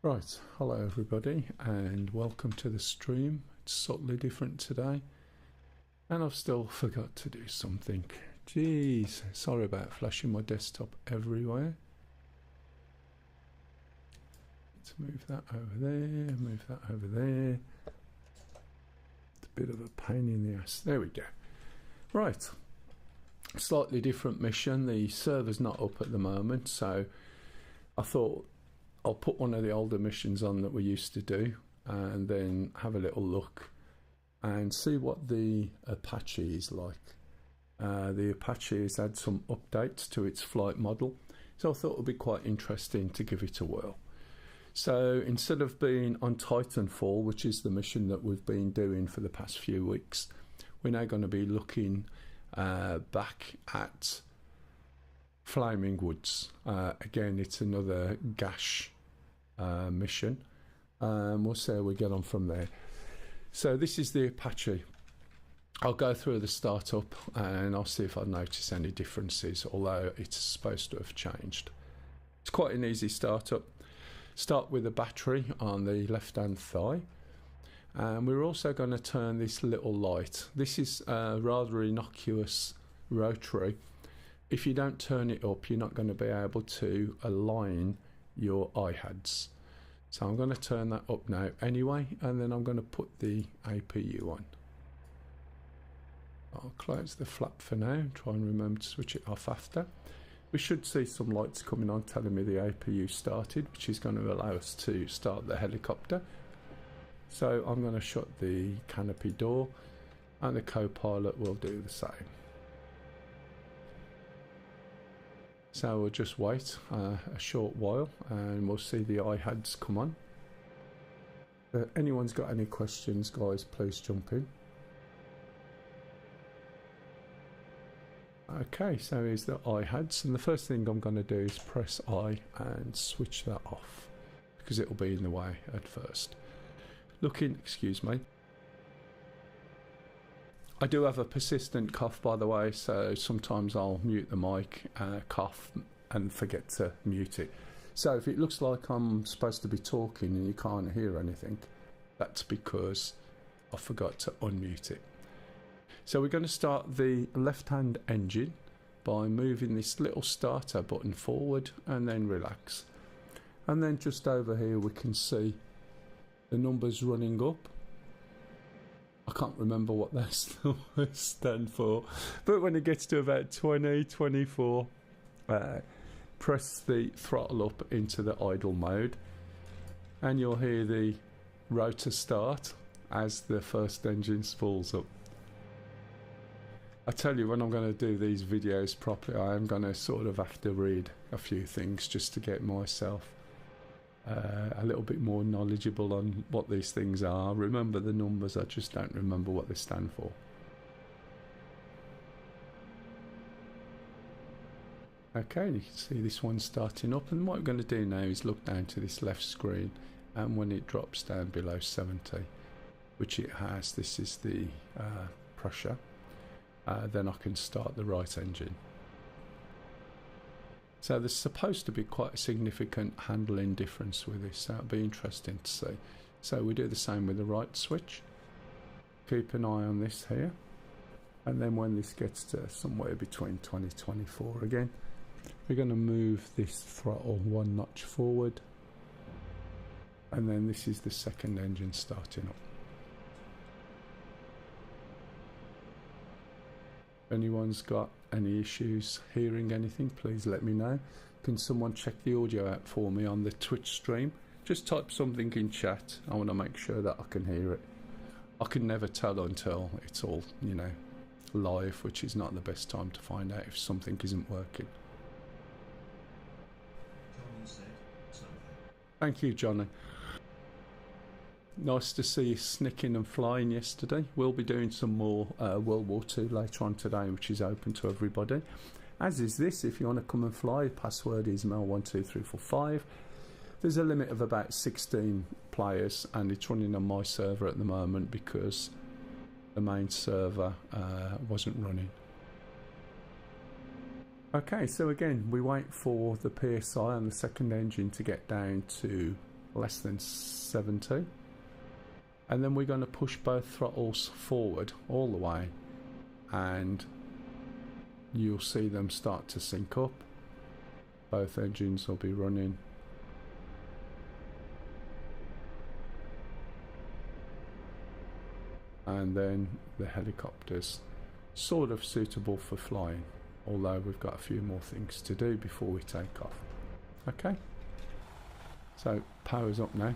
Right, hello everybody and welcome to the stream. It's slightly different today and I've still forgot to do something. Jeez, sorry about flashing my desktop everywhere. Let's move that over there, move that over there. It's a bit of a pain in the ass. There we go. Right, slightly different mission. The server's not up at the moment, so I thought I'll put one of the older missions on that we used to do and then have a little look and see what the Apache is like. The Apache has had some updates to its flight model, so I thought it would be quite interesting to give it a whirl. So instead of being on TitanFall, which is the mission that we've been doing for the past few weeks, we're now going to be looking back at Flaming Woods. Again, it's another Ghash mission. We'll see how we get on from there. So this is the Apache. I'll go through the startup and I'll see if I notice any differences, although it's supposed to have changed. It's quite an easy startup. Start with a battery on the left hand thigh, and we're also going to turn this little light. This is a rather innocuous rotary. If you don't turn it up, you're not going to be able to align your IHADs. So I'm going to turn that up now anyway, and then I'm going to put the APU on. I'll close the flap for now, try and remember to switch it off after. We should see some lights coming on telling me the APU started, which is going to allow us to start the helicopter. So I'm going to shut the canopy door and the co-pilot will do the same. So we'll just wait a short while and we'll see the IHADs come on. If anyone's got any questions, guys, please jump in. Okay, so here's the IHADs, and the first thing I'm going to do is press I and switch that off because it'll be in the way at first. Excuse me. I do have a persistent cough, by the way, so sometimes I'll mute the mic, cough and forget to mute it. So if it looks like I'm supposed to be talking and you can't hear anything, that's because I forgot to unmute it. So we're going to start the left-hand engine by moving this little starter button forward and then relax. And then just over here we can see the numbers running up. I can't remember what those numbers stand for, but when it gets to about 20, 24, press the throttle up into the idle mode and you'll hear the rotor start as the first engine spools up. I tell you, when I'm going to do these videos properly, I am going to sort of have to read a few things just to get myself a little bit more knowledgeable on what these things are. Remember the numbers, I just don't remember what they stand for. Okay, you can see this one starting up, and what we're going to do now is look down to this left screen, and when it drops down below 70, which it has, this is the pressure, then I can start the right engine. So there's supposed to be quite a significant handling difference with this, so it'll be interesting to see. So we do the same with the right switch. Keep an eye on this here, and then when this gets to somewhere between 20 and 24 again, we're going to move this throttle one notch forward, and then this is the second engine starting up. If anyone's got any issues hearing anything, please let me know. Can someone check the audio out for me on the Twitch stream? Just type something in chat. I want to make sure that I can hear it. I can never tell until it's all, you know, live, which is not the best time to find out if something isn't working. Johnny said something. Thank you, Johnny. Nice to see you snicking and flying yesterday. We'll be doing some more World War II later on today, which is open to everybody. As is this, if you want to come and fly, password is Mel12345. There's a limit of about 16 players, and it's running on my server at the moment because the main server wasn't running. Okay, so again, we wait for the PSI on the second engine to get down to less than 70. And then we're going to push both throttles forward all the way, and you'll see them start to sync up. Both engines will be running. And then the helicopter's sort of suitable for flying, although we've got a few more things to do before we take off. Okay, so power's up now.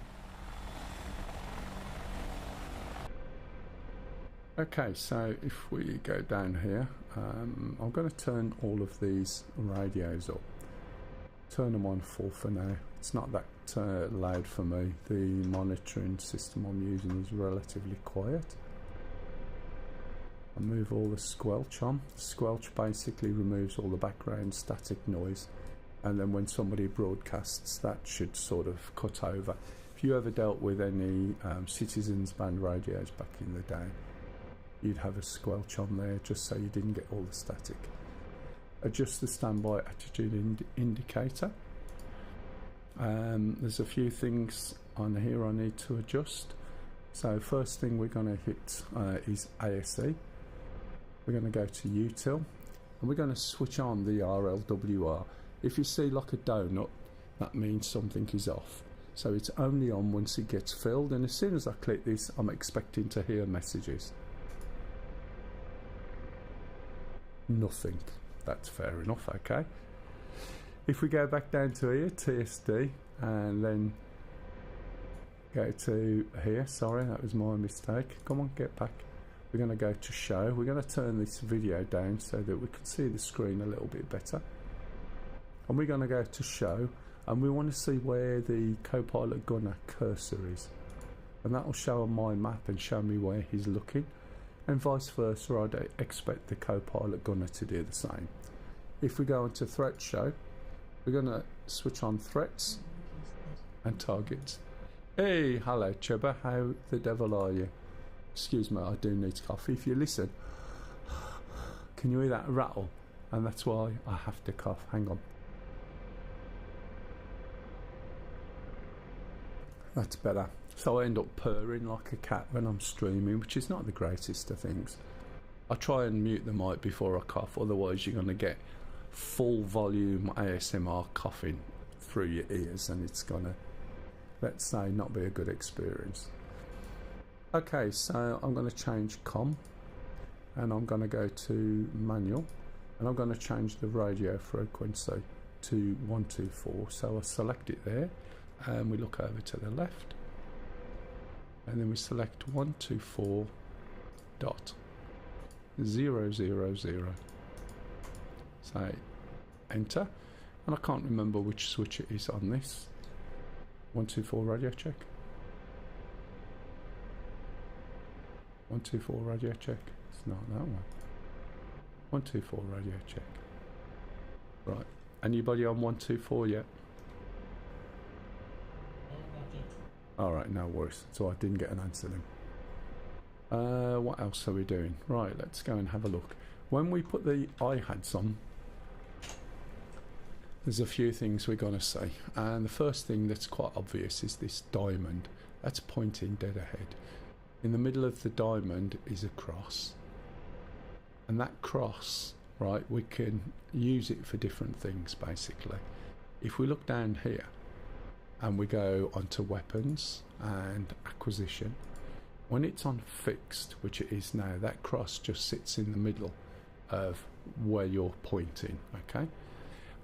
Okay, so if we go down here, I'm going to turn all of these radios up. Turn them on full for now. It's not that loud for me. The monitoring system I'm using is relatively quiet. I'll move all the squelch on. Squelch basically removes all the background static noise, and then when somebody broadcasts, that should sort of cut over. If you ever dealt with any Citizens band radios back in the day, you'd have a squelch on there just so you didn't get all the static. Adjust the standby attitude indicator. There's a few things on here I need to adjust. So first thing we're going to hit is ASE. We're going to go to util, and we're going to switch on the RLWR. If you see like a donut, that means something is off. So it's only on once it gets filled, and as soon as I click this, I'm expecting to hear messages. Nothing. That's fair enough, okay. If we go back down to here, TSD, and then go to here, sorry, that was my mistake. Come on, get back. We're going to go to show. We're going to turn this video down so that we can see the screen a little bit better. And we're going to go to show, and we want to see where the co-pilot gunner cursor is. And that will show on my map and show me where he's looking. And vice versa, I'd expect the co-pilot gunner to do the same. If we go into threat show, we're going to switch on threats and targets. Hey, hello Chubba, how the devil are you? Excuse me, I do need coffee. If you listen, can you hear that rattle? And that's why I have to cough. Hang on. That's better. So I end up purring like a cat when I'm streaming, which is not the greatest of things. I try and mute the mic before I cough, otherwise you're going to get full volume ASMR coughing through your ears, and it's going to, let's say, not be a good experience. Okay, so I'm going to change COM, and I'm going to go to manual, and I'm going to change the radio frequency to 124. So I select it there, and we look over to the left, and then we select 124.000. Say enter, and I can't remember which switch it is on this. 124 radio check. 124 radio check. It's not that one. 124 radio check. Right. Anybody on 124 yet? Alright, no worries. So I didn't get an answer then. What else are we doing? Right, let's go and have a look. When we put the iHads on, there's a few things we're going to see. And the first thing that's quite obvious is this diamond. That's pointing dead ahead. In the middle of the diamond is a cross. And that cross, right, we can use it for different things basically. If we look down here, and we go onto weapons and acquisition, when it's on fixed, which it is now, that cross just sits in the middle of where you're pointing, okay?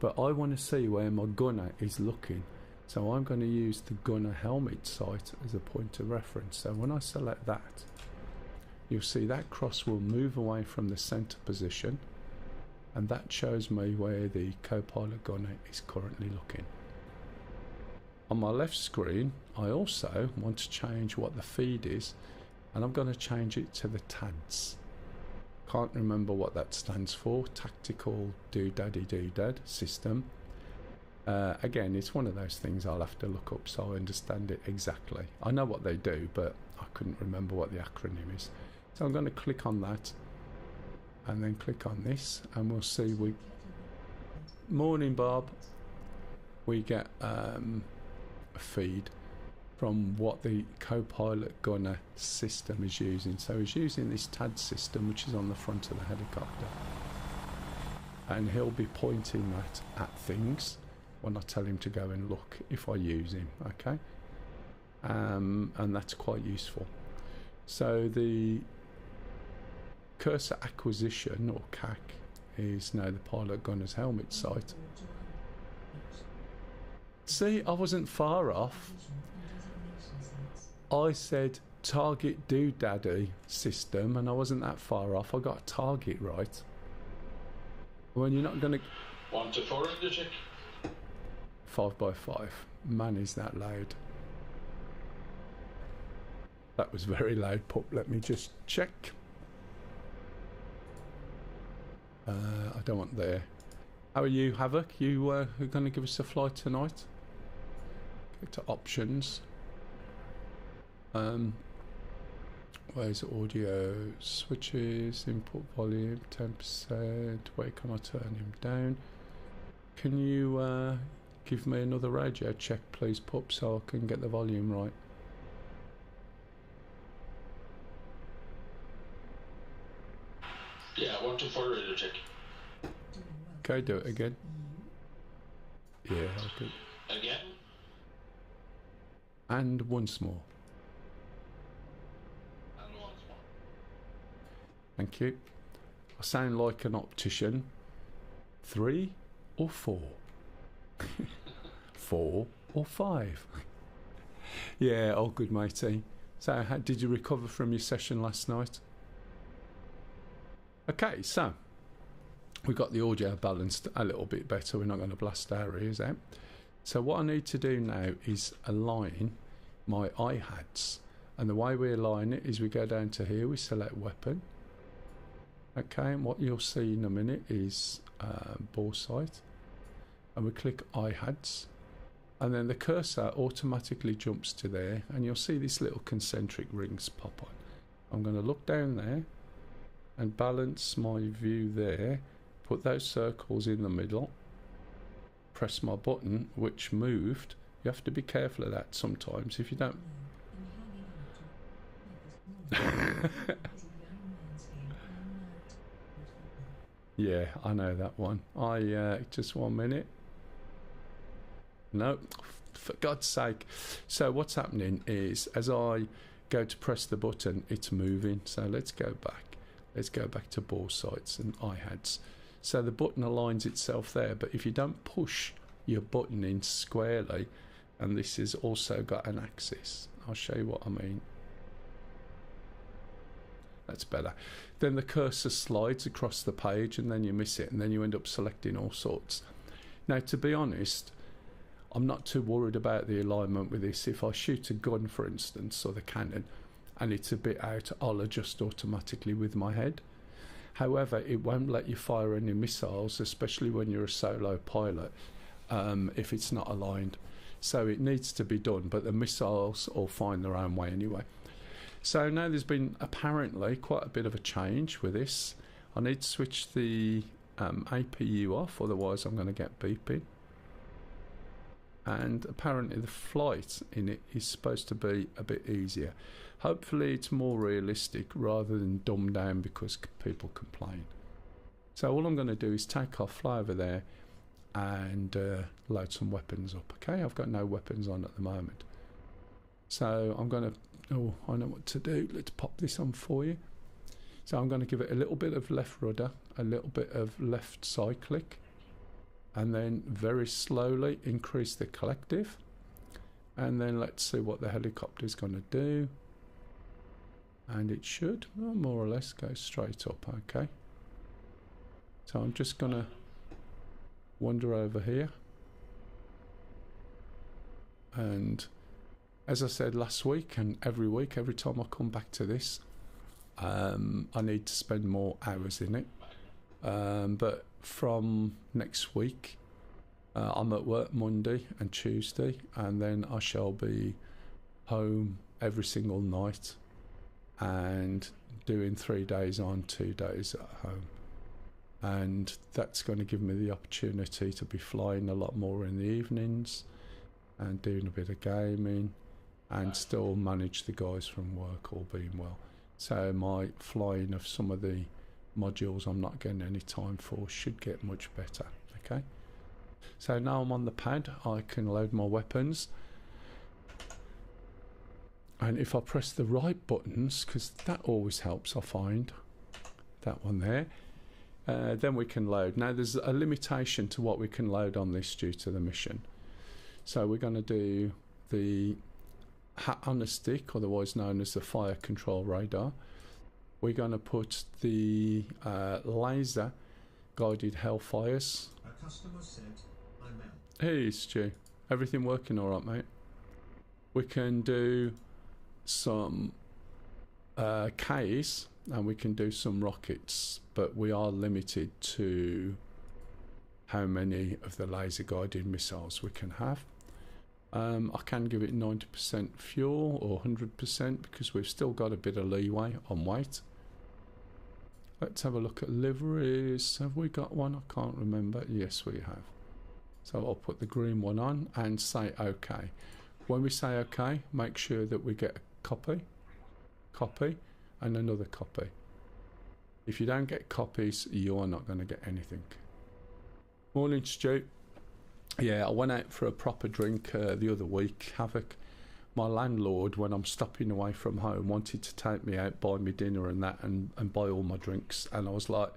But I want to see where my gunner is looking, so I'm going to use the gunner helmet sight as a point of reference. So when I select that, you'll see that cross will move away from the center position, and that shows me where the co-pilot gunner is currently looking. On my left screen, I also want to change what the feed is, and I'm going to change it to the TADS. Can't remember what that stands for. Tactical Doodaddy-Doodad System. Again, it's one of those things I'll have to look up so I understand it exactly. I know what they do, but I couldn't remember what the acronym is. So I'm going to click on that, and then click on this, and we'll see we... Morning, Bob. We get a feed. from what the co-pilot gunner system is using. So he's using this TAD system, which is on the front of the helicopter, and he'll be pointing that at things when I tell him to go and look if I use him, okay? And that's quite useful. So the cursor acquisition, or CAC, is now the pilot gunner's helmet sight. See, I wasn't far off. I said target doodaddy system, and I wasn't that far off. I got a target right. When you're not going to... 1 to 4 in the check. 5x5. Man, is that loud. That was very loud, pup. Let me just check. I don't want there. How are you, Havoc? You are going to give us a flight tonight? Go to options. Where's audio? Switches, input volume, 10%. Where can I turn him down? Can you give me another radio check, please, pup, so I can get the volume right? Yeah, 1 to 4 radio check. Okay, do it again. Yeah, okay. Again. And once more. And once more. Thank you. I sound like an optician. 3 or 4? 4 or 5? Yeah, all good, matey. So, how did you recover from your session last night? Okay, so we got the audio balanced a little bit better. We're not going to blast our ears out. So what I need to do now is align my iHads, and the way we align it is we go down to here, we select weapon. Okay, and what you'll see in a minute is bore sight, and we click iHads, and then the cursor automatically jumps to there, and you'll see these little concentric rings pop on. I'm going to look down there and balance my view there, put those circles in the middle, press my button, which moved. You have to be careful of that sometimes. If you don't... Yeah, I know that one. Just 1 minute. No, for God's sake. So what's happening is, as I go to press the button, it's moving. So let's go back. Let's go back to bore sights and iHads. So the button aligns itself there, but if you don't push your button in squarely, and this has also got an axis, I'll show you what I mean. That's better. Then the cursor slides across the page, and then you miss it, and then you end up selecting all sorts. Now, to be honest, I'm not too worried about the alignment with this. If I shoot a gun, for instance, or the cannon, and it's a bit out, I'll adjust automatically with my head. However, it won't let you fire any missiles, especially when you're a solo pilot, if it's not aligned. So it needs to be done, but the missiles will find their own way anyway. So now there's been apparently quite a bit of a change with this. I need to switch the APU off, otherwise I'm going to get beeping. And apparently the flight in it is supposed to be a bit easier. Hopefully it's more realistic rather than dumbed down because people complain. So all I'm going to do is take off, fly over there, and load some weapons up. Okay, I've got no weapons on at the moment. So I'm going to... Oh, I know what to do. Let's pop this on for you. So I'm going to give it a little bit of left rudder, a little bit of left side click, and then very slowly increase the collective. And then let's see what the helicopter is going to do. And it should, well, more or less, go straight up, okay? So I'm just going to wander over here. And as I said last week, and every week, every time I come back to this, I need to spend more hours in it. But from next week, I'm at work Monday and Tuesday, and then I shall be home every single night and doing 3 days on, 2 days at home. And that's going to give me the opportunity to be flying a lot more in the evenings and doing a bit of gaming and still manage the guys from work all being well. So my flying of some of the modules I'm not getting any time for should get much better. Okay, so now I'm on the pad, I can load my weapons, and if I press the right buttons, because that always helps, I find that one there, then we can load. Now there's a limitation to what we can load on this due to the mission. So we're going to do the hat on a stick, otherwise known as the fire control radar. We're going to put the laser guided hellfires. A customer said, I'm out. Hey Stu, everything working all right, mate? We can do some Ks and we can do some rockets, but we are limited to how many of the laser guided missiles we can have. I can give it 90% fuel or 100% because we've still got a bit of leeway on weight. Let's have a look at liveries. Have we got one? I can't remember. Yes, we have. So I'll put the green one on and say OK. When we say OK, make sure that we get a copy, and another copy. If you don't get copies, you are not going to get anything. Morning, Stu. Yeah, I went out for a proper drink the other week, Havoc. My landlord, when I'm stopping away from home, wanted to take me out, buy me dinner and that, and buy all my drinks. And I was like,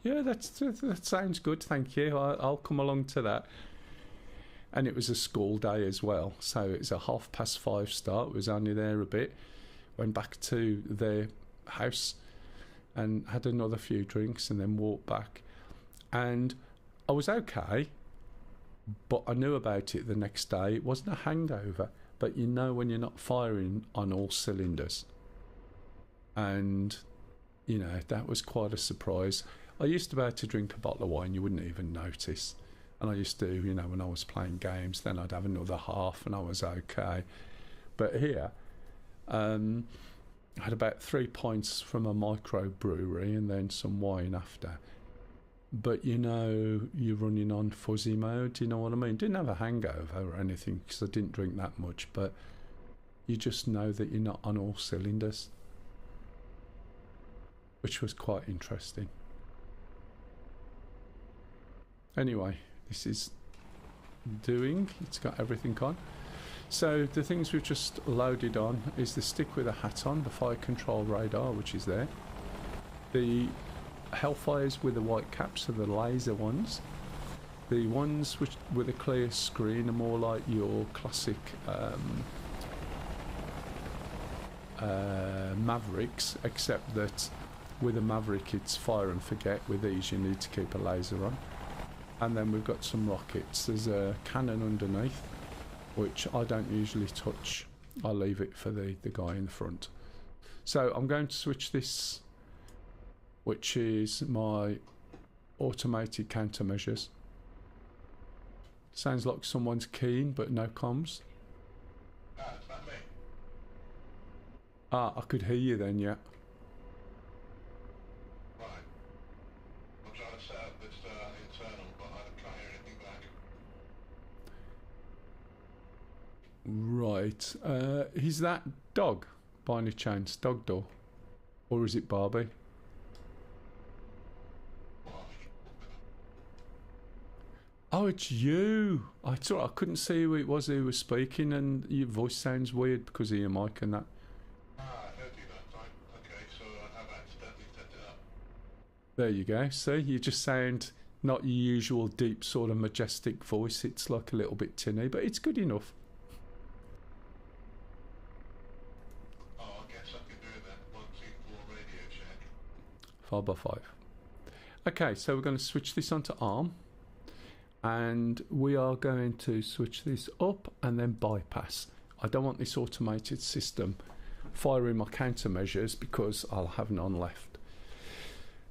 yeah, that sounds good, thank you. I'll come along to that. And it was a school day as well, so it was a 5:30 start. Was only there a bit. Went back to their house and had another few drinks and then walked back. And I was okay, but I knew about it the next day. It wasn't a hangover, but you know when you're not firing on all cylinders. And, you know, that was quite a surprise. I used to be able to drink a bottle of wine, you wouldn't even notice. And I used to, you know, when I was playing games, then I'd have another half and I was okay. But here, I had about 3 pints from a microbrewery and then some wine after. But, you know, you're running on fuzzy mode, do you know what I mean? Didn't have a hangover or anything because I didn't drink that much, but you just know that you're not on all cylinders, which was quite interesting. Anyway, this is doing, it's got everything on. So the things we've just loaded on is the stick with a hat on, the fire control radar, which is there. The Hellfires with the white caps are the laser ones. The ones which with a clear screen are more like your classic Mavericks, except that with a Maverick it's fire and forget. With these you need to keep a laser on. And then we've got some rockets. There's a cannon underneath, which I don't usually touch. I leave it for the guy in the front. So I'm going to switch this, which is my automated countermeasures. Sounds like someone's keen, but no comms. It's not me. Ah, I could hear you then, yeah. Right. I'm trying to set up this internal, but I can't hear anything back. Right. Is that dog, by any chance? Dog door? Or is it Barbie? Oh, it's you. I thought I couldn't see who it was who was speaking, and your voice sounds weird because of your mic and that. I heard you that time. Okay, so I have accidentally set it up. There you go. See, you just sound not your usual deep sort of majestic voice. It's like a little bit tinny, but it's good enough. Oh, I guess I can do that. 124 radio check. 5x5. Okay, so we're going to switch this onto ARM. And we are going to switch this up and then bypass. I don't want this automated system firing my countermeasures because I'll have none left.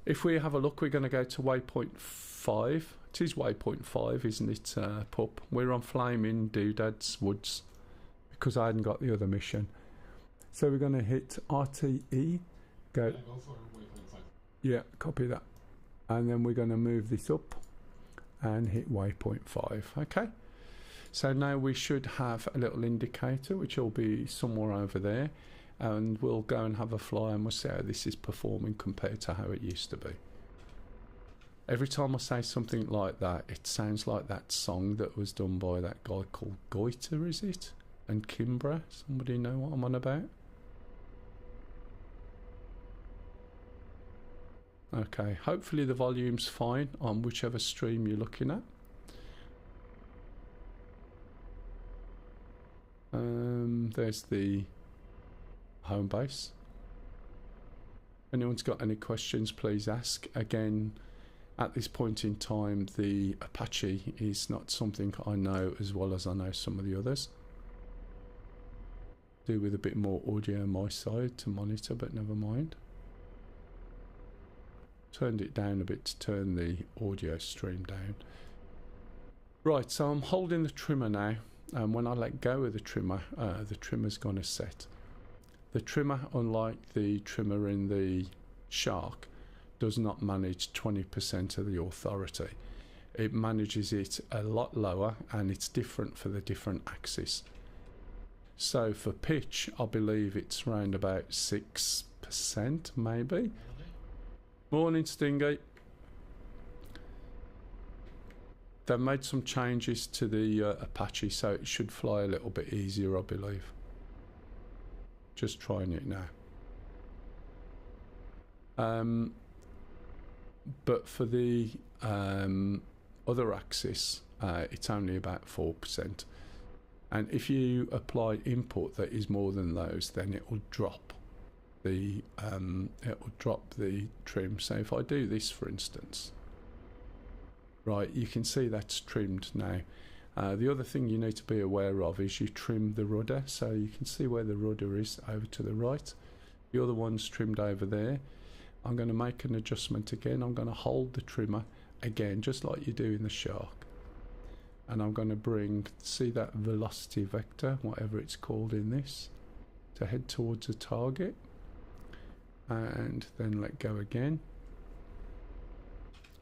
If we have a look, we're going to go to waypoint 5. It is waypoint 5, isn't it, pup? We're on Flaming Doodad's Woods because I hadn't got the other mission. So we're going to hit RTE. Go. Yeah, go for waypoint 5. Yeah, copy that. And then we're going to move this up and hit waypoint 5. Okay, So now we should have a little indicator which will be somewhere over there, and we'll go and have a fly and we'll see how this is performing compared to how it used to be. Every time I say something like that, it sounds like that song that was done by that guy called Goiter, is it? And Kimbra. Somebody know what I'm on about? Okay, hopefully the volume's fine on whichever stream you're looking at. There's the home base. If anyone's got any questions, please ask. Again, at this point in time, the Apache is not something I know as well as I know some of the others. Do with a bit more audio on my side to monitor, but never mind. Turned it down a bit to turn the audio stream down. Right, so I'm holding the trimmer now, and when I let go of the trimmer's gonna set. The trimmer, unlike the trimmer in the Shark, does not manage 20% of the authority. It manages it a lot lower, and it's different for the different axes. So for pitch, I believe it's around about 6%, maybe. Morning, Stingy. They've made some changes to the Apache, so it should fly a little bit easier, I believe. Just trying it now. But for the other axis, it's only about 4%. And if you apply input that is more than those, then it will drop the trim. So if I do this, for instance, right, you can see that's trimmed now. The other thing you need to be aware of is you trim the rudder, so you can see where the rudder is over to the right. The other one's trimmed over there. I'm going to make an adjustment again. I'm going to hold the trimmer again, just like you do in the Shark. And I'm going to bring, see that velocity vector, whatever it's called in this, to head towards the target. And then let go again.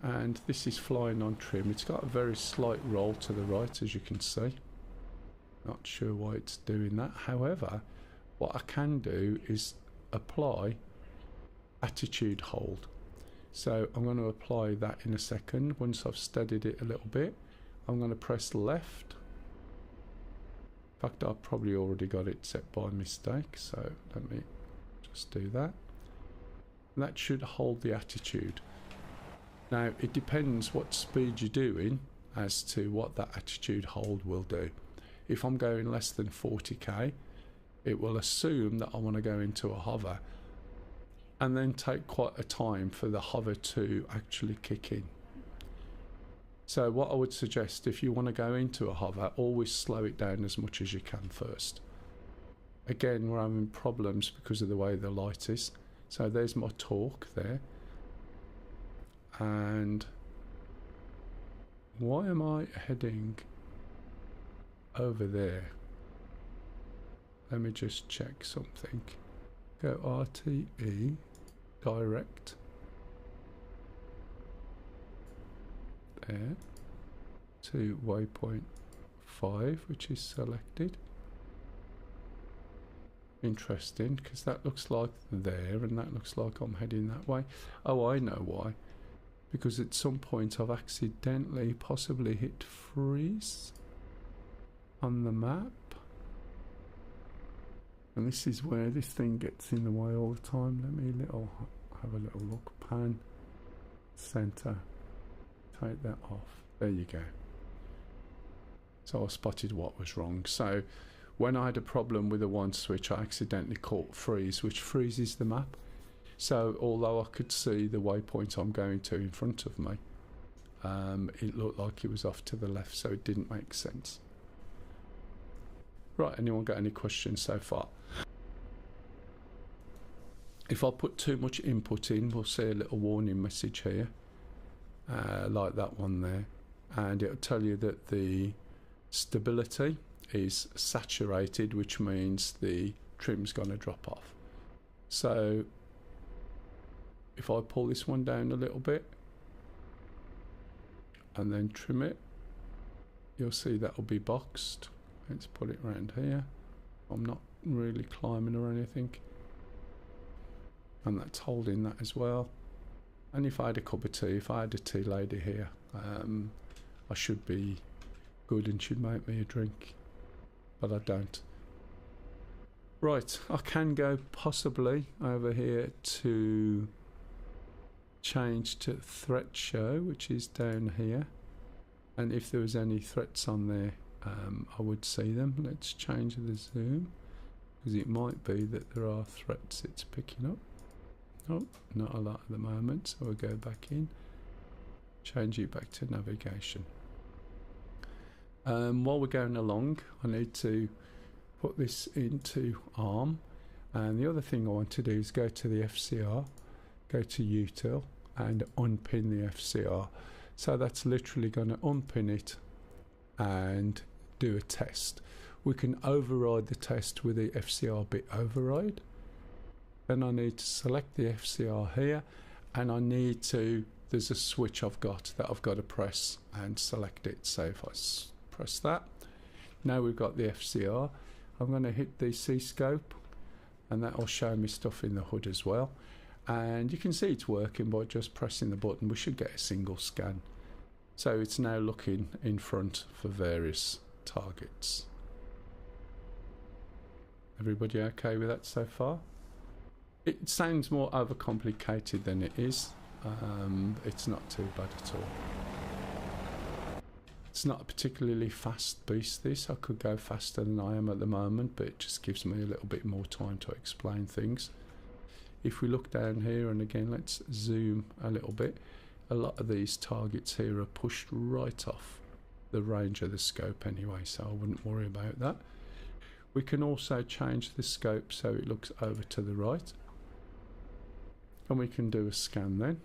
And this is flying on trim. It's got a very slight roll to the right, as you can see. Not sure why it's doing that. However, what I can do is apply attitude hold. So I'm going to apply that in a second. Once I've studied it a little bit, I'm going to press left. In fact, I've probably already got it set by mistake, so let me just do that. And that should hold the attitude. Now, it depends what speed you're doing as to what that attitude hold will do. If I'm going less than 40k, it will assume that I want to go into a hover and then take quite a time for the hover to actually kick in. So what I would suggest, if you want to go into a hover, always slow it down as much as you can first. Again, we're having problems because of the way the light is. So there's my torque there. And why am I heading over there? Let me just check something. Go RTE, direct. There. To waypoint 5, which is selected. Interesting, because that looks like there, and that looks like I'm heading that way. Oh, I know why. Because at some point I've accidentally possibly hit freeze on the map. And this is where this thing gets in the way all the time. Let me have a little look. Pan, center, take that off. There you go. So I spotted what was wrong. So when I had a problem with the one switch, I accidentally caught freeze, which freezes the map. So although I could see the waypoint I'm going to in front of me, it looked like it was off to the left, so it didn't make sense. Right, anyone got any questions so far? If I put too much input in, we'll see a little warning message here, like that one there, and it'll tell you that the stability is saturated, which means the trim's going to drop off. So if I pull this one down a little bit and then trim it, you'll see that will be boxed. Let's put it around here. I'm not really climbing or anything. And that's holding that as well. And if I had a cup of tea, if I had a tea lady here, I should be good and she'd make me a drink. But I don't. Right, I can go possibly over here to change to threat show, which is down here. And if there was any threats on there, I would see them. Let's change the zoom, because it might be that there are threats it's picking up. Oh, not a lot at the moment, so we'll go back in, change it back to navigation. While we're going along, I need to put this into ARM, and the other thing I want to do is go to the FCR, go to util and unpin the FCR. So that's literally going to unpin it and do a test. We can override the test with the FCR bit override. Then I need to select the FCR here, and I need to, there's a switch I've got that I've got to press and select it. So if I press that, now we've got the FCR. I'm going to hit the C-scope, and that will show me stuff in the hood as well. And you can see it's working by just pressing the button. We should get a single scan. So it's now looking in front for various targets. Everybody okay with that so far? It sounds more overcomplicated than it is. It's not too bad at all. It's not a particularly fast beast, this. I could go faster than I am at the moment, but it just gives me a little bit more time to explain things. If we look down here, and again, let's zoom a little bit. A lot of these targets here are pushed right off the range of the scope anyway, so I wouldn't worry about that. We can also change the scope so it looks over to the right. And we can do a scan then.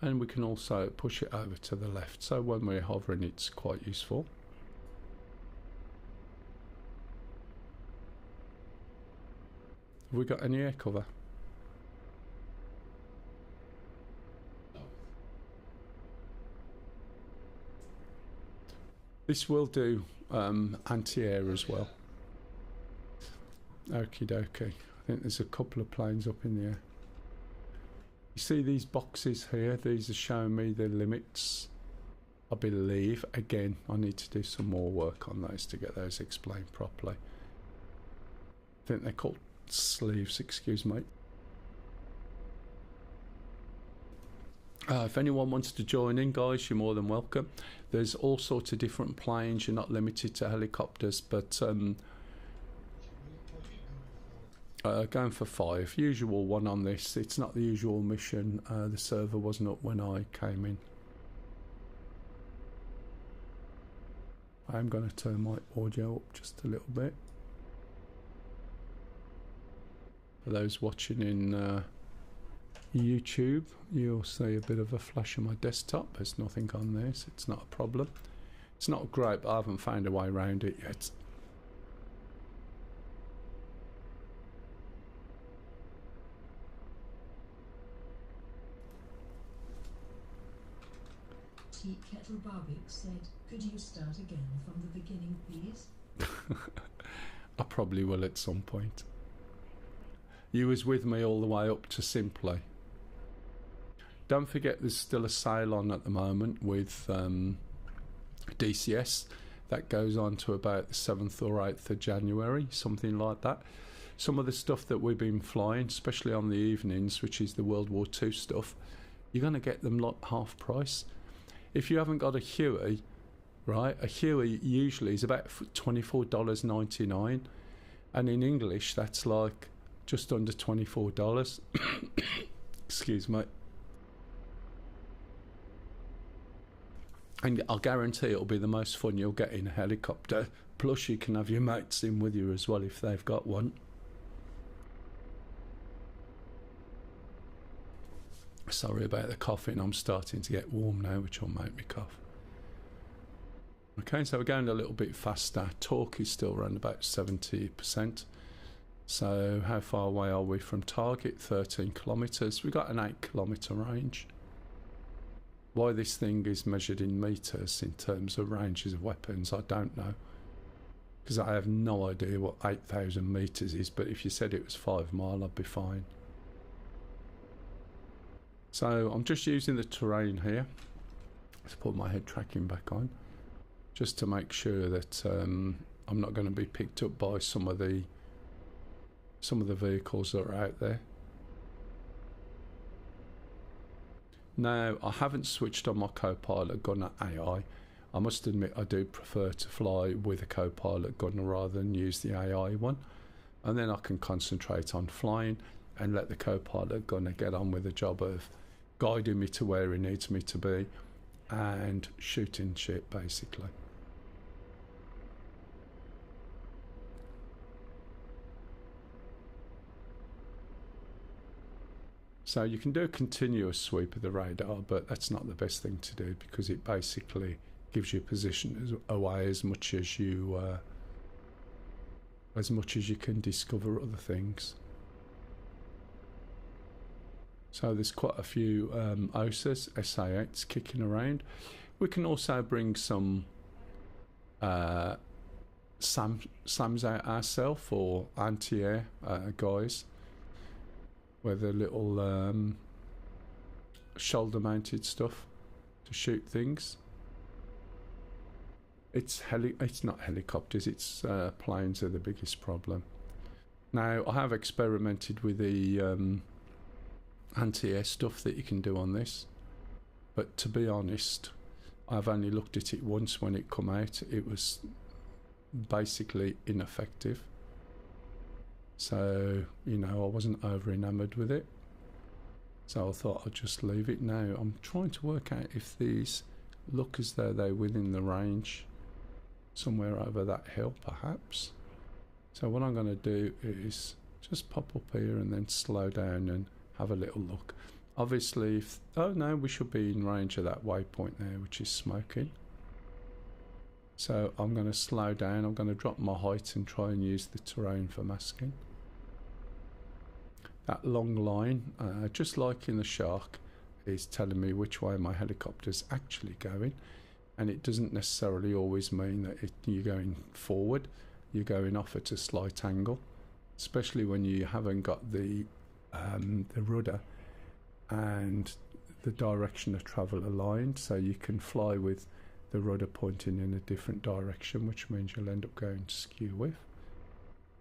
And we can also push it over to the left, so when we're hovering it's quite useful. Have we got any air cover? No. This will do anti-air as well. Okie dokie. I think there's a couple of planes up in the air. You see these boxes here, these are showing me the limits, I believe. Again, I need to do some more work on those to get those explained properly. I think they're called sleeves, excuse me. If anyone wants to join in, guys, you're more than welcome. There's all sorts of different planes, you're not limited to helicopters, but going for 5, usual one on this. It's not the usual mission. The server wasn't up when I came in. I'm going to turn my audio up just a little bit. For those watching in YouTube, you'll see a bit of a flash on my desktop. There's nothing on there, so it's not a problem. It's not great, but I haven't found a way around it yet. Tea Kettle Barbie said, "Could you start again from the beginning, please?" I probably will at some point. You was with me all the way up to Simply. Don't forget there's still a sale on at the moment with DCS. That goes on to about the 7th or 8th of January, something like that. Some of the stuff that we've been flying, especially on the evenings, which is the World War II stuff, you're going to get them like half price. If you haven't got a Huey, right, a Huey usually is about $24.99, and in English that's like just under $24. Excuse me. And I'll guarantee it'll be the most fun you'll get in a helicopter. Plus you can have your mates in with you as well if they've got one. Sorry about the coughing, I'm starting to get warm now, which will make me cough. Okay, so we're going a little bit faster. Torque is still around about 70%. So how far away are we from target? 13 kilometres. We've got an 8 kilometre range. Why this thing is measured in meters in terms of ranges of weapons, I don't know, because I have no idea what 8,000 meters is, but if you said it was 5 mile, I'd be fine. So I'm just using the terrain here. Let's put my head tracking back on, just to make sure that I'm not going to be picked up by some of the vehicles that are out there. Now, I haven't switched on my co-pilot gunner AI. I must admit I do prefer to fly with a co-pilot gunner rather than use the AI one, and then I can concentrate on flying and let the co-pilot gunner get on with the job of guiding me to where he needs me to be and shooting shit, basically. So you can do a continuous sweep of the radar, but that's not the best thing to do, because it basically gives you position away as much as you can discover other things. So there's quite a few OSAs, SA8s kicking around. We can also bring some SAMs out ourselves, or anti-air guys, with a little shoulder mounted stuff to shoot things. It's not helicopters, it's planes are the biggest problem. Now, I have experimented with the anti-air stuff that you can do on this, but to be honest, I've only looked at it once when it come out. It was basically ineffective. So, you know, I wasn't over enamoured with it. So I thought I'd just leave it now. I'm trying to work out if these look as though they're within the range, somewhere over that hill perhaps. So what I'm going to do is just pop up here and then slow down and have a little look. Obviously, oh no, we should be in range of that waypoint there, which is smoking. So I'm going to slow down. I'm going to drop my height and try and use the terrain for masking. That long line, just like in the Shark, is telling me which way my helicopter's actually going, and it doesn't necessarily always mean that you're going forward. You're going off at a slight angle, especially when you haven't got the rudder and the direction of travel aligned, so you can fly with the rudder pointing in a different direction, which means you'll end up going skew with.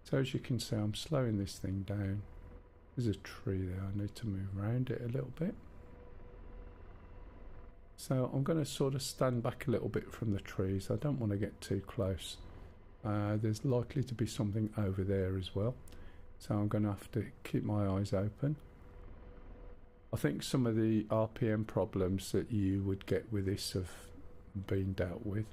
So as you can see, I'm slowing this thing down. There's a tree there, I need to move around it a little bit. So I'm going to sort of stand back a little bit from the trees. I don't want to get too close. There's likely to be something over there as well, so I'm going to have to keep my eyes open. I think some of the RPM problems that you would get with this have been dealt with.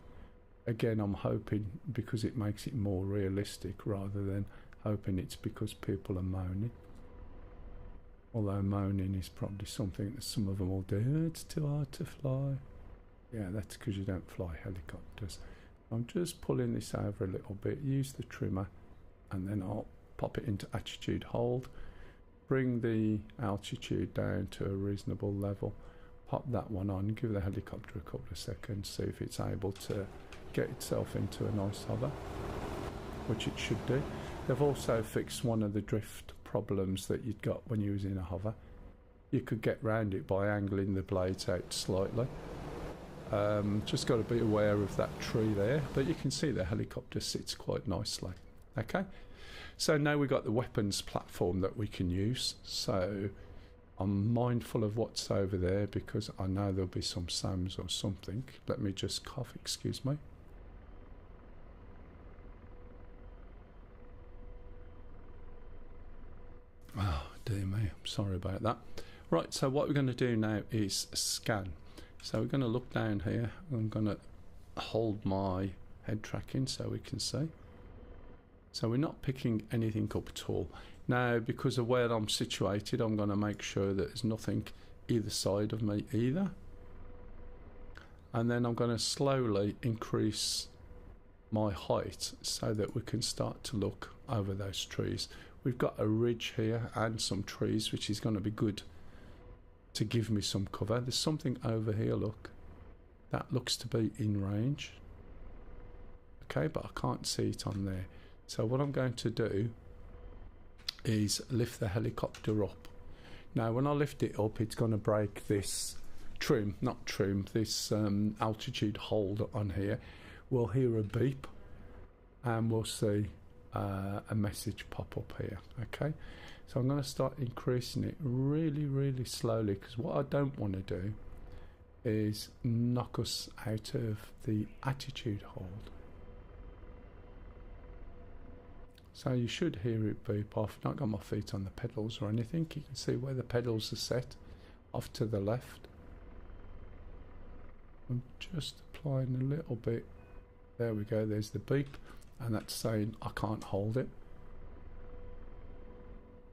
Again, I'm hoping because it makes it more realistic, rather than hoping it's because people are moaning. Although moaning is probably something that some of them will do. Oh, it's too hard to fly. Yeah, that's because you don't fly helicopters. I'm just pulling this over a little bit, use the trimmer, and then I'll pop it into attitude hold, bring the altitude down to a reasonable level, pop that one on, give the helicopter a couple of seconds, see if it's able to get itself into a nice hover, which it should do. They've also fixed one of the drift problems that you'd got when you was in a hover. You could get round it by angling the blades out slightly. Just got to be aware of that tree there, but you can see the helicopter sits quite nicely. Okay, so now we've got the weapons platform that we can use. So I'm mindful of what's over there because I know there'll be some SAMs or something. Let me just cough, excuse me. Oh dear me, I'm sorry about that. Right, so what we're going to do now is scan. So we're going to look down here. I'm going to hold my head tracking so we can see. So we're not picking anything up at all. Now, because of where I'm situated, I'm going to make sure that there's nothing either side of me either. And then I'm going to slowly increase my height so that we can start to look over those trees. We've got a ridge here and some trees, which is going to be good to give me some cover. There's something over here, look. That looks to be in range. Okay, but I can't see it on there. So what I'm going to do is lift the helicopter up. Now when I lift it up, it's going to break this this altitude hold on here. We'll hear a beep and we'll see a message pop up here. Okay, so I'm going to start increasing it really slowly, because what I don't want to do is knock us out of the attitude hold. So you should hear it beep off. Not got my feet on the pedals or anything. You can see where the pedals are set off to the left. I'm just applying a little bit. There we go, there's the beep, and that's saying I can't hold it.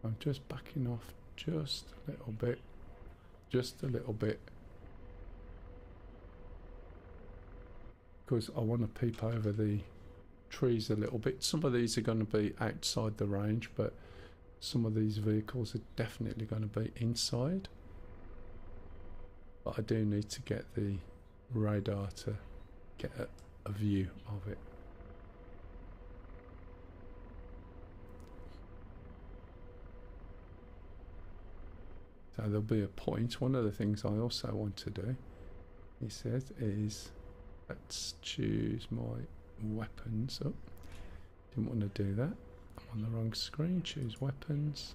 I'm just backing off just a little bit, because I want to peep over the trees a little bit. Some of these are going to be outside the range, but some of these vehicles are definitely going to be inside. But I do need to get the radar to get a view of it. So there'll be a point. One of the things I also want to do, he says, is let's choose my weapons. Oh, didn't want to do that. I'm on the wrong screen. Choose weapons.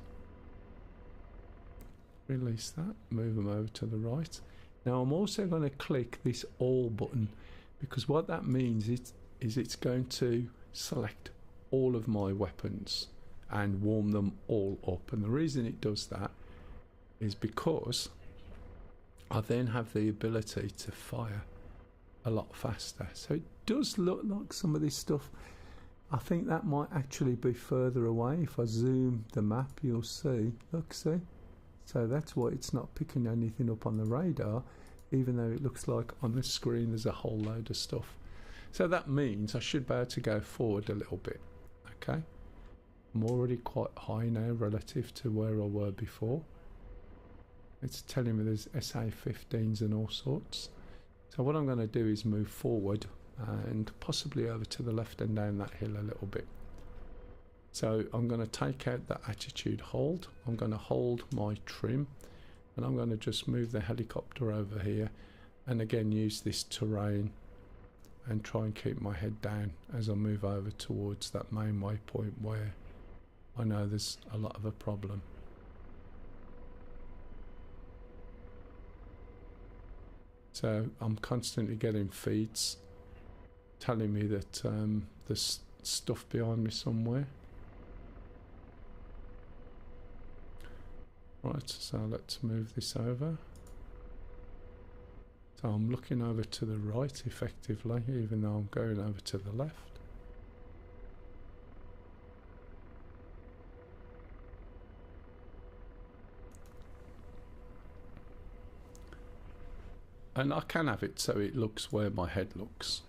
Release that. Move them over to the right. Now I'm also going to click this all button, because what that means is it's going to select all of my weapons and warm them all up. And the reason it does that is because I then have the ability to fire a lot faster. So it does look like some of this stuff, I think that might actually be further away. If I zoom the map, you'll see, look, see? So that's why it's not picking anything up on the radar, even though it looks like on the screen there's a whole load of stuff. So that means I should be able to go forward a little bit. Okay, I'm already quite high now relative to where I were before. It's telling me there's SA-15s and all sorts. So what I'm going to do is move forward and possibly over to the left and down that hill a little bit. So I'm going to take out the attitude hold. I'm going to hold my trim, and I'm going to just move the helicopter over here, and again use this terrain and try and keep my head down as I move over towards that main waypoint where I know there's a lot of a problem. So I'm constantly getting feeds telling me that there's stuff behind me somewhere. Right, so let's move this over. So I'm looking over to the right effectively, even though I'm going over to the left. And I can have it so it looks where my head looks.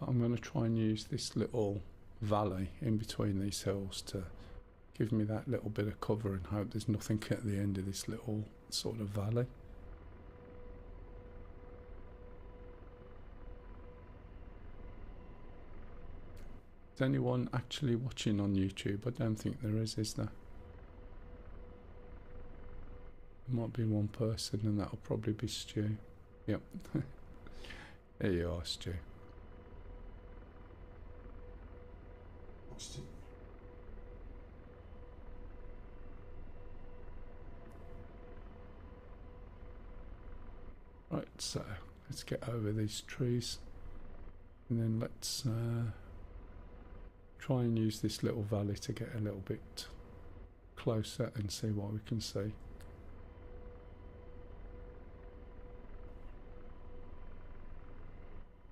But I'm going to try and use this little valley in between these hills to give me that little bit of cover, and hope there's nothing at the end of this little sort of valley. Is anyone actually watching on YouTube? I don't think there is there? There might be one person, and that'll probably be Stu. Yep. There you are, Stu. Right, so let's get over these trees, and then let's try and use this little valley to get a little bit closer and see what we can see.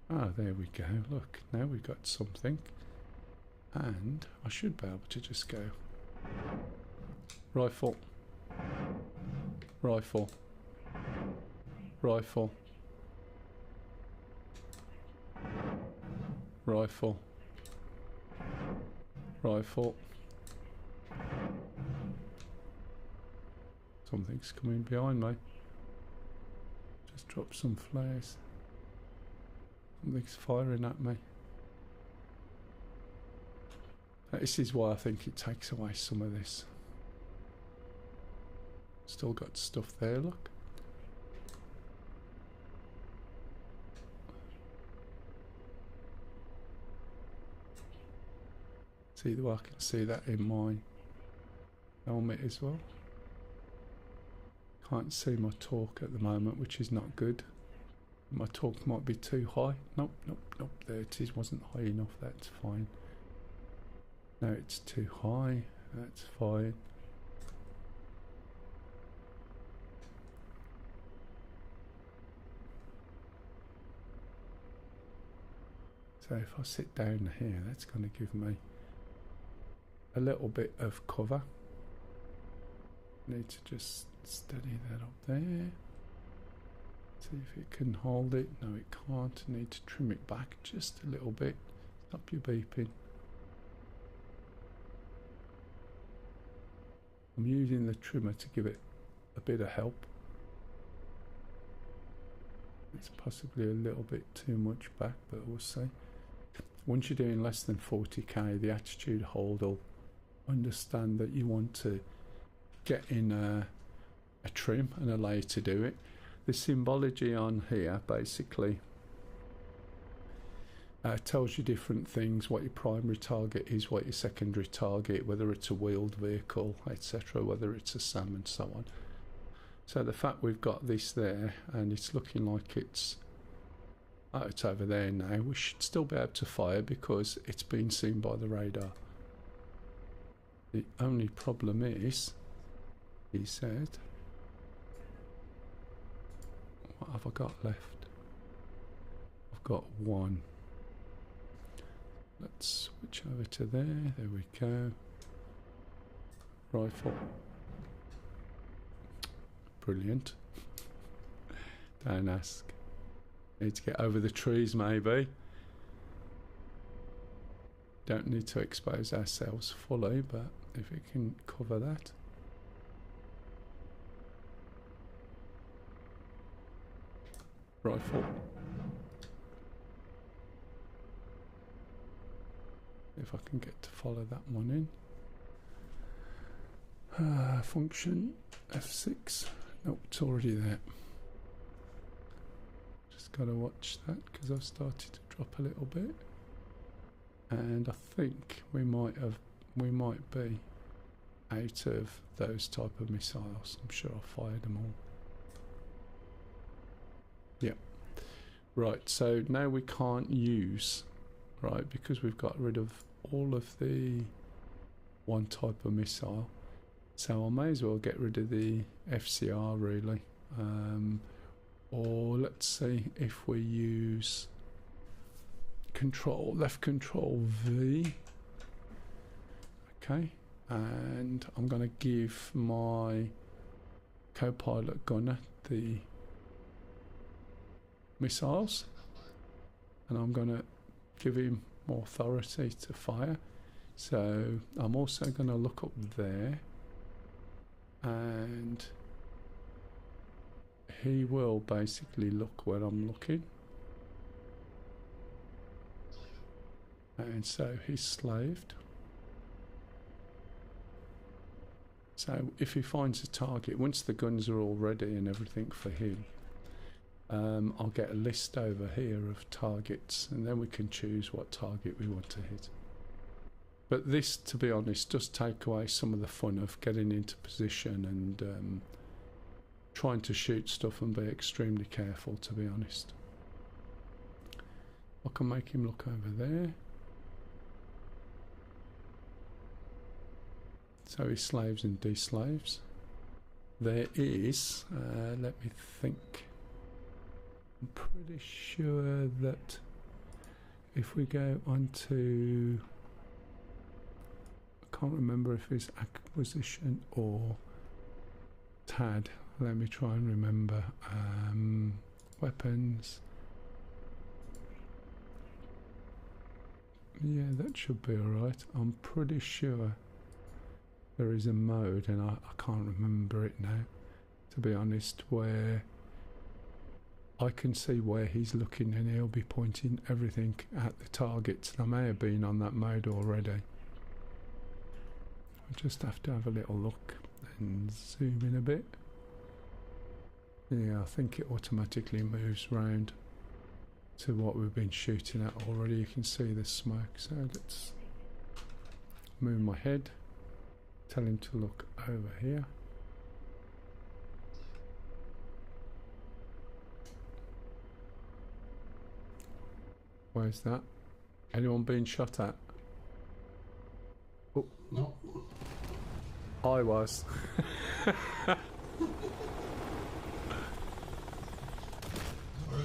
Ah, there we go. Look, now we've got something, and I should be able to just go rifle, rifle, rifle, rifle, rifle, Something's coming behind me. Just drop some flares. Something's firing at me. This is why I think it takes away some of this. Still got stuff there, look. See, I can see that in my helmet as well. Can't see my torque at the moment, which is not good. My torque might be too high. Nope, nope, nope. There it is. Wasn't high enough. That's fine. No, it's too high. That's fine. So if I sit down here, that's going to give me a little bit of cover. Need to just steady that up there. See if it can hold it. No, it can't. Need to trim it back just a little bit. Stop your beeping. I'm using the trimmer to give it a bit of help. It's possibly a little bit too much back, but we'll see. Once you're doing less than 40k, the attitude hold will understand that you want to get in a trim and allow you to do it. The symbology on here basically tells you different things, what your primary target is, what your secondary target, whether it's a wheeled vehicle, etc., whether it's a SAM and so on. So the fact we've got this there and it's looking like it's over there now, we should still be able to fire because it's been seen by the radar. The only problem is, he said, what have I got left? I've got one. Let's switch over to there. There we go. Rifle. Brilliant. Don't ask. Need to get over the trees maybe. Don't need to expose ourselves fully, but if it can cover that. Rifle. If I can get to follow that one in. Function F6. Nope, it's already there. Just gotta watch that because I've started to drop a little bit. And I think we might be out of those type of missiles. I'm sure I fired them all. Yep. Right, so now we can't use, right, because we've got rid of all of the one type of missile. So I may as well get rid of the FCR really. Or let's see if we use left control V. Okay, and I'm going to give my co-pilot gunner the missiles, and I'm going to give him more authority to fire. So I'm also going to look up there, and he will basically look where I'm looking. And so he's slaved. So if he finds a target, once the guns are all ready and everything for him, I'll get a list over here of targets, and then we can choose what target we want to hit. But this, to be honest, does take away some of the fun of getting into position and trying to shoot stuff and be extremely careful, to be honest. I can make him look over there. So he slaves and deslaves. There is, let me think. I'm pretty sure that if we go onto, I can't remember if it's acquisition or TAD. Let me try and remember. Weapons. Yeah, that should be alright. I'm pretty sure there is a mode and I can't remember it now. to be honest, where I can see where he's looking and he'll be pointing everything at the targets. I may have been on that mode already. I just have to have a little look and zoom in a bit. Yeah, I think it automatically moves round to what we've been shooting at already. You can see the smoke, so let's move my head, tell him to look over here. Where's that? Anyone being shot at? Oh, No. I was. We're a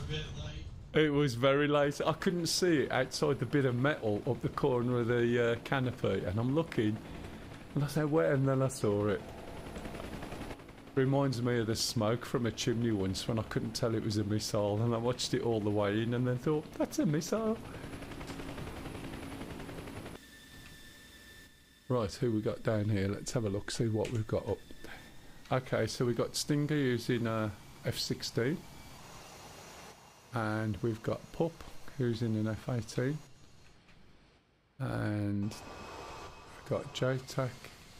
bit late. It was very late. I couldn't see it outside the bit of metal up the corner of the canopy, and I'm looking, and I said, where? And then I saw it. Reminds me of the smoke from a chimney once when I couldn't tell it was a missile, and I watched it all the way in and then thought, that's a missile. Right, who we got down here? Let's have a look, see what we've got up. Okay, so we've got Stinger using F-16, and we've got Pup who's in an F-18, and we've got JTAC,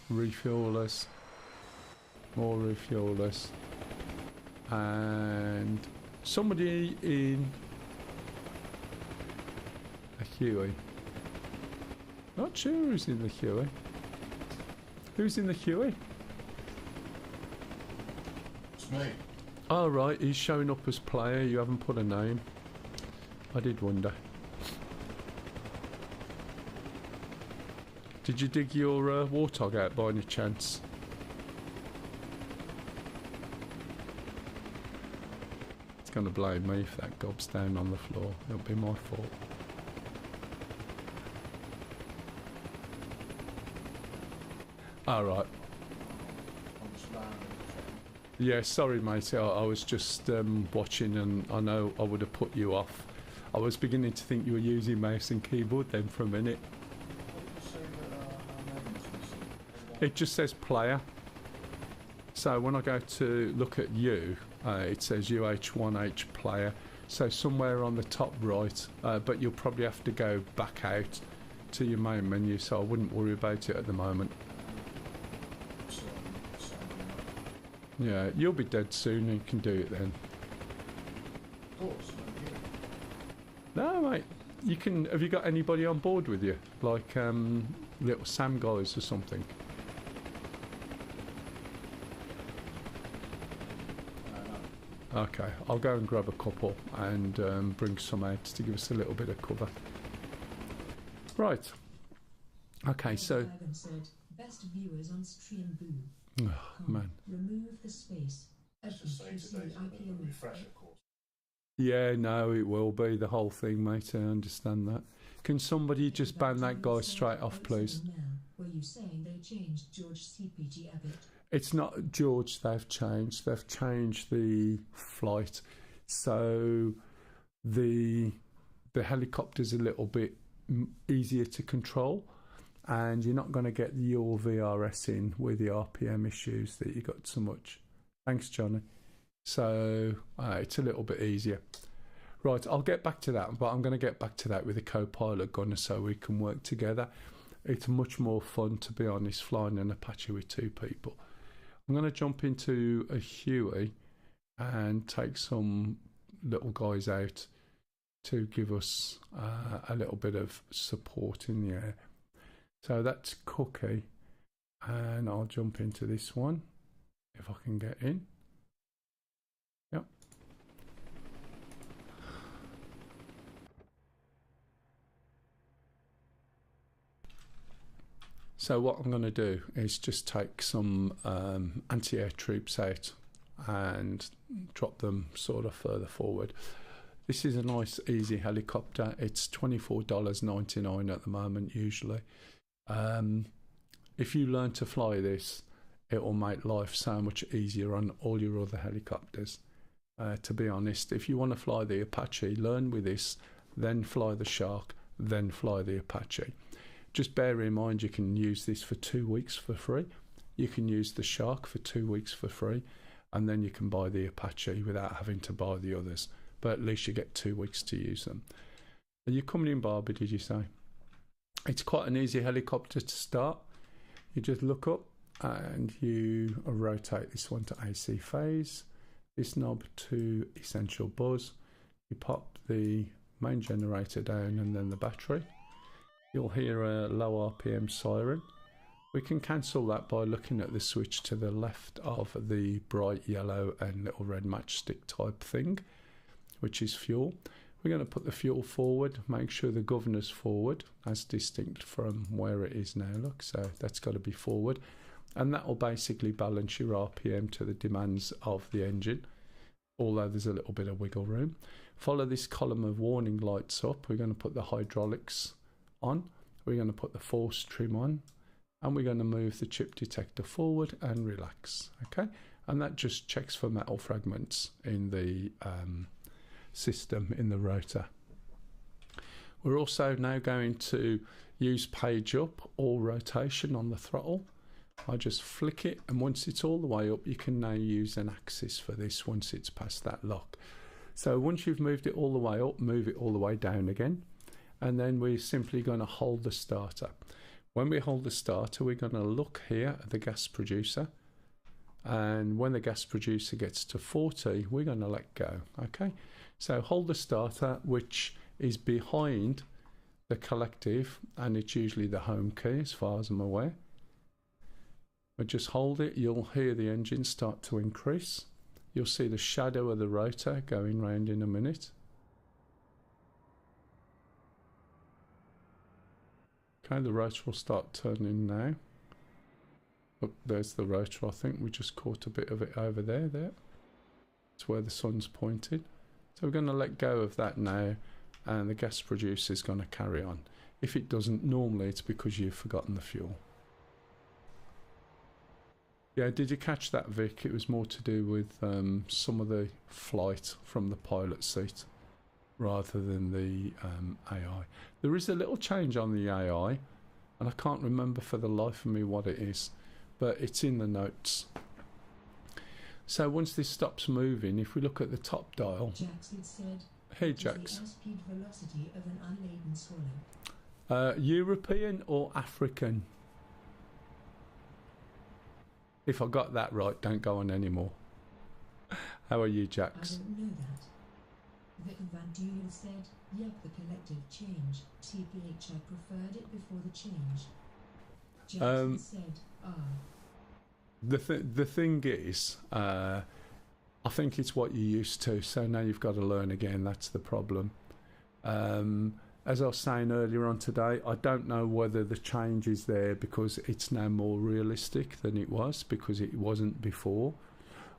refuelers, more refuelers, and somebody in a Huey. Not sure who's in the Huey. Who's in the Huey? It's me. Oh right, he's showing up as player, you haven't put a name. I did wonder. Did you dig your warthog out by any chance? It's going to blame me if that gob's down on the floor. It'll be my fault. Alright. Yeah, sorry mate, I was just watching and I know I would have put you off. I was beginning to think you were using mouse and keyboard then for a minute. It just says player. So when I go to look at you, it says UH1H player. So somewhere on the top right, but you'll probably have to go back out to your main menu, so I wouldn't worry about it at the moment. Yeah, you'll be dead soon and you can do it then. Of course. No, mate. You can. Have you got anybody on board with you, like little Sam guys or something? Okay, I'll go and grab a couple and bring some out to give us a little bit of cover. Right. Okay, so. Dragon said, best viewers on stream boo. Oh, man. Remove the space. Let's just say today's a bit of a refresher course. Yeah, no, it will be the whole thing, mate. I understand that. Can somebody just ban that guy straight off, please? Were you saying they changed George CPG a bit? It's not George they've changed. They've changed the flight. So the helicopter's a little bit easier to control, and you're not going to get your VRS in with the RPM issues that you got so much. Thanks, Johnny. So it's a little bit easier. Right, I'll get back to that, but I'm going to get back to that with a co-pilot gunner so we can work together. It's much more fun, to be honest, flying an Apache with two people. I'm going to jump into a Huey and take some little guys out to give us a little bit of support in the air. So that's Cookie, and I'll jump into this one if I can get in. Yep. So what I'm going to do is just take some anti-air troops out and drop them sort of further forward. This is a nice easy helicopter. It's $24.99 at the moment usually. If you learn to fly this, it will make life so much easier on all your other helicopters. To be honest, if you want to fly the Apache, learn with this, then fly the Shark, then fly the Apache. Just bear in mind you can use this for 2 weeks for free. You can use the Shark for 2 weeks for free. and then you can buy the Apache without having to buy the others. But at least you get 2 weeks to use them. Are you coming in, Barbie, did you say? It's quite an easy helicopter to start. You just look up and you rotate this one to AC phase, this knob to essential buzz. You pop the main generator down and then the battery. You'll hear a low RPM siren. We can cancel that by looking at the switch to the left of the bright yellow and little red matchstick type thing, which is fuel. We're going to put the fuel forward, make sure the governor's forward, as distinct from where it is now, look, so that's got to be forward. And that will basically balance your RPM to the demands of the engine, although there's a little bit of wiggle room. Follow this column of warning lights up. We're going to put the hydraulics on, we're going to put the force trim on, and we're going to move the chip detector forward and relax, okay? And that just checks for metal fragments in the system, in the rotor. We're also now going to use page up or rotation on the throttle. I just flick it, and once it's all the way up, you can now use an axis for this once it's past that lock. So once you've moved it all the way up, move it all the way down again, and then we're simply going to hold the starter. When we hold the starter, we're going to look here at the gas producer, and when the gas producer gets to 40, we're going to let go, okay? So hold the starter, which is behind the collective, and it's usually the home key as far as I'm aware. But just hold it, you'll hear the engine start to increase. You'll see the shadow of the rotor going round in a minute. Okay, the rotor will start turning now. Look, there's the rotor, I think. We just caught a bit of it over there. It's where the sun's pointed. So we're going to let go of that now, and the gas producer is going to carry on. If it doesn't, normally it's because you've forgotten the fuel. Yeah, did you catch that, Vic? It was more to do with some of the flight from the pilot seat rather than the AI. There is a little change on the AI, and I can't remember for the life of me what it is, but it's in the notes. So once this stops moving, if we look at the top dial... Jackson said, hey, Jax. the airspeed velocity of an unladen swallow. European or African? If I got that right, don't go on anymore. How are you, I Jax? don't know that. Vic Van Duyen said, yep, the collective changed. TPH, I preferred it before the change. Jackson said, The thing is, I think it's what you're used to, so now you've got to learn again. That's the problem. As I was saying earlier on today, I don't know whether the change is there because it's now more realistic than it was because it wasn't before,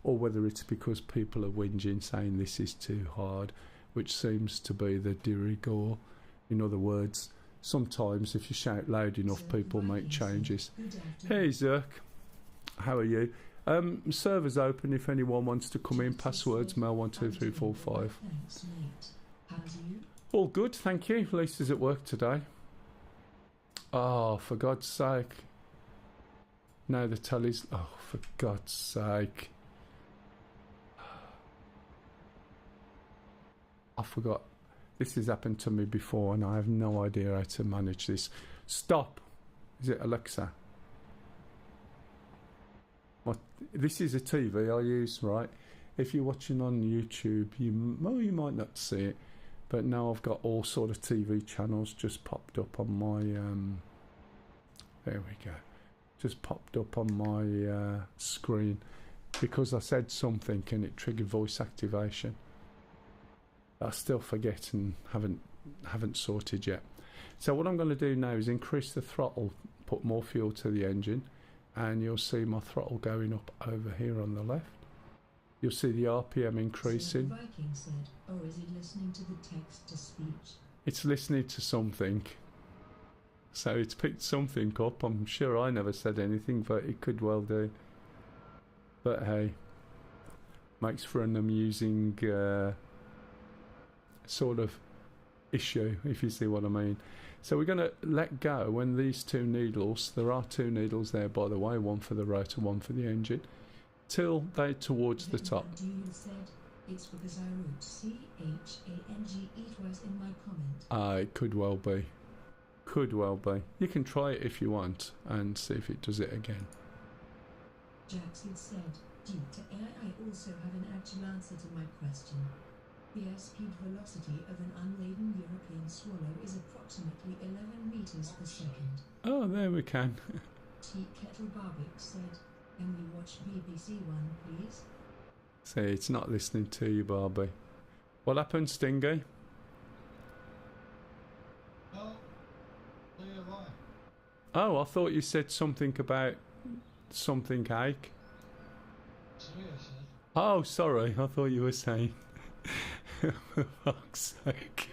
or whether it's because people are whinging saying this is too hard, which seems to be the de rigueur. In other words, sometimes if you shout loud enough, people make changes. Hey Zerk, how are you? Server's open if anyone wants to come in. Passwords mail12345. thanks, mate. How's you? All good, thank you. Lisa's at work today. Oh, for God's sake. No, the telly's... Oh, for God's sake. I forgot. This has happened to me before and I have no idea how to manage this. Stop. Is it Alexa? What? This is a TV I use, right? If you're watching on YouTube, you might not see it. But now I've got all sort of TV channels just popped up on my... there we go. Just popped up on my screen because I said something and it triggered voice activation. I still forget and haven't sorted yet. So what I'm going to do now is increase the throttle, put more fuel to the engine, and you'll see my throttle going up over here on the left. You'll see the RPM increasing. So Viking said, oh, is it listening to the text-to-speech? It's listening to something. So it's picked something up. I'm sure I never said anything, but it could well do. But hey, makes for an amusing sort of issue, if you see what I mean. So we're going to let go when these two needles, there are two needles there by the way, one for the rotor, one for the engine. till they're towards the top. Duel said, it's because I wrote CHANGE twice in my comment. It could well be. Could well be. You can try it if you want and see if it does it again. Jackson said, due to AI I also have an actual answer to my question. The airspeed velocity of an unladen European swallow is approximately 11 meters per second. Oh, there we can. T. Kettle Barbic said, can we watch BBC One, please? See, it's not listening to you, Barbie. What happened, Stingy? No, clear line. Oh, I thought you said something about something cake. So yeah, I said. Oh, sorry. I thought you were saying. For fuck's sake.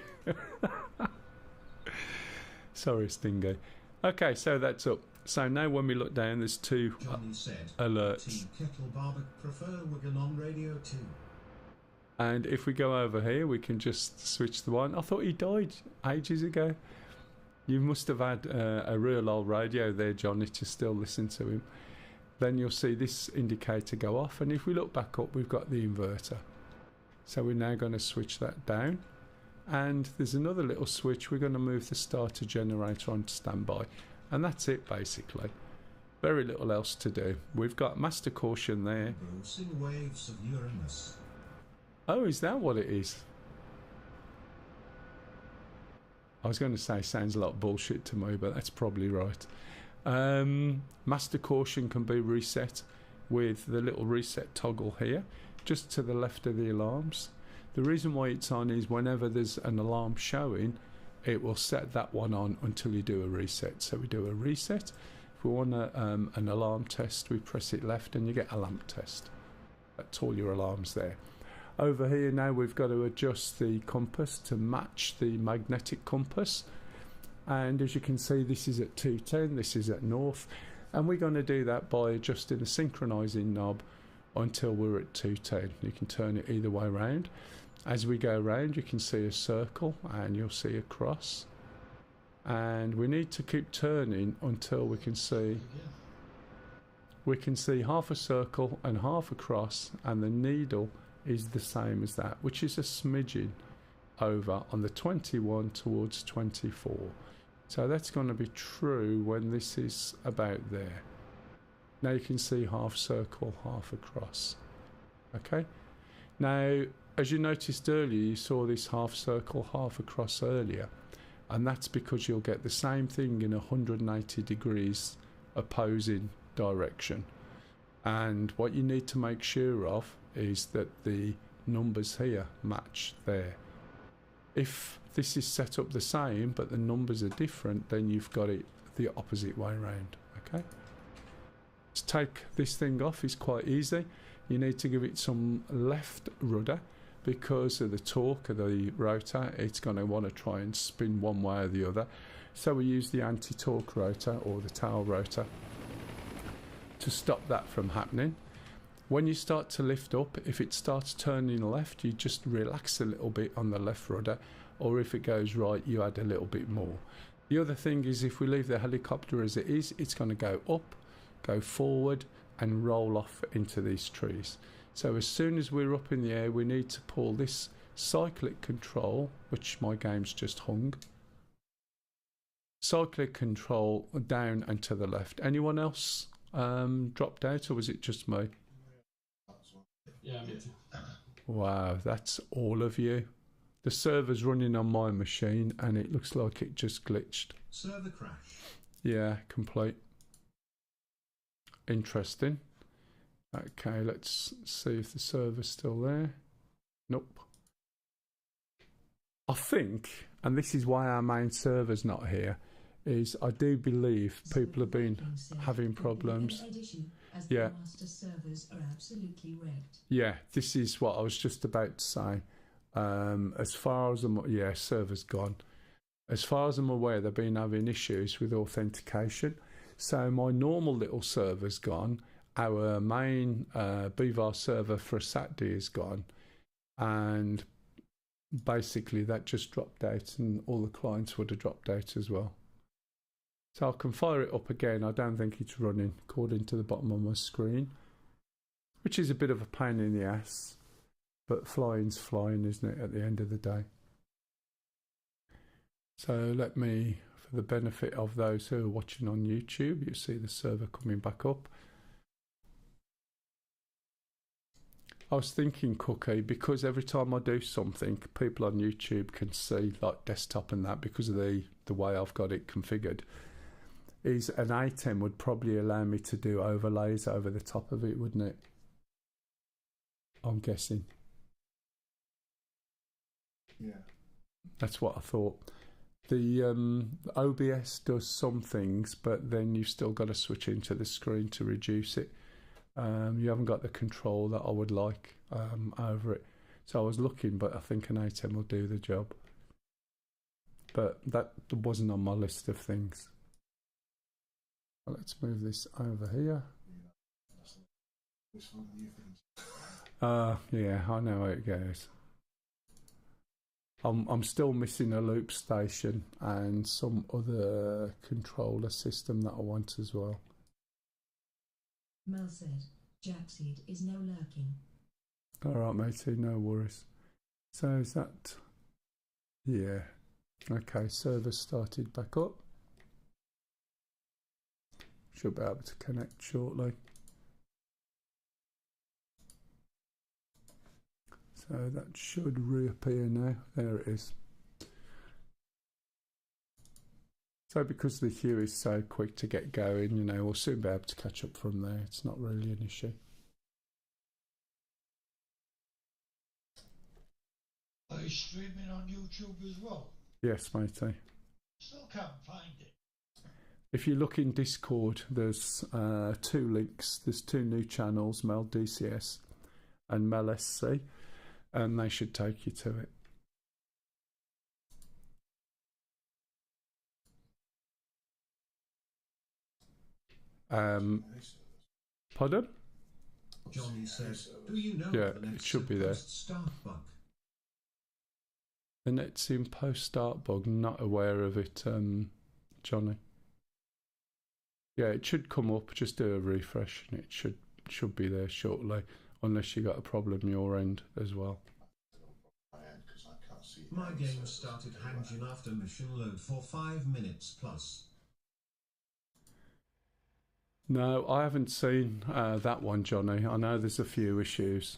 Sorry, Stingy. Okay, so that's up. So now when we look down, there's two Johnny said, alerts. Team Kettle Barbic prefer Wigan on radio too. And if we go over here, we can just switch the one. I thought he died ages ago. You must have had a real old radio there, Johnny, to still listen to him. Then you'll see this indicator go off. And if we look back up, we've got the inverter. So we're now going to switch that down. And there's another little switch. We're going to move the starter generator on to standby. And that's it, basically. Very little else to do. We've got master caution there. Bruising waves of Uranus. Oh, is that what it is? I was going to say sounds a lot of bullshit to me, but that's probably right. Master caution can be reset with the little reset toggle here, just to the left of the alarms. The reason why it's on is whenever there's an alarm showing, it will set that one on until you do a reset. So we do a reset. If we want an alarm test, we press it left and you get a lamp test. That's all your alarms there. Over here now we've got to adjust the compass to match the magnetic compass. And as you can see, this is at 210, this is at north. And we're going to do that by adjusting the synchronizing knob until we're at 210. You can turn it either way around. As we go around, you can see a circle and you'll see a cross. And we need to keep turning until we can see half a circle and half a cross, and the needle is the same as that, which is a smidgen over on the 21 towards 24. So that's going to be true when this is about there. Now you can see half circle, half across. Okay. Now, as you noticed earlier, you saw this half circle, half across earlier, and that's because you'll get the same thing in 180 degrees opposing direction. And what you need to make sure of is that the numbers here match there. If this is set up the same but the numbers are different, then you've got it the opposite way around. Okay. To take this thing off is quite easy. You need to give it some left rudder because of the torque of the rotor. It's going to want to try and spin one way or the other. So we use the anti-torque rotor or the tail rotor to stop that from happening. When you start to lift up, if it starts turning left, you just relax a little bit on the left rudder, or if it goes right, you add a little bit more. The other thing is if we leave the helicopter as it is, it's going to go up, go forward and roll off into these trees. So as soon as we're up in the air, we need to pull this cyclic control, which my game's just hung. Cyclic control down and to the left. Anyone else dropped out, or was it just me? Yeah, me too. Wow, that's all of you. The server's running on my machine and it looks like it just glitched. Server crash. Yeah, complete. Interesting. Okay, let's see if the server's still there. Nope. I think, and this is why our main server's not here, is I do believe people have been having problems. Yeah. Master servers are absolutely wrecked. Yeah, this is what I was just about to say. As far as server's gone. As far as I'm aware, they've been having issues with authentication. So my normal little server's gone. Our main BVAR server for Saturday is gone. And basically that just dropped out and all the clients would have dropped out as well. So I can fire it up again. I don't think it's running according to the bottom of my screen. which is a bit of a pain in the ass, but flying's flying, isn't it, at the end of the day? So let me, for the benefit of those who are watching on YouTube, you see the server coming back up. I was thinking, Cookie, because every time I do something, people on YouTube can see, like desktop and that, because of the way I've got it configured, is an item would probably allow me to do overlays over the top of it, wouldn't it? I'm guessing. Yeah. That's what I thought. The OBS does some things, but then you've still got to switch into the screen to reduce it. You haven't got the control that I would like over it. So I was looking, but I think an item will do the job. But that wasn't on my list of things. Well, let's move this over here. Yeah, I know how it goes. I'm still missing a loop station and some other controller system that I want as well. Mel said, Jackseed is now lurking. Alright, matey, no worries. So is that... Yeah. Okay, server started back up. Should be able to connect shortly. So that should reappear now. There it is. So because the queue is so quick to get going, you know, we'll soon be able to catch up from there. It's not really an issue. Are you streaming on YouTube as well? Yes, matey. Still can't find it. If you look in Discord, there's 2 links. There's 2 new channels, Mel DCS and Mel SC, and they should take you to it. Pardon? Johnny says, do you know Yeah, the it should be there. start bug? The netsim post start bug, not aware of it, Johnny. Yeah, it should come up, just do a refresh and it should be there shortly, unless you got a problem your end as well. My game started hanging after mission load for 5 minutes plus. No, I haven't seen that one, Johnny. I know there's a few issues.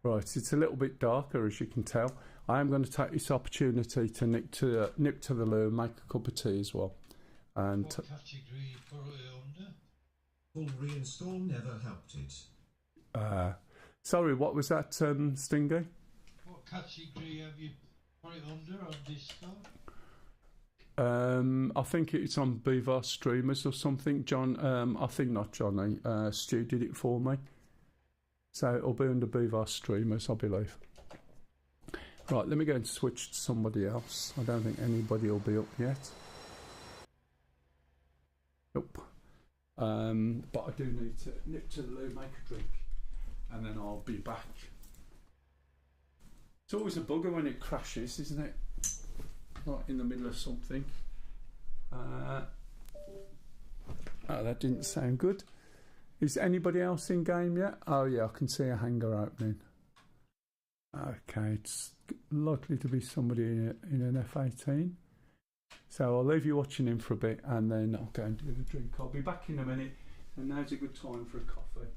Right, it's a little bit darker, as you can tell. I am going to take this opportunity to nip to the loo and make a cup of tea as well. And What category you put it under? Full reinstall never helped it. sorry, what was that, Stingy? What category have you put it under on Discord? I think it's on Beaver Streamers or something. John, I think not Johnny. Stu did it for me. So it'll be under Beaver Streamers, I believe. Right, let me go and switch to somebody else. I don't think anybody will be up yet. Nope. But I do need to nip to the loo, make a drink, and then I'll be back. It's always a bugger when it crashes, isn't it? Right in the middle of something. Oh, that didn't sound good. Is anybody else in game yet? Oh yeah, I can see a hangar opening. Okay, it's likely to be somebody in an F-18. So I'll leave you watching him for a bit and then I'll go and do the drink. I'll be back in a minute, and now's a good time for a coffee.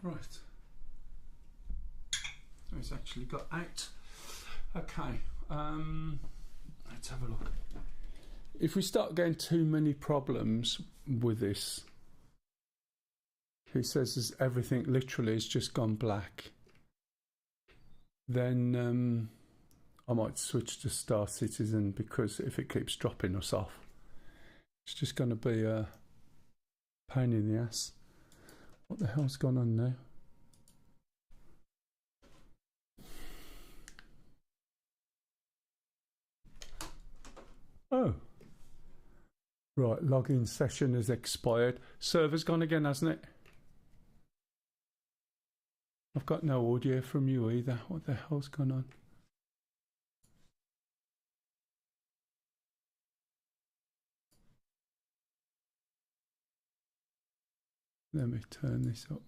Right. So it's actually got 8. Okay. Let's have a look. If we start getting too many problems with this, he says everything literally has just gone black, then I might switch to Star Citizen, because if it keeps dropping us off, it's just going to be a pain in the ass. What the hell's gone on now? Oh. Right, login session has expired. Server's gone again, hasn't it? I've got no audio from you either. What the hell's gone on? Let me turn this up.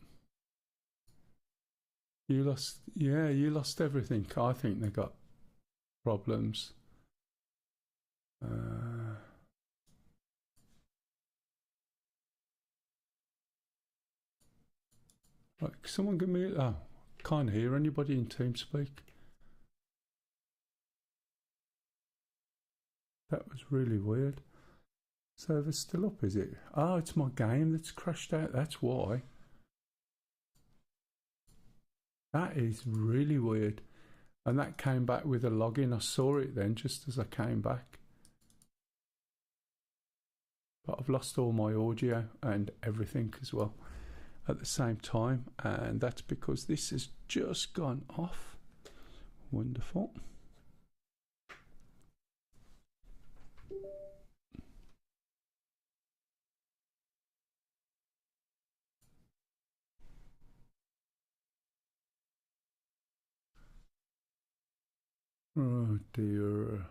You lost, yeah, you lost everything. I think they got problems. Right, someone give me, oh, can't hear anybody in TeamSpeak. That was really weird. Server's still up, is it? Oh, it's my game that's crashed out, that's why. That is really weird. And that came back with a login. I saw it then just as I came back. But I've lost all my audio and everything as well at the same time. And that's because this has just gone off. Wonderful. Oh dear.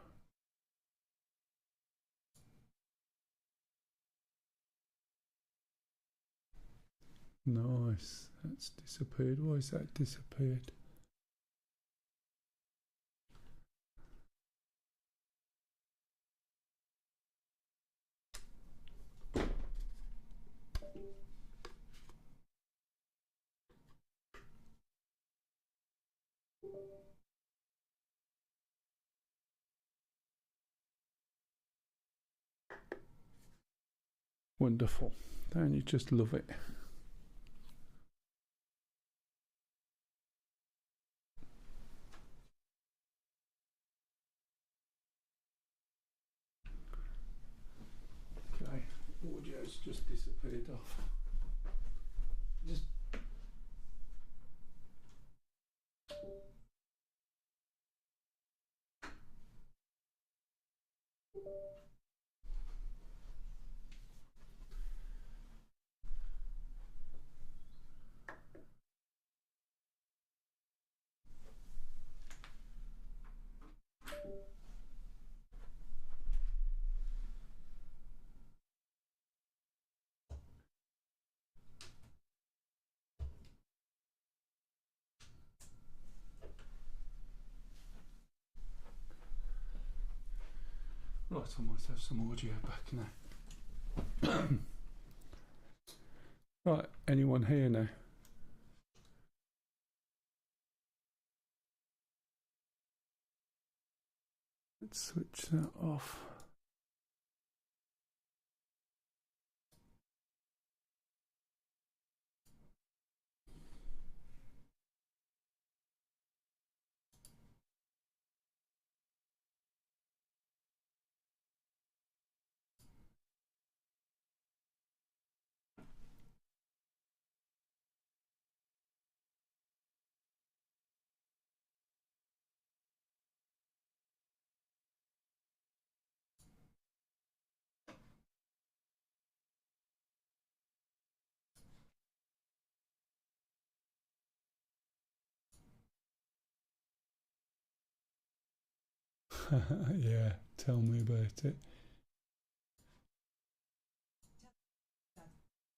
Nice. That's disappeared. Why is that disappeared? Wonderful. Don't you just love it? Okay, audio's just disappeared off. Just right, I might have some audio back now. Right, anyone here now? Let's switch that off. Yeah, tell me about it.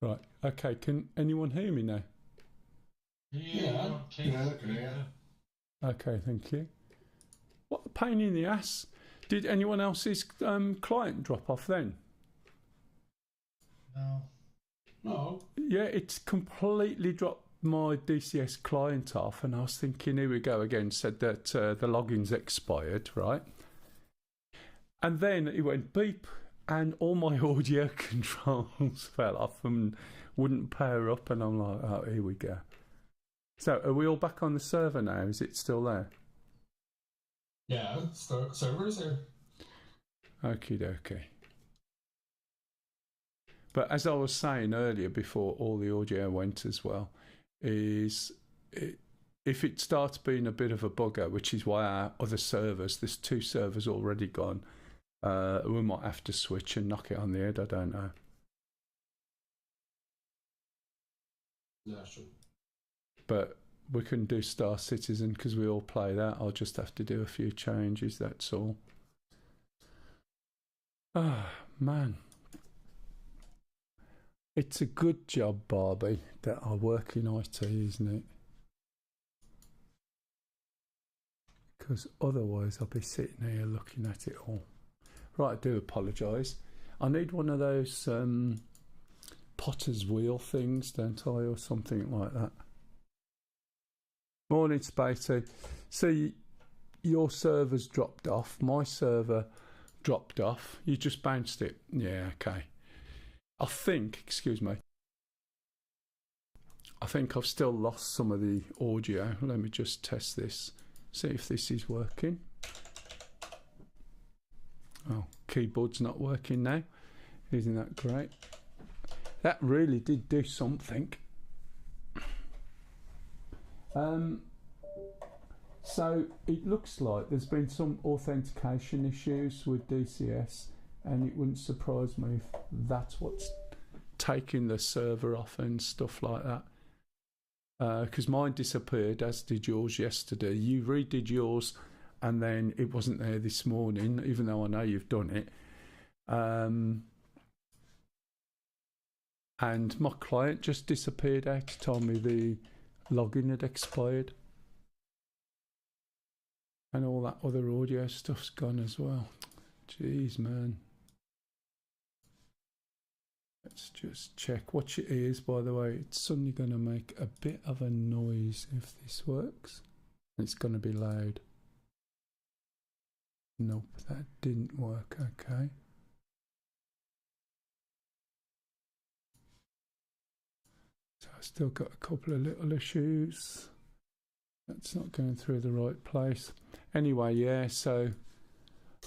Right, okay, can anyone hear me now? Yeah, Yeah. Okay, thank you. What a pain in the ass. Did anyone else's client drop off then? No. Yeah, it's completely dropped my DCS client off, and I was thinking, here we go again, said that the login's expired, right? And then it went beep, and all my audio controls fell off and wouldn't power up, and I'm like, oh, here we go. So are we all back on the server now? Is it still there? Yeah, servers are. Okie dokie. But as I was saying earlier, before all the audio went as well, if it starts being a bit of a bugger, which is why our other servers, there's 2 servers already gone, we might have to switch and knock it on the head, I don't know. Yeah, sure. But we can do Star Citizen because we all play that. I'll just have to do a few changes, that's all. Ah, man. It's a good job, Barbie, that I work in IT, isn't it? Because otherwise I'll be sitting here looking at it all. Right, I do apologise. I need one of those potter's wheel things, don't I, or something like that. Morning, Spatey. See, your server's dropped off. My server dropped off. You just bounced it. Yeah, okay. I think I've still lost some of the audio. Let me just test this. See if this is working. Oh, keyboard's not working now. Isn't that great? That really did do something. So it looks like there's been some authentication issues with DCS, and it wouldn't surprise me if that's what's taking the server off and stuff like that. Because mine disappeared, as did yours yesterday. You redid yours, and then it wasn't there this morning, even though I know you've done it. And my client just disappeared out to tell me the login had expired. And all that other audio stuff's gone as well. Jeez, man. Let's just check. Watch your ears, by the way. It's suddenly going to make a bit of a noise if this works. It's going to be loud. Nope, that didn't work. Okay. So I've still got a couple of little issues. That's not going through the right place. Anyway, yeah, so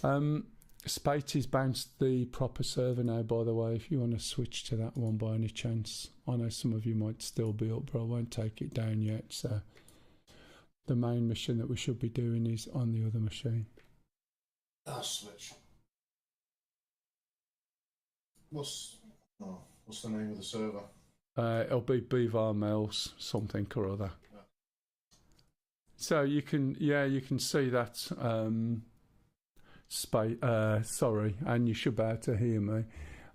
Spatey's bounced the proper server now, by the way, if you want to switch to that one by any chance. I know some of you might still be up, but I won't take it down yet. So the main mission that we should be doing is on the other machine. I'll switch. What's the name of the server? It'll be Bevar Mills, something or other. So you can see that sorry, and you should be able to hear me.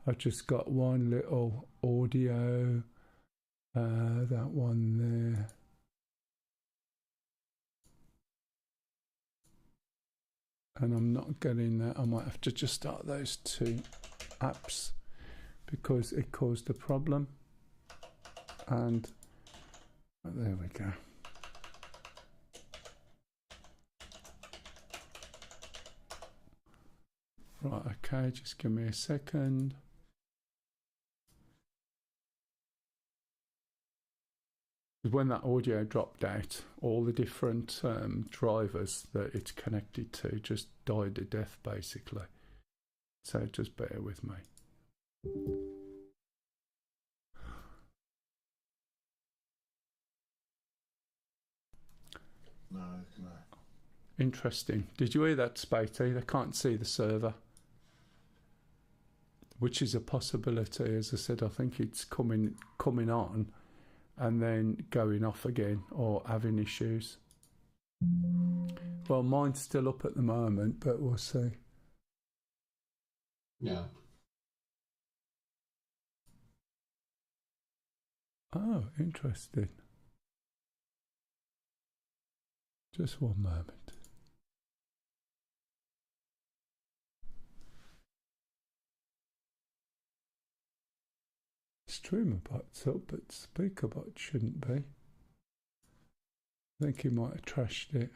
I've just got one little audio, that one there. And I'm not getting that. I might have to just start those 2 apps because it caused a problem. And there we go. Right, okay, just give me a second. When that audio dropped out, all the different drivers that it's connected to just died to death, basically. So just bear with me. No. Interesting. Did you hear that, Spatey? They can't see the server, which is a possibility. As I said, I think it's coming on and then going off again or having issues. Well, mine's still up at the moment, but we'll see. Yeah. Oh, interesting. Just one moment. StreamerBot's up, but SpeakerBot shouldn't be. I think he might have trashed it.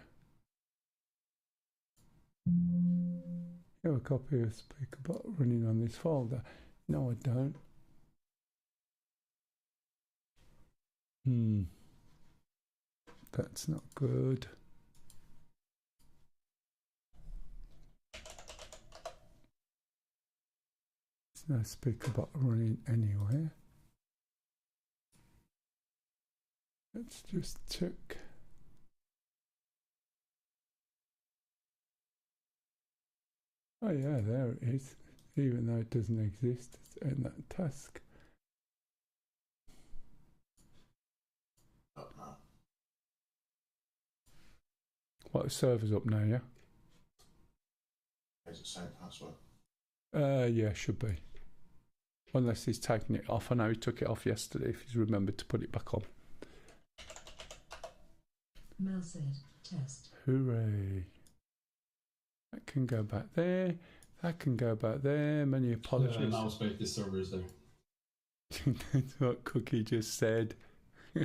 You have a copy of speaker bot running on this folder? No, I don't. That's not good. There's no speaker bot running anywhere. Let's just check. Oh yeah, there it is. Even though it doesn't exist, it's in that task. Up now. What, the server's up now, yeah? Is it same password? Yeah, should be. Unless he's taking it off. I know he took it off yesterday if he's remembered to put it back on. Mel said, test. Hooray. That can go back there. That can go back there. Many apologies. Now spec this server is there. That's what Cookie just said.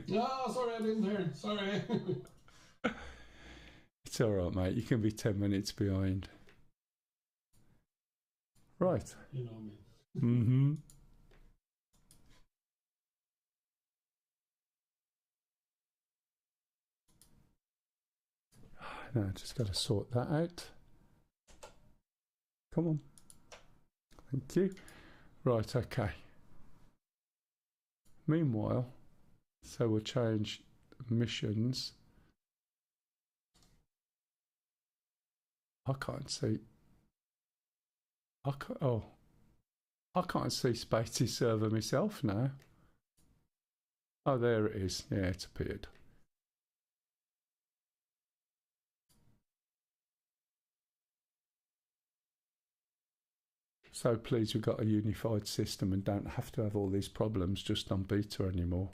No, sorry, I didn't hear. Sorry. It's alright, mate. You can be 10 minutes behind. Right. You know me. Mm-hmm. Now, just got to sort that out. Come on. Thank you. Right, okay. Meanwhile, so we'll change missions. I can't see. I can't see Spatey server myself now. Oh, there it is. Yeah, it's appeared. So pleased we've got a unified system and don't have to have all these problems just on beta anymore.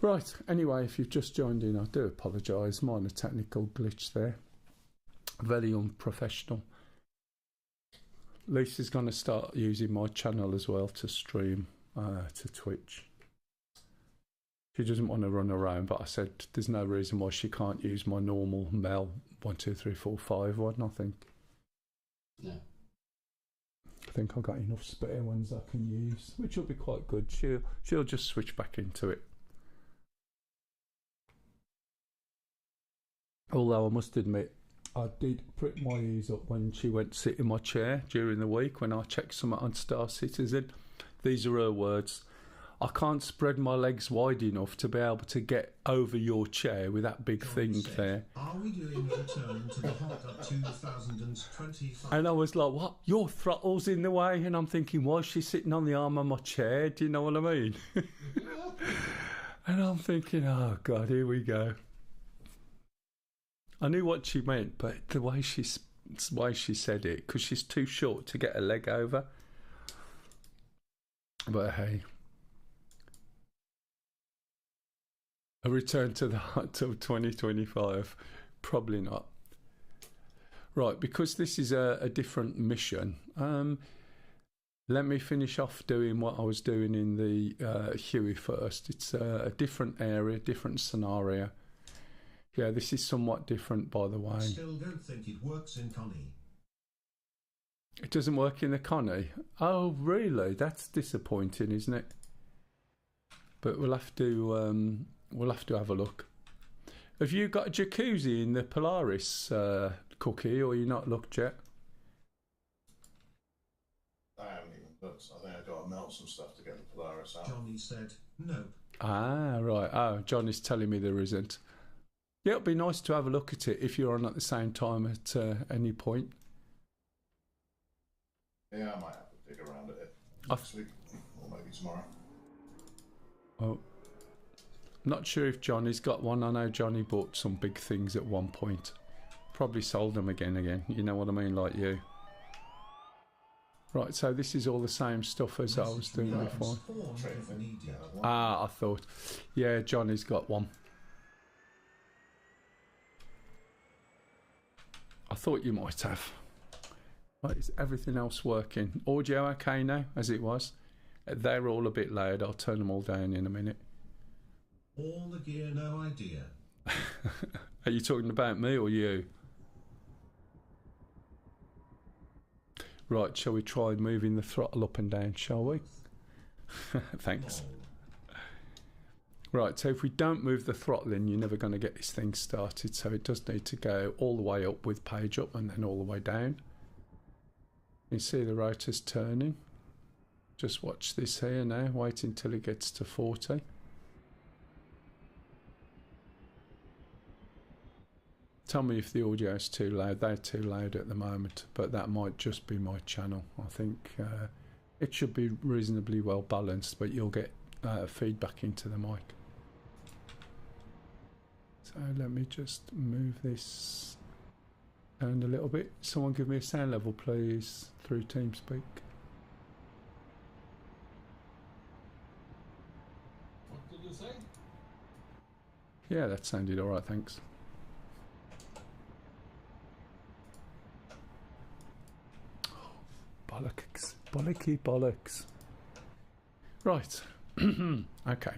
Right, anyway, if you've just joined in, I do apologise. Minor technical glitch there. Very unprofessional. Lisa's going to start using my channel as well to stream to Twitch. She doesn't want to run around, but I said there's no reason why she can't use my normal Mel 12345 one, I think. Yeah. I think I've got enough spare ones I can use, which will be quite good. She'll just switch back into it. Although I must admit, I did prick my ears up when she went to sit in my chair during the week when I checked something on Star Citizen. These are her words. I can't spread my legs wide enough to be able to get over your chair with that big thing there. Are we doing Return to the Hot Up 2025? And I was like, what? Your throttle's in the way? And I'm thinking, why is she sitting on the arm of my chair? Do you know what I mean? And I'm thinking, oh God, here we go. I knew what she meant, but the way she said it, because she's too short to get a leg over. But hey, a return to the hot tub 2025, probably not. Right, because this is a different mission. Let me finish off doing what I was doing in the Huey first. It's a different area, different scenario. Yeah, this is somewhat different, by the way. I still don't think it works in Connie. It doesn't work in the Connie? Oh, really? That's disappointing, isn't it? But we'll have to have a look. Have you got a jacuzzi in the Polaris, Cookie, or you not looked yet? I haven't even looked. I think I've got to melt some stuff to get the Polaris out. Johnny said, nope. Ah, right. Oh, John is telling me there isn't. Yeah, it'd be nice to have a look at it if you're on at the same time at any point. Yeah, I might have to dig around at it next week, or maybe tomorrow. Oh, not sure if Johnny's got one. I know Johnny bought some big things at one point. Probably sold them again. You know what I mean, like you. Right, so this is all the same stuff as I was doing before. Ah, I thought. Yeah, Johnny's got one. I thought you might have. Right, is everything else working? Audio okay now, as it was? They're all a bit loud. I'll turn them all down in a minute. All the gear, no idea. Are you talking about me or you? Right, shall we try moving the throttle up and down, shall we? Thanks. Right, so if we don't move the throttle in, you're never going to get this thing started. So it does need to go all the way up with page up and then all the way down. You see the rotor's turning. Just watch this here now. Wait until it gets to 40. Tell me if the audio is too loud. They're too loud at the moment, but that might just be my channel. I think it should be reasonably well balanced, but you'll get feedback into the mic. So let me just move this down a little bit. Someone give me a sound level, please, through TeamSpeak. What did you say? Yeah, that sounded all right, thanks. Bollocks, bollocky bollocks. Right. Okay.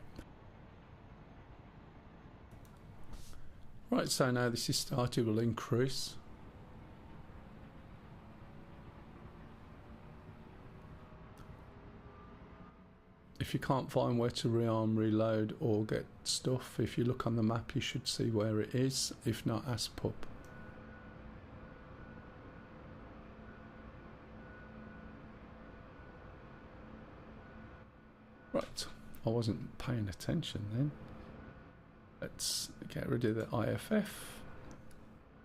Right, so now this is started, we'll increase. If you can't find where to rearm, reload or get stuff, if you look on the map you should see where it is. If not, ask Pup. Right, I wasn't paying attention then. Let's get rid of the IFF,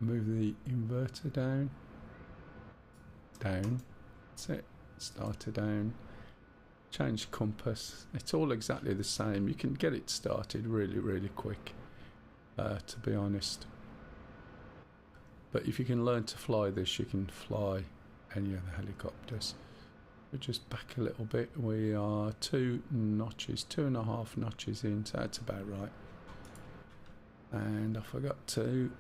move the inverter down, that's it, starter down, change compass. It's all exactly the same. You can get it started really quick, to be honest. But if you can learn to fly this, you can fly any of the helicopters. We just back a little bit. We are 2 notches, 2.5 notches in, so that's about right. And I forgot to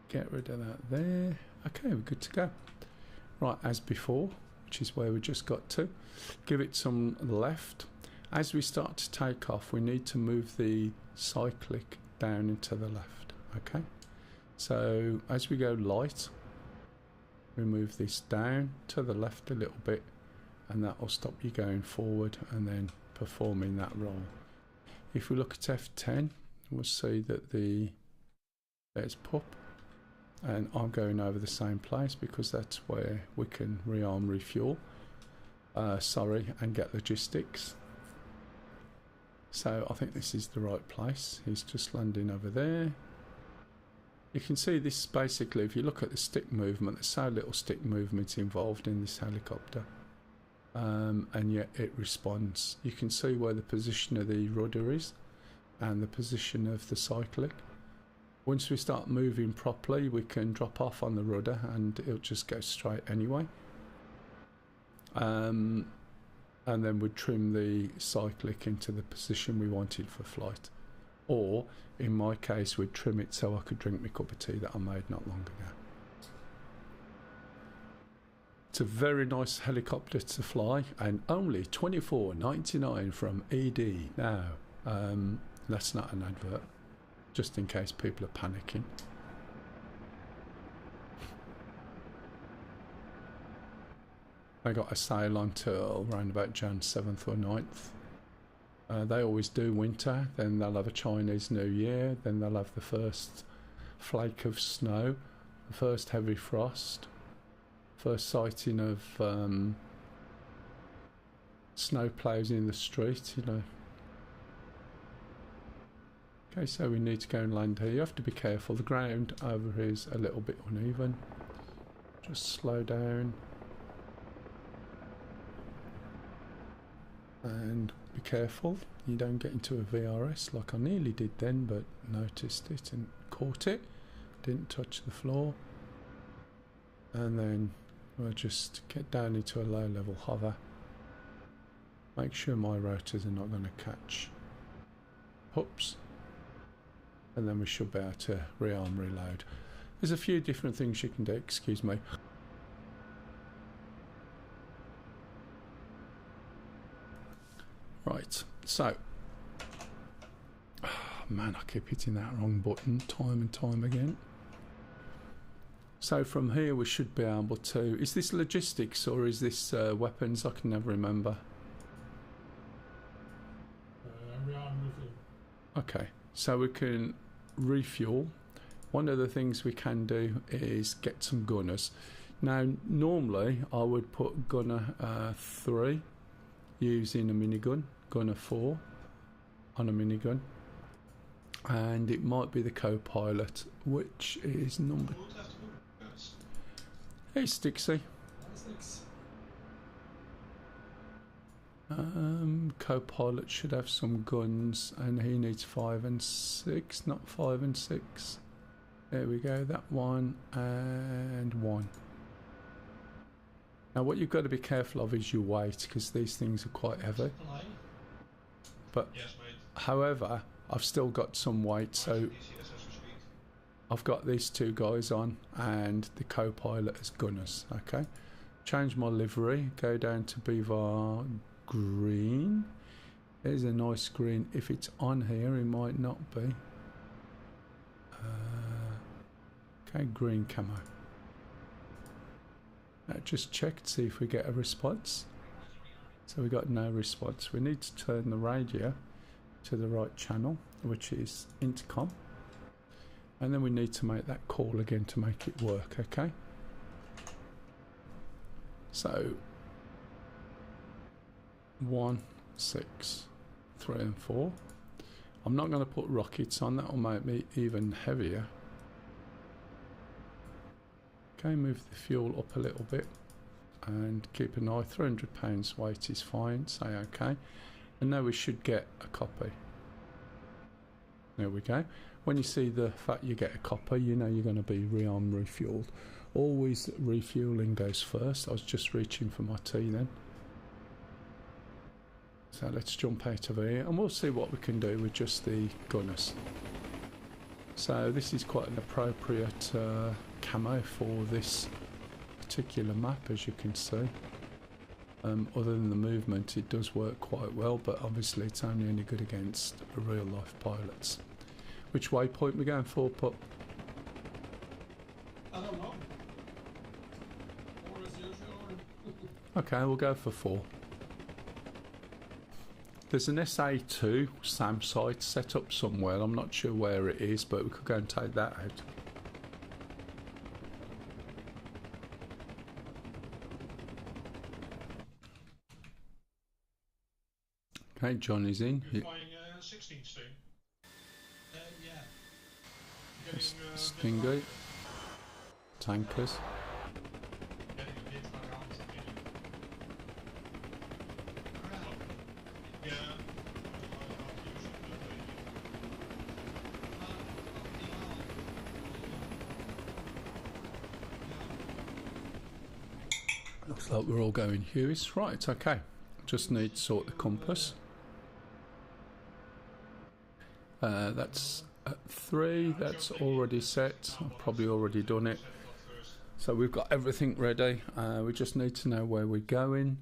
get rid of that there. Okay, we're good to go. Right, as before, which is where we just got to. Give it some left. As we start to take off, we need to move the cyclic down into the left. Okay, so as we go light, we move this down to the left a little bit, and that will stop you going forward and then performing that roll. If we look at F10, we'll see that there's Pup, and I'm going over the same place because that's where we can rearm, refuel, and get logistics. So I think this is the right place. He's just landing over there. You can see this basically, if you look at the stick movement, there's so little stick movement involved in this helicopter. And yet it responds. You can see where the position of the rudder is and the position of the cyclic. Once we start moving properly, we can drop off on the rudder and it'll just go straight anyway. And then we'd trim the cyclic into the position we wanted for flight. Or, in my case, we'd trim it so I could drink my cup of tea that I made not long ago. It's a very nice helicopter to fly, and only $24.99 from ED. Now, that's not an advert, just in case people are panicking. I got a sale until around about Jan 7th or 9th. They always do winter, then they'll have a Chinese New Year, then they'll have the first flake of snow, the first heavy frost, first sighting of snow plows in the street, you know. Okay, so we need to go and land here. You have to be careful, the ground over here is a little bit uneven. Just slow down. And be careful you don't get into a VRS like I nearly did then, but noticed it and caught it, didn't touch the floor. And then we'll just get down into a low level hover, make sure my rotors are not going to catch hoops, and then we should be able to rearm, reload. There's a few different things you can do, excuse me. Right, so, oh, man, I keep hitting that wrong button time and time again. So from here we should be able to, is this logistics or is this weapons? I can never remember. Okay, so we can refuel. One of the things we can do is get some gunners. Now normally I would put gunner 3 using a minigun, gunner 4 on a minigun, and it might be the co-pilot, which is number... Hey Stixie. Co-pilot should have some guns, and he needs 5 and 6, not 5 and 6. There we go, that one and 1. Now what you've got to be careful of is your weight, because these things are quite heavy. But however, I've still got some weight, so I've got these 2 guys on and the co-pilot as gunners. Okay, change my livery, go down to Beaver green. There's a nice green. If it's on here, it might not be. Okay, green camo. Now just check to see if we get a response. So we got no response. We need to turn the radio to the right channel, which is intercom, and then we need to make that call again to make it work. Okay, so 1, 6, 3 and 4. I'm not going to put rockets on, that will make me even heavier. Okay, move the fuel up a little bit and keep an eye. 300 pounds weight is fine, say okay, and now we should get a copy. There we go. When you see the fact you get a copy, you know you're going to be rearmed, refueled. Always refueling goes first. I was just reaching for my tea then. So let's jump out of here and we'll see what we can do with just the gunners. So this is quite an appropriate camo for this particular map, as you can see. Other than the movement, it does work quite well, but obviously it's only any good against real life pilots. Which waypoint we going for, Pup? I don't know. 4 is usual. Okay, we'll go for 4. There's an SA2 SAM site set up somewhere. I'm not sure where it is, but we could go and take that out. Okay, John is in. You're flying 16 Sting? Yeah. Getting, Stingray. Tankers. getting hit around the middle. Yeah. Looks like we're all going Hughes. Right, okay. Just need to sort the compass. That's at 3, that's already set. I've probably already done it. So we've got everything ready. We just need to know where we're going.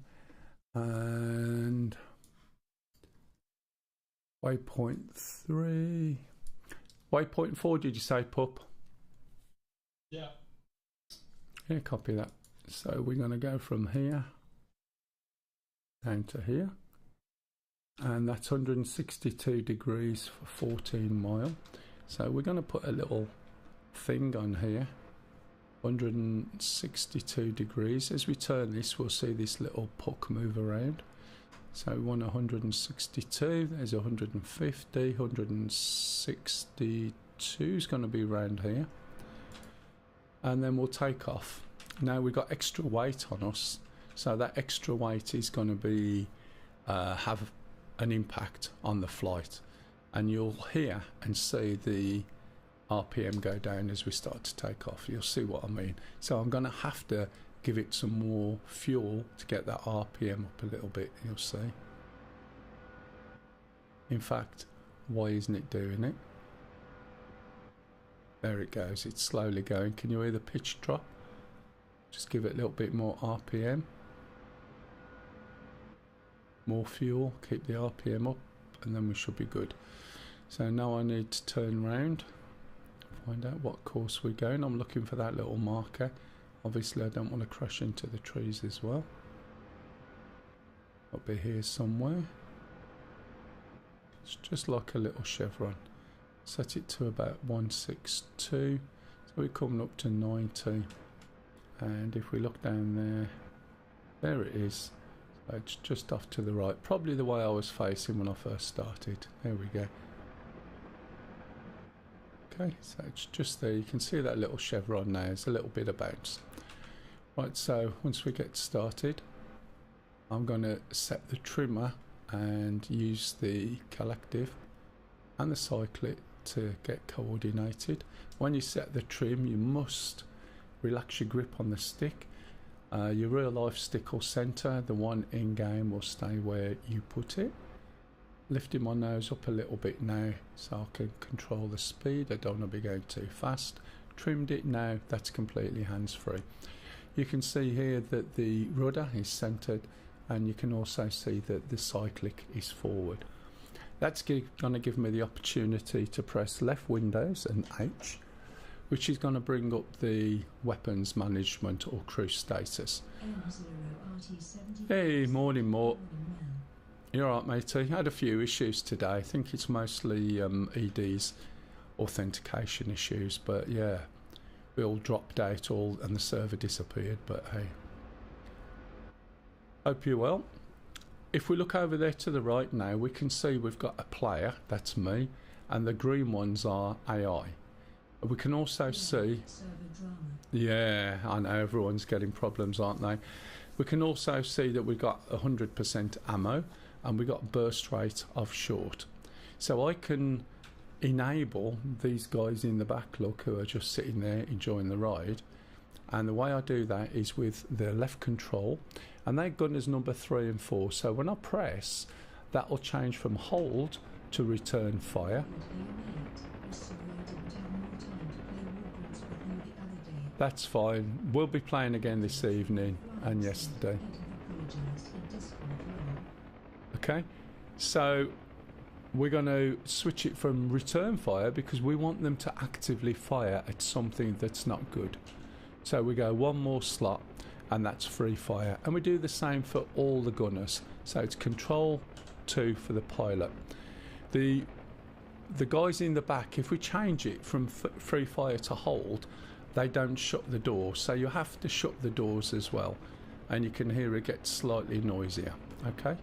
And waypoint 3. Waypoint 4, did you say, Pup? Yeah. Yeah, copy that. So we're going to go from here down to here. And that's 162 degrees for 14 mile. So we're going to put a little thing on here. 162 degrees. As we turn this, we'll see this little puck move around. So we want 162. There's 150. 162 is going to be around here. And then we'll take off. Now we've got extra weight on us. So that extra weight is going to be have an impact on the flight, and you'll hear and see the RPM go down as we start to take off. You'll see what I mean. So I'm going to have to give it some more fuel to get that RPM up a little bit. You'll see. In fact, why isn't it doing it? There it goes. It's slowly going. Can you hear the pitch drop? Just give it a little bit more RPM. more fuel, keep the RPM up, and then we should be good. So now I need to turn round, find out what course we're going. I'm looking for that little marker. Obviously I don't want to crash into the trees as well. I'll be here somewhere. It's just like a little chevron. Set it to about 162, so we're coming up to 90. And if we look down there it is. So it's just off to the right, probably the way I was facing when I first started. There we go. Okay, so it's just there. You can see that little chevron now. There's a little bit of bounce. Right, so once we get started, I'm going to set the trimmer and use the collective and the cyclic to get coordinated. When you set the trim, you must relax your grip on the stick. Your real life stick will centre, the one in game will stay where you put it. Lifting my nose up a little bit now so I can control the speed. I don't want to be going too fast. Trimmed it now, that's completely hands free. You can see here that the rudder is centred, and you can also see that the cyclic is forward. That's going to give me the opportunity to press left Windows and H, which is going to bring up the weapons management or crew status. Hey, morning Mort. You're alright matey, had a few issues today. I think it's mostly ED's authentication issues, but yeah, we all dropped out and the server disappeared, but hey. Hope you're well. If we look over there to the right now, we can see we've got a player, that's me, and the green ones are AI. We can also see, yeah, I know everyone's getting problems, aren't they? We can also see that we've got 100% ammo, and we've got burst rate of short. So I can enable these guys in the back, look, who are just sitting there enjoying the ride. And the way I do that is with the left control, and they're gunners number 3 and 4. So when I press, that will change from hold to return fire. That's fine. We'll be playing again this evening and yesterday. Okay, so we're going to switch it from return fire because we want them to actively fire at something that's not good. So we go one more slot and that's free fire, and we do the same for all the gunners. So it's control 2 for the pilot. The guys in the back, if we change it from free fire to hold, they don't shut the door, so you have to shut the doors as well, and you can hear it get slightly noisier. Okay,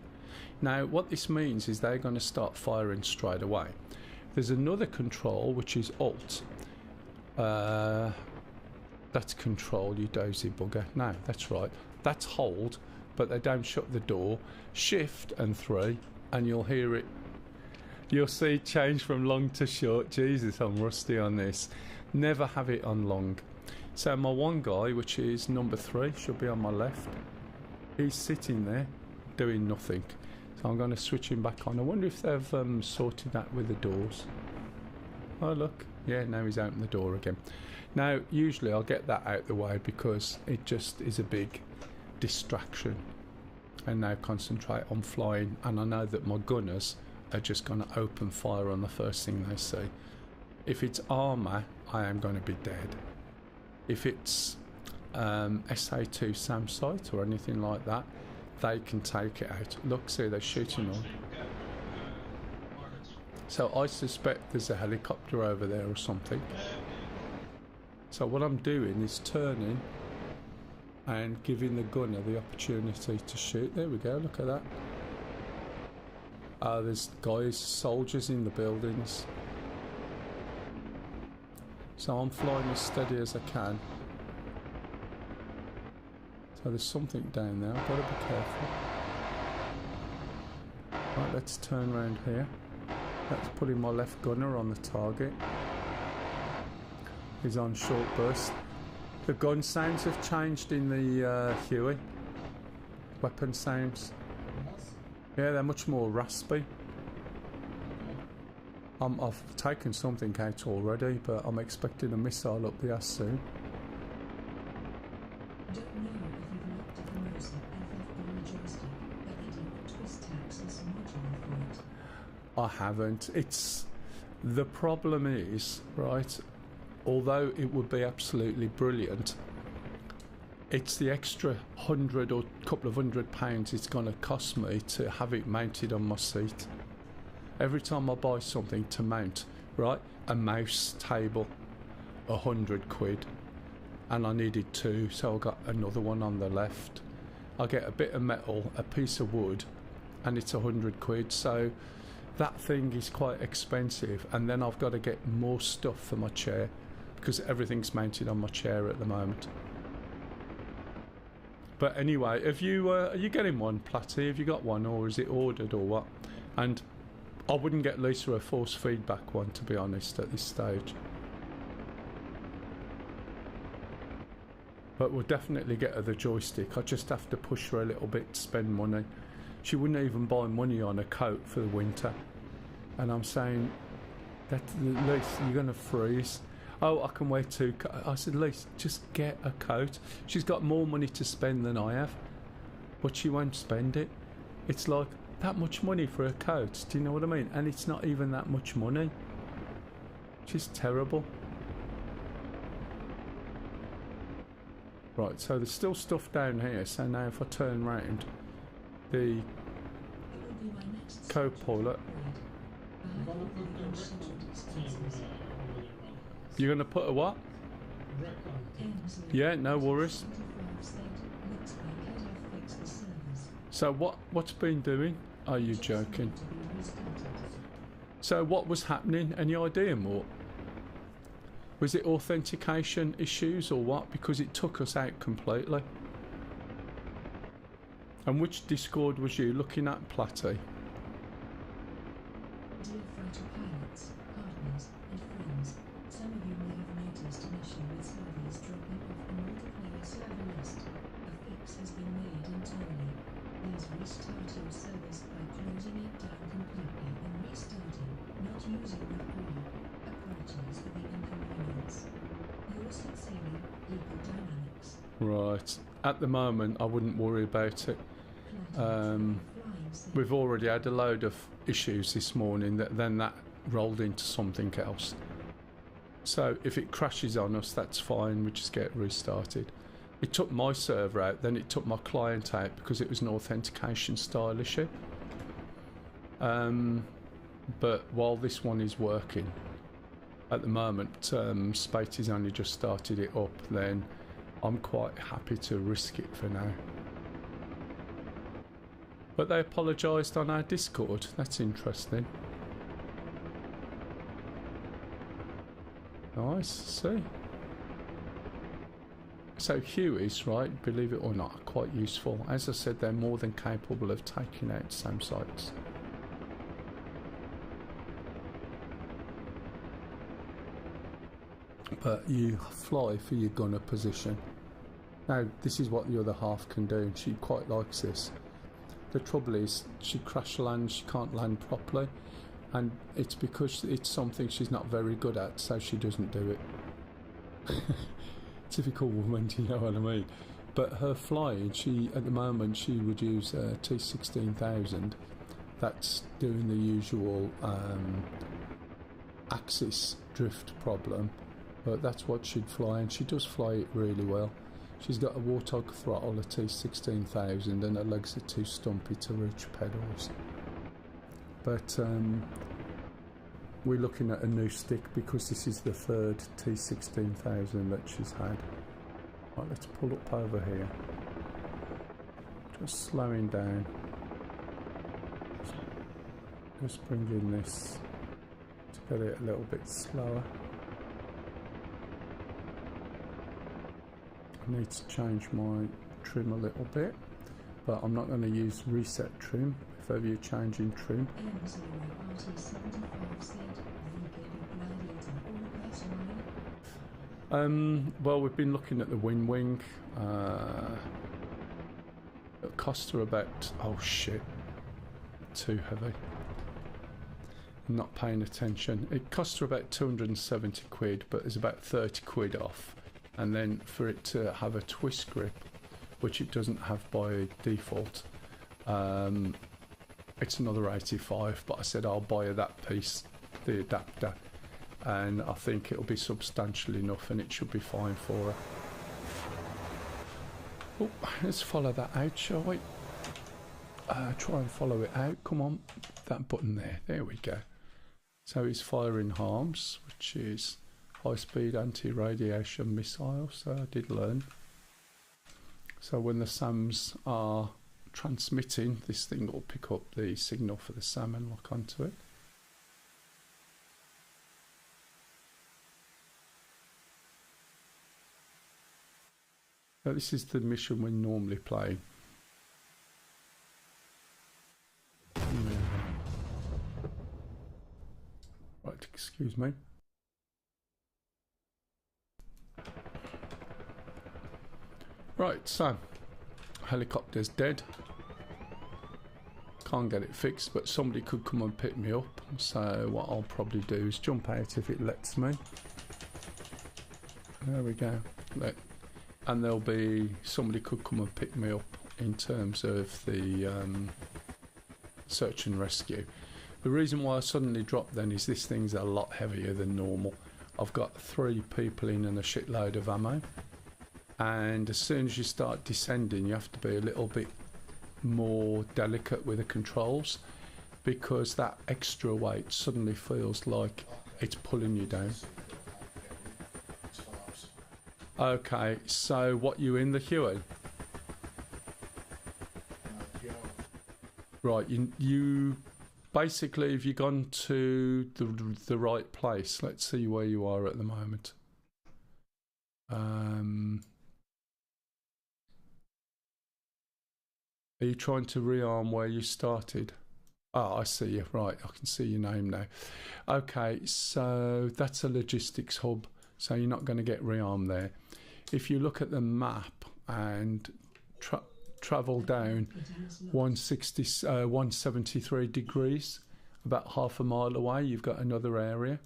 now what this means is they're going to start firing straight away. There's another control which is Alt. That's control, you dozy bugger. No, that's right, that's hold, but they don't shut the door. Shift and 3 and you'll hear it. You'll see it change from long to short. Jesus, I'm rusty on this. Never have it on long. So my one guy, which is number 3, should be on my left. He's sitting there doing nothing. So I'm going to switch him back on. I wonder if they've sorted that with the doors. Oh look, yeah, now he's opened the door again. Now usually I'll get that out the way because it just is a big distraction, and now concentrate on flying, and I know that my gunners are just going to open fire on the first thing they see. If it's armour, I am going to be dead. If it's SA2 SAM site or anything like that, they can take it out. Look, see, they're shooting on. So I suspect there's a helicopter over there or something. So what I'm doing is turning and giving the gunner the opportunity to shoot. There we go, look at that. There's guys, soldiers in the buildings. So I'm flying as steady as I can. So there's something down there, I've got to be careful. Right, let's turn around here. That's putting my left gunner on the target. He's on short burst. The gun sounds have changed in the Huey. Weapon sounds. Yeah, they're much more raspy. I've taken something out already, but I'm expecting a missile up the ass soon. Don't know if you've looked at the mouse FF joystick, but they do not twist tab I haven't. It's the problem is, right, although it would be absolutely brilliant, it's the extra £100 or couple of £100 it's going to cost me to have it mounted on my seat. Every time I buy something to mount, right, a mouse table, £100, and I needed two, so I got another one on the left. I get a bit of metal, a piece of wood, and it's £100, so that thing is quite expensive. And then I've got to get more stuff for my chair because everything's mounted on my chair at the moment. But anyway, have you are you getting one, Platty? Have you got one, or is it ordered, or what? And I wouldn't get Lisa a force feedback one, to be honest, at this stage. But we'll definitely get her the joystick. I just have to push her a little bit to spend money. She wouldn't even buy money on a coat for the winter. And I'm saying, that Lisa, you're going to freeze. Oh, I can wear two coats. I said, Lisa, just get a coat. She's got more money to spend than I have, but she won't spend it. It's like that much money for a coat. Do you know what I mean? And it's not even that much money. She's terrible. Right, so there's still stuff down here. So now if I turn round, the co-pilot. I'm gonna put the record team over there, man. You're going to put a what? Record. Yeah, no worries. So what's been doing? Are you joking? So what was happening? Any idea more? Was it authentication issues or what? Because it took us out completely. And which Discord was you looking at, Platty? Dear fighter pilots, partners, and friends, some of you may have noticed an issue with servers dropping off the multiplayer server list. A fix has been made internally. Please restart your service by closing it down completely and restarting, not using the pool. Apologies for the inconvenience. Yours sincerely, Eagle Dynamics. Right. At the moment, I wouldn't worry about it. We've already had a load of issues this morning then that rolled into something else. So if it crashes on us, that's fine, we just get restarted. It took my server out, then it took my client out because it was an authentication style issue. But while this one is working, at the moment, Spatey's only just started it up, then I'm quite happy to risk it for now. But they apologised on our Discord. That's interesting. Nice, see. So Huey's, right, believe it or not, are quite useful. As I said, they're more than capable of taking out SAM sites. But you fly for your gunner position. Now, this is what the other half can do, and she quite likes this. The trouble is, she crash lands, she can't land properly, and it's because it's something she's not very good at, so she doesn't do it. Typical woman, do you know what I mean? But her flying, at the moment, she would use a T16000. That's doing the usual axis drift problem, but that's what she'd fly, and she does fly it really well. She's got a Warthog throttle, a T16000, and her legs are too stumpy to reach pedals. But we're looking at a new stick because this is the third T16000 that she's had. Right, let's pull up over here. Just slowing down. Just bringing this to get it a little bit slower. I need to change my trim a little bit, but I'm not going to use reset trim if ever you're changing trim. Well, we've been looking at the wing. It cost her about, oh shit, too heavy. I'm not paying attention. It cost her about 270 quid, but there's about 30 quid off. And then for it to have a twist grip, which it doesn't have by default, it's another 85, but I said I'll buy her that piece, the adapter, and I think it'll be substantial enough and it should be fine for her. Oh, let's follow that out, shall we? Try and follow it out. Come on, that button there. There we go. So he's firing harms, which is high-speed anti-radiation missile. So I did learn. So when the SAMs are transmitting, this thing will pick up the signal for the SAM and lock onto it. So this is the mission we normally play. Right, excuse me. Right, so helicopter's dead. Can't get it fixed, but somebody could come and pick me up. So what I'll probably do is jump out if it lets me. There we go. And there'll be somebody could come and pick me up in terms of the search and rescue. The reason why I suddenly dropped then is this thing's a lot heavier than normal. I've got 3 people in and a shitload of ammo, and as soon as you start descending you have to be a little bit more delicate with the controls, because that extra weight suddenly feels like it's pulling you down. Okay, so what, you in the Huey? Right, you basically, have you gone to the right place? Let's see where you are at the moment. Are you trying to rearm where you started? Oh, I see you. Right, I can see your name now. Okay, so that's a logistics hub, so you're not going to get rearmed there. If you look at the map and travel down 173 degrees, about half a mile away, you've got another area.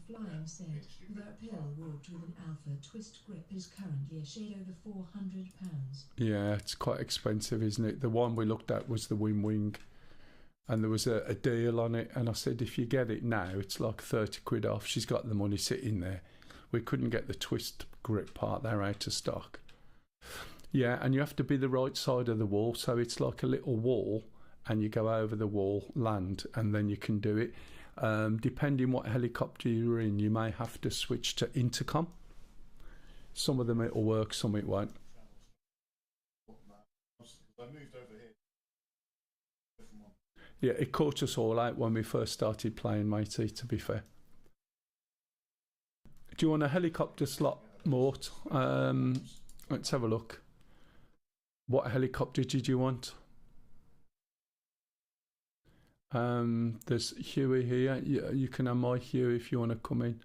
Flying said, GhashPL walked with an Alpha twist grip is currently a shade over £400. Yeah, it's quite expensive, isn't it? The one we looked at was the Wing, and there was a deal on it, and I said if you get it now it's like 30 quid off. She's got the money sitting there. We couldn't get the twist grip part, they're out of stock. Yeah, and you have to be the right side of the wall, so it's like a little wall and you go over the wall, land, and then you can do it. Depending what helicopter you're in, you may have to switch to intercom. Some of them it'll work, some it won't. Yeah, it caught us all out when we first started playing, matey, to be fair. Do you want a helicopter slot, Mort? Let's have a look. What helicopter did you want? There's Huey here. You can have my Huey if you want to come in.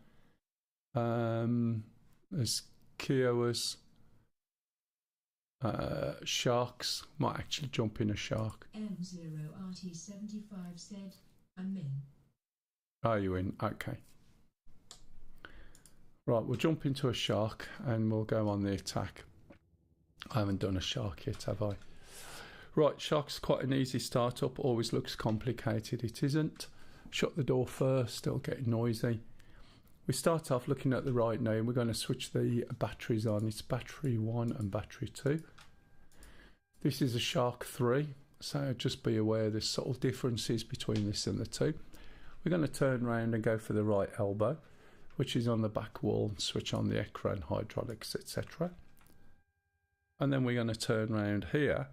There's Kiowas. Sharks. Might actually jump in a shark. M0RT75 said, I'm in. Are you in? Okay. Right, we'll jump into a shark and we'll go on the attack. I haven't done a shark yet, have I? Right, shark's quite an easy startup. Always looks complicated. It isn't. Shut the door first, it'll get noisy. We start off looking at the right now and we're going to switch the batteries on. It's battery 1 and battery 2. This is a Shark 3, so just be aware there's subtle differences between this and the 2. We're going to turn around and go for the right elbow, which is on the back wall, and switch on the Ekran, hydraulics, etc. And then we're going to turn around here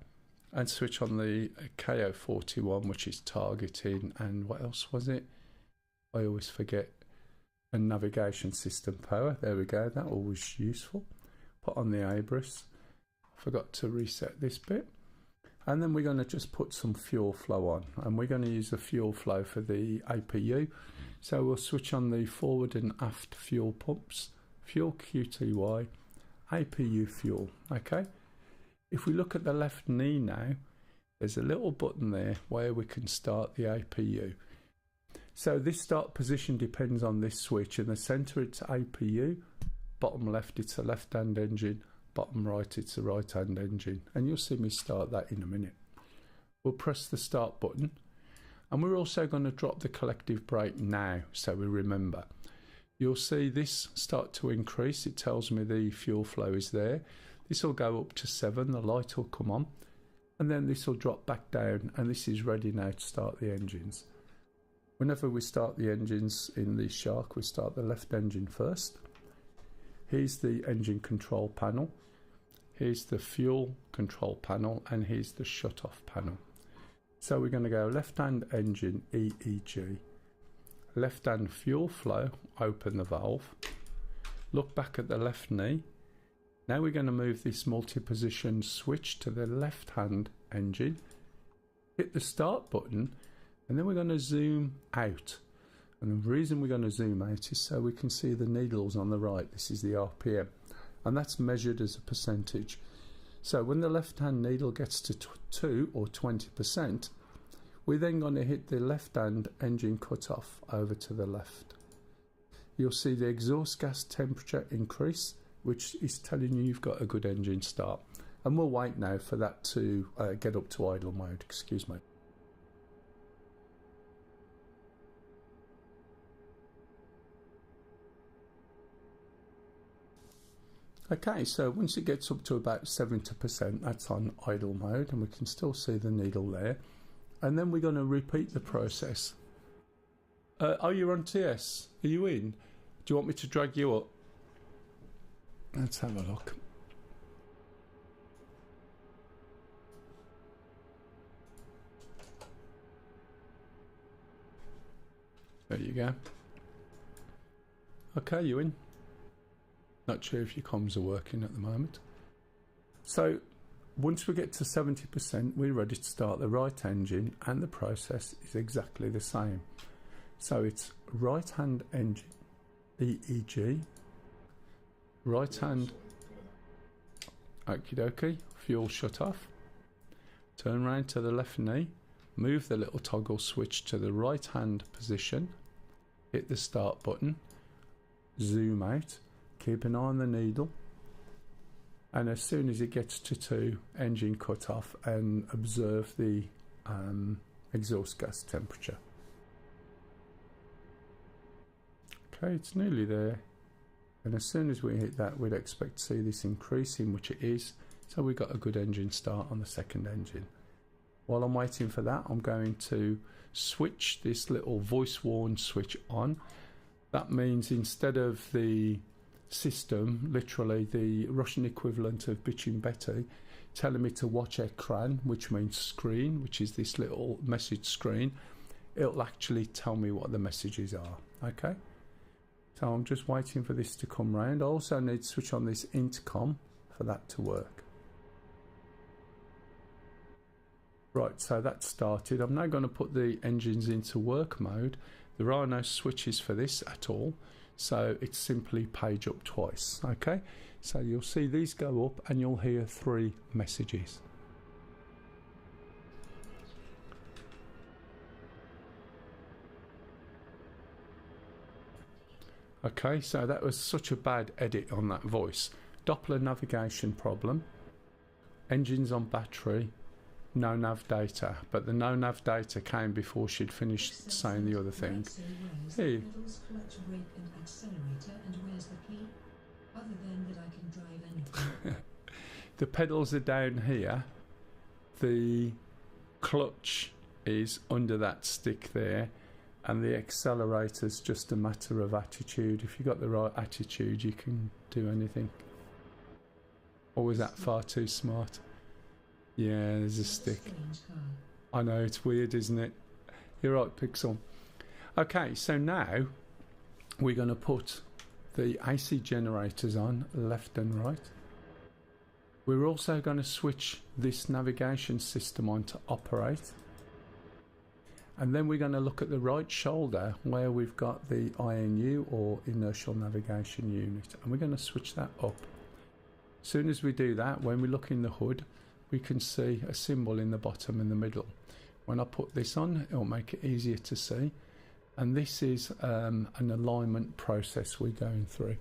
and switch on the KO41, which is targeting, and what else was it? I always forget. And navigation system power. There we go, that always useful. Put on the Abris. Forgot to reset this bit. And then we're going to just put some fuel flow on, and we're going to use the fuel flow for the APU. So we'll switch on the forward and aft fuel pumps, fuel QTY, APU fuel. Okay, if we look at the left knee now, there's a little button there where we can start the APU. So this start position depends on this switch. In the center it's APU, bottom left it's a left hand engine, bottom right, it's the right hand engine, and you'll see me start that in a minute. We'll press the start button, and we're also going to drop the collective brake now, so we remember. You'll see this start to increase. It tells me the fuel flow is there. This will go up to 7, the light will come on, and then this will drop back down, and this is ready now to start the engines. Whenever we start the engines in the Shark, we start the left engine first. Here's the engine control panel. Here's the fuel control panel, and here's the shut-off panel. So we're going to go left hand engine EEG, left hand fuel flow, open the valve, look back at the left knee. Now we're going to move this multi-position switch to the left hand engine, hit the start button, and then we're going to zoom out. And the reason we're going to zoom out is so we can see the needles on the right. This is the RPM, and that's measured as a percentage. So when the left hand needle gets to 2 or 20%, we're then going to hit the left hand engine cutoff over to the left. You'll see the exhaust gas temperature increase, which is telling you you've got a good engine start. And we'll wait now for that to get up to idle mode. Excuse me. Okay, so once it gets up to about 70%, that's on idle mode, and we can still see the needle there. And then we're going to repeat the process. Oh, you're on TS. Are you in? Do you want me to drag you up? Let's have a look. There you go. Okay, you in? Not sure if your comms are working at the moment. So once we get to 70%, we're ready to start the right engine, and the process is exactly the same. So it's right hand engine EEG, right hand, okie dokie, fuel shut off, turn round to the left knee, move the little toggle switch to the right hand position, hit the start button, zoom out, keep an eye on the needle, and as soon as it gets to 2, engine cut off, and observe the exhaust gas temperature. Okay, it's nearly there, and as soon as we hit that, we'd expect to see this increasing, which it is, so we got a good engine start on the second engine. While I'm waiting for that, I'm going to switch this little voice warn switch on. That means instead of the system, literally the Russian equivalent of bitching Betty, telling me to watch ekran, which means screen, which is this little message screen, it'll actually tell me what the messages are. Okay, so I'm just waiting for this to come round. I also need to switch on this intercom for that to work. Right, so that's started. I'm now going to put the engines into work mode. There are no switches for this at all, so it's simply page up twice. Okay, so you'll see these go up and you'll hear 3 messages. Okay, so that was such a bad edit on that voice. Doppler navigation problem, engines on battery, no nav data, but the no nav data came before she'd finished saying the other thing. Hey. The pedals are down here, the clutch is under that stick there, and the accelerator's just a matter of attitude. If you've got the right attitude, you can do anything. Or was that far too smart? Yeah, there's a stick. I know, it's weird, isn't it? You're right, Pixel. Okay, so now we're going to put the AC generators on left and right. We're also going to switch this navigation system on to operate. And then we're going to look at the right shoulder where we've got the INU, or inertial navigation unit, and we're going to switch that up. As soon as we do that, when we look in the hood, we can see a symbol in the bottom and the middle. When I put this on, it'll make it easier to see. And this is an alignment process we're going through.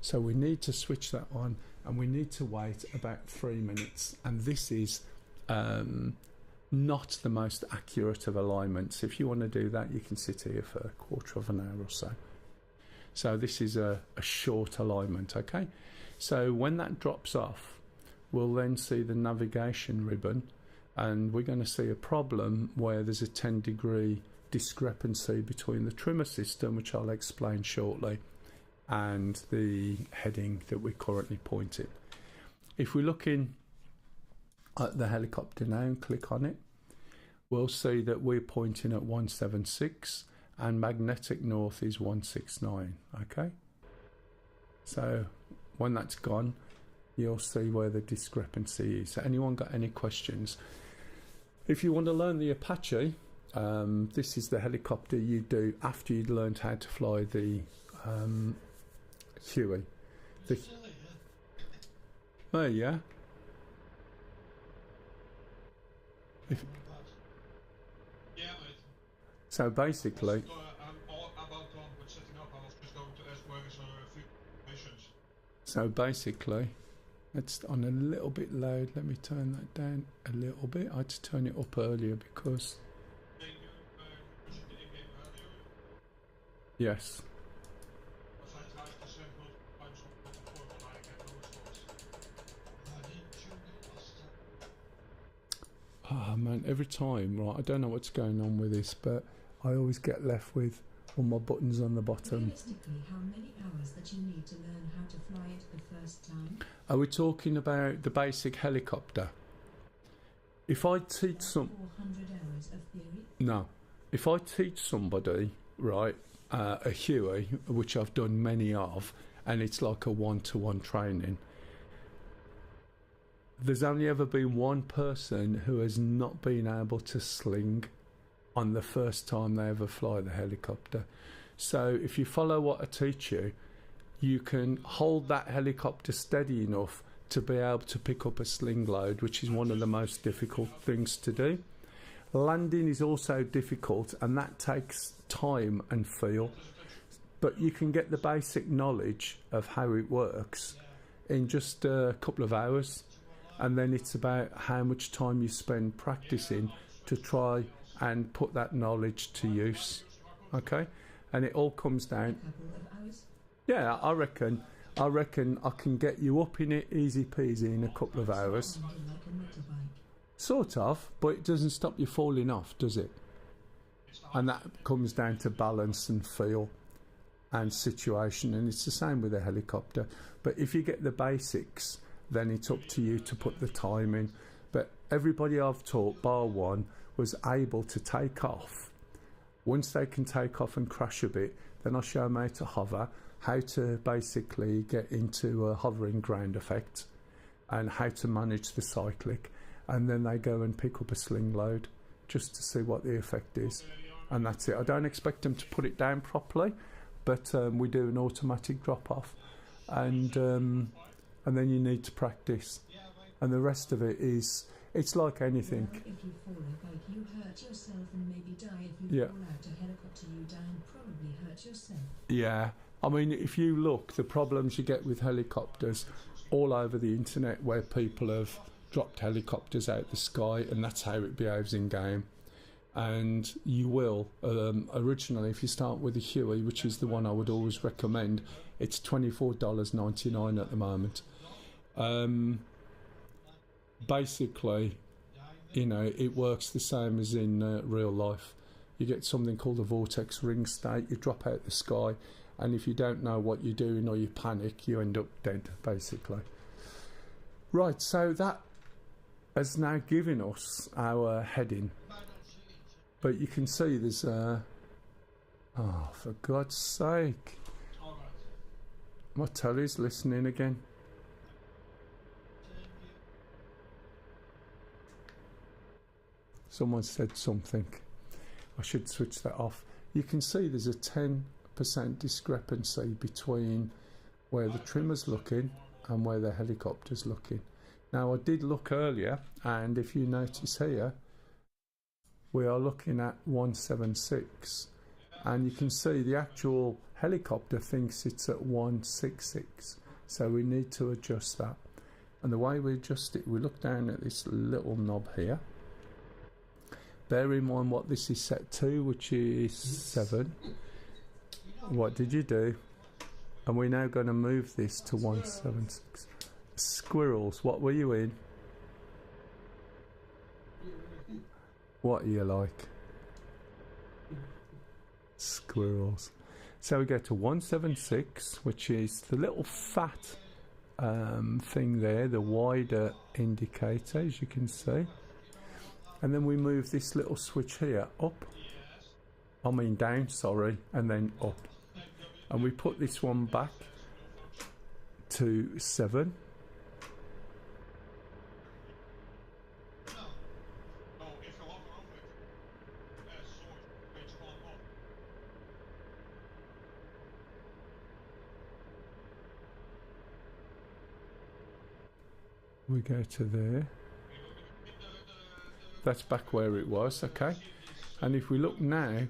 So we need to switch that on, and we need to wait about 3 minutes. And this is not the most accurate of alignments. If you want to do that, you can sit here for a quarter of an hour or so. So this is a short alignment, okay? So when that drops off, we'll then see the navigation ribbon, and we're going to see a problem where there's a 10-degree discrepancy between the trimmer system, which I'll explain shortly, and the heading that we're currently pointing. If we look in at the helicopter now and click on it, we'll see that we're pointing at 176 and magnetic north is 169. Okay, so when that's gone, you'll see where the discrepancy is. So anyone got any questions? If you want to learn the Apache, this is the helicopter you do after you'd learned how to fly the Huey. Oh yeah. So basically, it's on a little bit loud. Let me turn that down a little bit. I had to turn it up earlier because yes. Oh man, every time, right, I don't know what's going on with this, but I always get left with all my buttons on the bottom. Realistically, how many hours that you need to learn how to fly it the first time? Are we talking about the basic helicopter? If I teach 400 hours of theory? No. If I teach somebody, right, a Huey, which I've done many of, and it's like a one-to-one training, there's only ever been one person who has not been able to sling on the first time they ever fly the helicopter. So if you follow what I teach you, you can hold that helicopter steady enough to be able to pick up a sling load, which is one of the most difficult things to do. Landing is also difficult, and that takes time and feel, but you can get the basic knowledge of how it works in just a couple of hours. And then it's about how much time you spend practicing to try and put that knowledge to use. Okay, and it all comes down. Yeah, I reckon I can get you up in it easy peasy in a couple of hours. Sort of, but it doesn't stop you falling off, does it? And that comes down to balance and feel and situation, and it's the same with a helicopter. But if you get the basics, then it's up to you to put the time in. But everybody I've taught, bar one, was able to take off. Once they can take off and crash a bit, then I show them how to hover, how to basically get into a hovering ground effect, and how to manage the cyclic, and then they go and pick up a sling load just to see what the effect is, and that's it. I don't expect them to put it down properly, but we do an automatic drop off, and then you need to practice, and the rest of it is, it's like anything. If you fall a bike, you hurt yourself and maybe die. If you fall out a helicopter, you die and probably hurt yourself. Yeah, I mean, if you look, the problems you get with helicopters all over the internet, where people have dropped helicopters out the sky, and that's how it behaves in game. And you will, originally, if you start with a Huey, which is the one I would always recommend, it's $24.99 at the moment. Basically, you know, it works the same as in real life. You get something called a vortex ring state, you drop out the sky, and if you don't know what you're doing or you panic, you end up dead, basically. Right, so that has now given us our heading. But you can see there's oh, for God's sake. My telly's listening again. Someone said something. I should switch that off. You can see there's a 10% discrepancy between where the trimmer's looking and where the helicopter's looking. Now, I did look earlier, and if you notice here, we are looking at 176, and you can see the actual helicopter thinks it's at 166, so we need to adjust that. And the way we adjust it, we look down at this little knob here. Bear in mind what this is set to, which is 7. What did you do? And we're now going to move this to 176. Squirrels, what were you in? What are you like? Squirrels. So we go to 176, which is the little fat thing there, the wider indicator, as you can see. And then we move this little switch here up. I mean down, sorry, and then up. And we put this one back to 7. We go to there. That's back where it was, okay. And if we look now,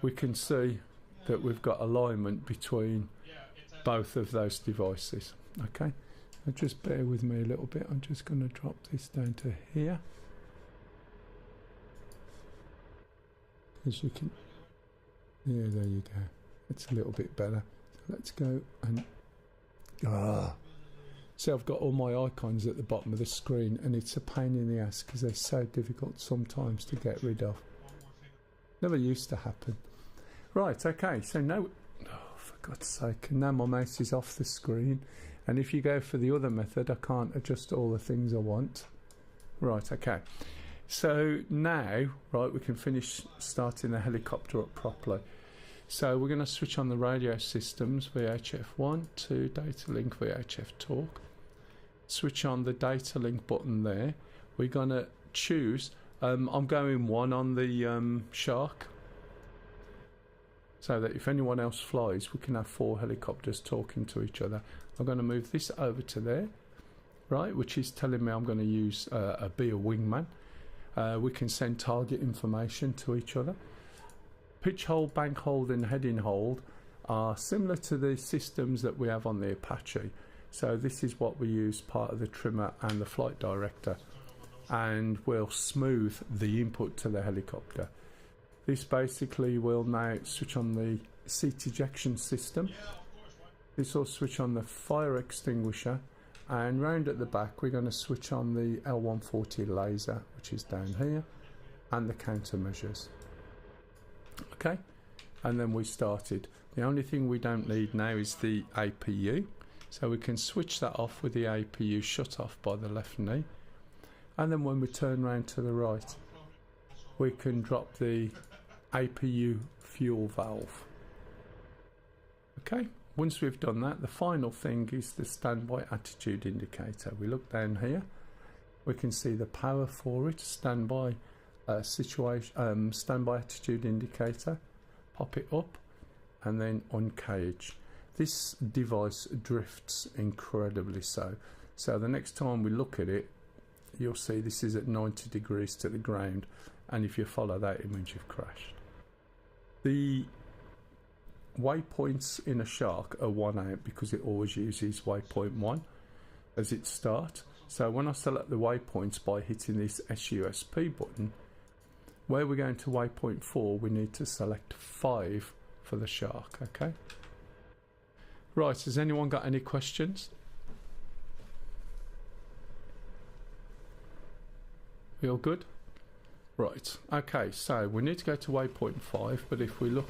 we can see that we've got alignment between both of those devices, okay. So just bear with me a little bit. I'm just going to drop this down to here. As you can, yeah, there you go. It's a little bit better. So let's go and see, I've got all my icons at the bottom of the screen, and it's a pain in the ass because they're so difficult sometimes to get rid of. Never used to happen. Right, okay, so now, oh, for God's sake, now my mouse is off the screen, and if you go for the other method, I can't adjust all the things I want. Right, okay. So now, right, we can finish starting the helicopter up properly. So we're going to switch on the radio systems, VHF 1, 2, data link, VHF talk. Switch on the data link button there. We're going to choose, I'm going 1 on the Shark, so that if anyone else flies, we can have 4 helicopters talking to each other. I'm going to move this over to there, right, which is telling me I'm going to use be a wingman. We can send target information to each other. Pitch hold, bank hold and heading hold are similar to the systems that we have on the Apache. So this is what we use, part of the trimmer and the flight director, and we'll smooth the input to the helicopter. This basically will now switch on the seat ejection system. This will switch on the fire extinguisher, and round at the back we're going to switch on the L140 laser, which is down here, and the countermeasures. Okay, and then we started. The only thing we don't need now is the APU, so we can switch that off with the APU shut off by the left knee, and then when we turn round to the right we can drop the APU fuel valve. Okay, once we've done that, the final thing is the standby attitude indicator. We look down here, we can see the power for it, standby standby attitude indicator. Pop it up and then uncage. This device drifts incredibly so the next time we look at it, you'll see this is at 90 degrees to the ground, and if you follow that it means you've crashed. The waypoints in a Shark are 1 out because it always uses waypoint 1 as its start. So when I select the waypoints by hitting this SUSP button, where we're going to waypoint 4, we need to select 5 for the Shark, okay? Right, has anyone got any questions? We all good? Right, okay, so we need to go to waypoint 5, but if we look,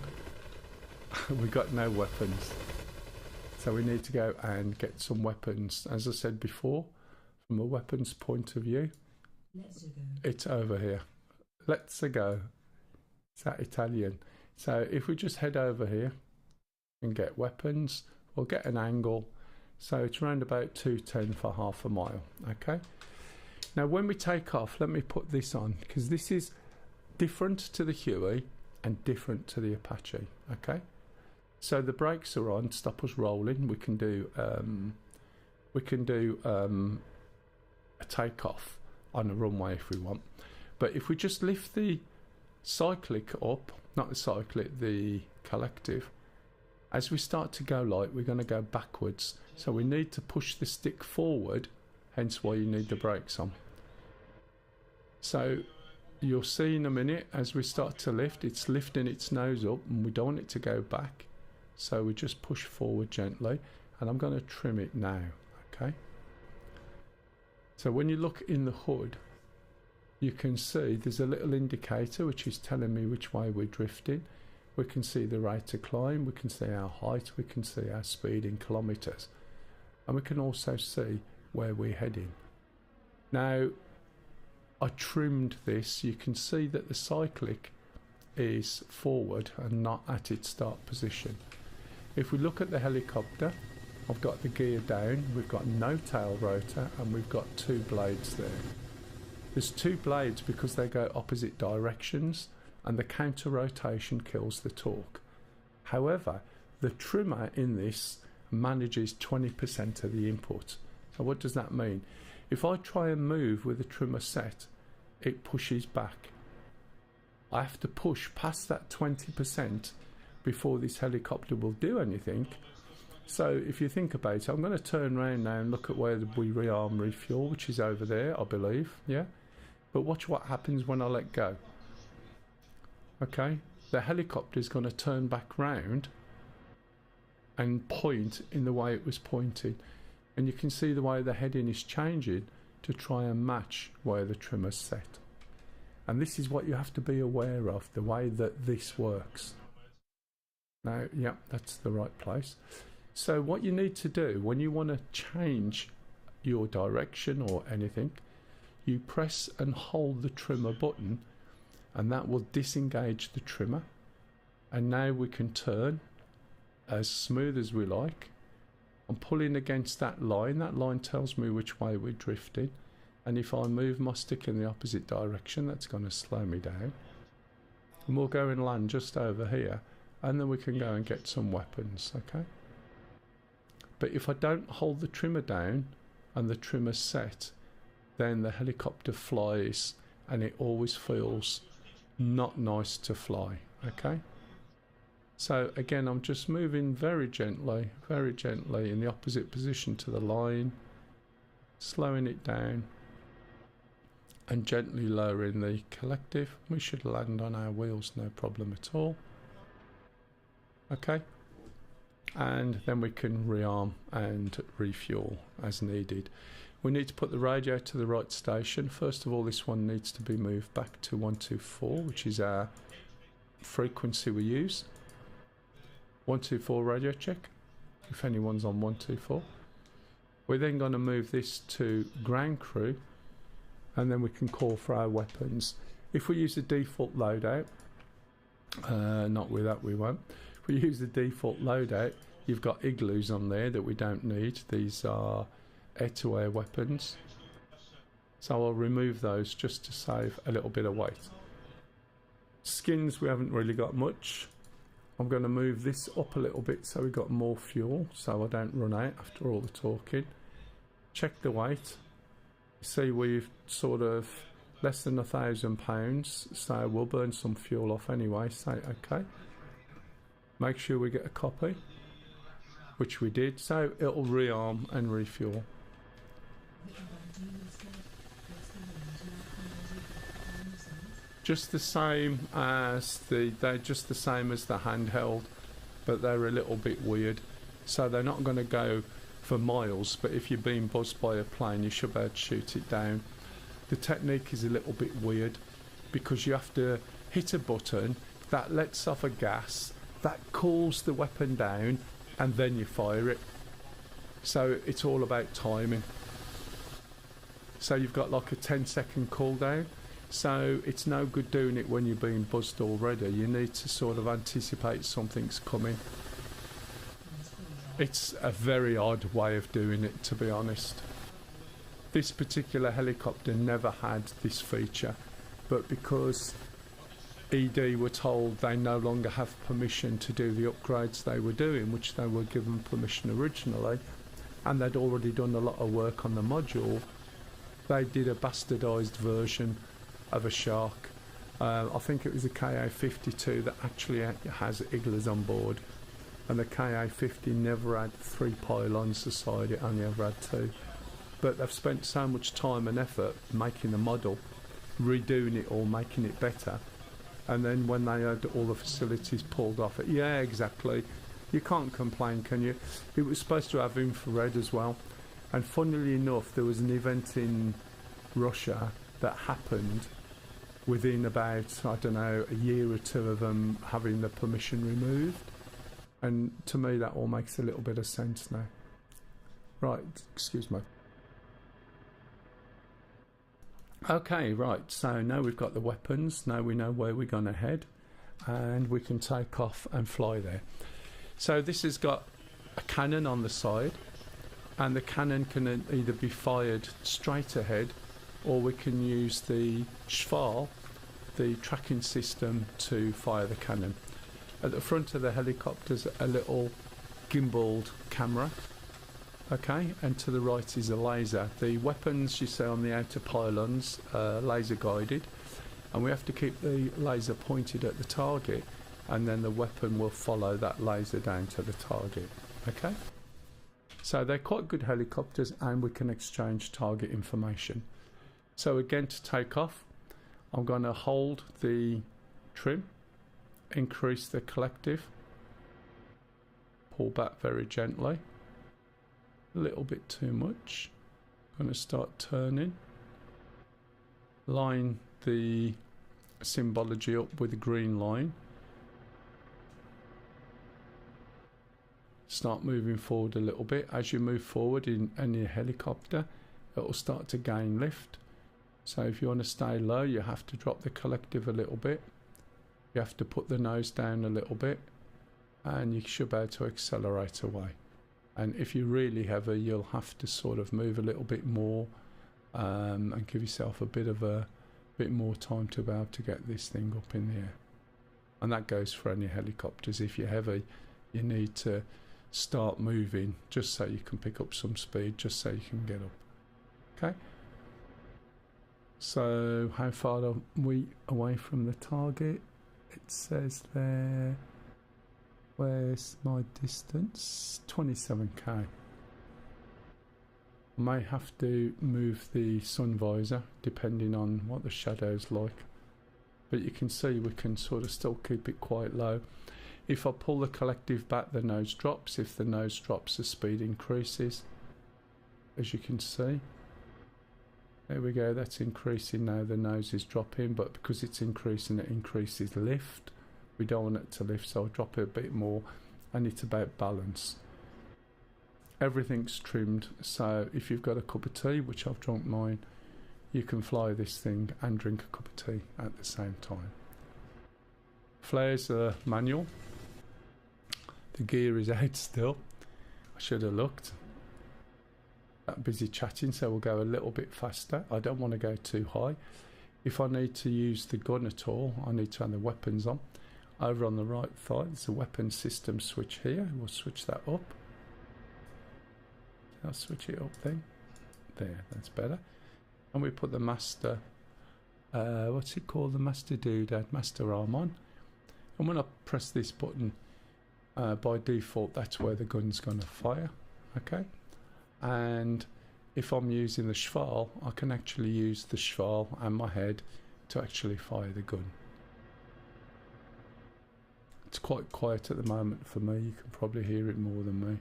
we've got no weapons. So we need to go and get some weapons. As I said before, from a weapons point of view, it's over here. Let's go. Is that Italian? So if we just head over here and get weapons, we'll get an angle. So it's around about 210 for half a mile. Okay. Now when we take off, let me put this on, because this is different to the Huey and different to the Apache. Okay. So the brakes are on, stop us rolling. We can do a takeoff on a runway if we want. But if we just lift the cyclic up, not the cyclic, the collective. As we start to go light, we're going to go backwards. So we need to push the stick forward, hence why you need the brakes on. So you'll see in a minute, as we start to lift, it's lifting its nose up and we don't want it to go back. So we just push forward gently, and I'm going to trim it now, okay? So when you look in the hood, you can see there's a little indicator which is telling me which way we're drifting. We can see the rate of climb, we can see our height, we can see our speed in kilometres, and we can also see where we're heading. Now, I trimmed this. You can see that the cyclic is forward and not at its start position. If we look at the helicopter, I've got the gear down, we've got no tail rotor, and we've got 2 blades there. There's 2 blades because they go opposite directions, and the counter rotation kills the torque. However, the trimmer in this manages 20% of the input. So what does that mean? If I try and move with the trimmer set, it pushes back. I have to push past that 20% before this helicopter will do anything. So if you think about it, I'm going to turn around now and look at where we rearm refuel, which is over there, I believe, yeah? But watch what happens when I let go. Okay, the helicopter is going to turn back round and point in the way it was pointing. And you can see the way the heading is changing to try and match where the trimmer's set. And this is what you have to be aware of, the way that this works. Now, yeah, that's the right place. So what you need to do when you want to change your direction or anything, you press and hold the trimmer button, and that will disengage the trimmer. And now we can turn as smooth as we like. I'm pulling against that line. That line tells me which way we're drifting. And if I move my stick in the opposite direction, that's going to slow me down. And we'll go and land just over here, and then we can go and get some weapons, okay? But if I don't hold the trimmer down and the trimmer's set, then the helicopter flies and it always feels not nice to fly, okay? So again, I'm just moving very gently in the opposite position to the line, slowing it down and gently lowering the collective. We should land on our wheels, no problem at all. Okay, and then we can rearm and refuel as needed. We need to put the radio to the right station. First of all, this one needs to be moved back to 124, which is our frequency we use. 124 radio check, if anyone's on 124. We're then going to move this to ground crew, and then we can call for our weapons. If we use the default loadout, not with that we won't. If we use the default loadout, you've got igloos on there that we don't need. These are air-to-air weapons. So I'll remove those just to save a little bit of weight. Skins, we haven't really got much. I'm going to move this up a little bit so we've got more fuel, so I don't run out after all the talking. Check the weight. See, we've sort of less than £1,000, so we'll burn some fuel off anyway. Say okay. Make sure we get a copy, which we did, so it'll rearm and refuel. Just the same as they're just the same as the handheld, but they're a little bit weird. So they're not going to go for miles, but if you're being buzzed by a plane, you should be able to shoot it down. The technique is a little bit weird because you have to hit a button that lets off a gas that cools the weapon down, and then you fire it. So it's all about timing. So you've got like a 10-second cooldown. So it's no good doing it when you're being buzzed already. You need to sort of anticipate something's coming. It's a very odd way of doing it, to be honest. This particular helicopter never had this feature, but because ED were told they no longer have permission to do the upgrades they were doing, which they were given permission originally, and they'd already done a lot of work on the module, they did a bastardised version of a Shark, I think it was the KA-52 that actually has Iglas on board, and the KA-50 never had 3 pylons aside, it only ever had 2. But they've spent so much time and effort making the model, redoing it all, making it better, and then when they had all the facilities pulled off it, yeah, exactly, you can't complain, can you? It was supposed to have infrared as well, and funnily enough there was an event in Russia that happened within about, I don't know, a year or 2 of them having the permission removed, and to me that all makes a little bit of sense now. Right, excuse me. Okay, right, so now we've got the weapons, now we know where we're going to head, and we can take off and fly there. So this has got a cannon on the side, and the cannon can either be fired straight ahead, or we can use the GhashPL, the tracking system, to fire the cannon. At the front of the helicopter's a little gimbaled camera, okay, and to the right is a laser. The weapons you see on the outer pylons are laser guided, and we have to keep the laser pointed at the target, and then the weapon will follow that laser down to the target, okay? So they're quite good helicopters, and we can exchange target information. So again, to take off, I'm going to hold the trim, increase the collective, pull back very gently, a little bit too much. I'm going to start turning, line the symbology up with a green line, start moving forward a little bit. As you move forward in any helicopter, it will start to gain lift. So if you want to stay low, you have to drop the collective a little bit. You have to put the nose down a little bit, and you should be able to accelerate away. And if you're really heavy, you'll have to sort of move a little bit more, and give yourself a bit more time to be able to get this thing up in the air. And that goes for any helicopters. If you're heavy, you need to start moving just so you can pick up some speed, just so you can get up. Okay? So how far are we away from the target? It says there, where's my distance? 27k. I may have to move the sun visor depending on what the shadow's like, but you can see we can sort of still keep it quite low. If I pull the collective back, the nose drops. If the nose drops, the speed increases, as you can see. There we go, that's increasing now, the nose is dropping, but because it's increasing, it increases lift. We don't want it to lift, so I'll drop it a bit more, and it's about balance. Everything's trimmed, so if you've got a cup of tea, which I've drunk mine, you can fly this thing and drink a cup of tea at the same time. Flares are manual. The gear is out still. I should have looked. I'm busy chatting, so we'll go a little bit faster. I don't want to go too high. If I need to use the gun at all, I need to have the weapons on. Over on the right side, there's a weapon system switch here. We'll switch that up. I'll switch it up then. There, that's better. And we put the master, what's it called? The master doodad, master arm on. And when I press this button, by default, that's where the gun's going to fire. Okay. And if I'm using the GhashPL, I can actually use the GhashPL and my head to actually fire the gun. It's quite quiet at the moment for me. You can probably hear it more than me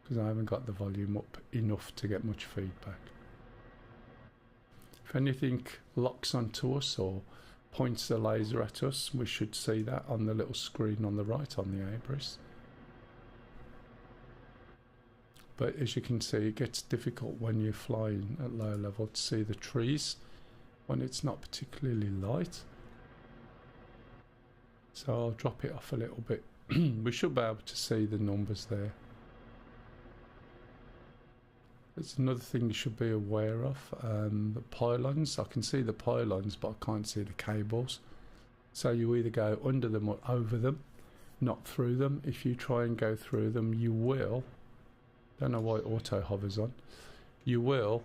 because I haven't got the volume up enough to get much feedback. If anything locks onto us or points the laser at us, we should see that on the little screen on the right on the Abris. But as you can see, it gets difficult when you're flying at low level to see the trees when it's not particularly light. So I'll drop it off a little bit. We should be able to see the numbers there. There's another thing you should be aware of, the pylons. I can see the pylons, but I can't see the cables. So you either go under them or over them, not through them. If you try and go through them, you will, don't know why auto hovers on, you will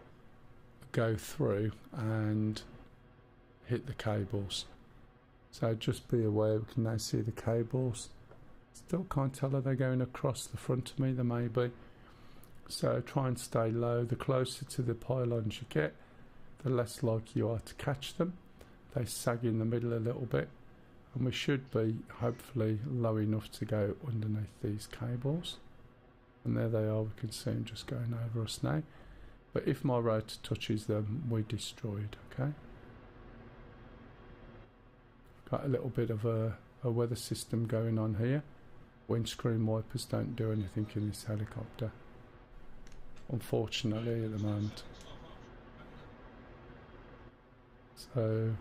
go through and hit the cables. So just be aware, we can now see the cables. Still can't tell are they going across the front of me, they may be. So try and stay low. The closer to the pylons you get, the less likely you are to catch them. They sag in the middle a little bit, and we should be hopefully low enough to go underneath these cables. And there they are, we can see them just going over us now. But if my rotor touches them, we're destroyed, okay? Got a little bit of a weather system going on here. Windscreen wipers don't do anything in this helicopter, unfortunately, at the moment. So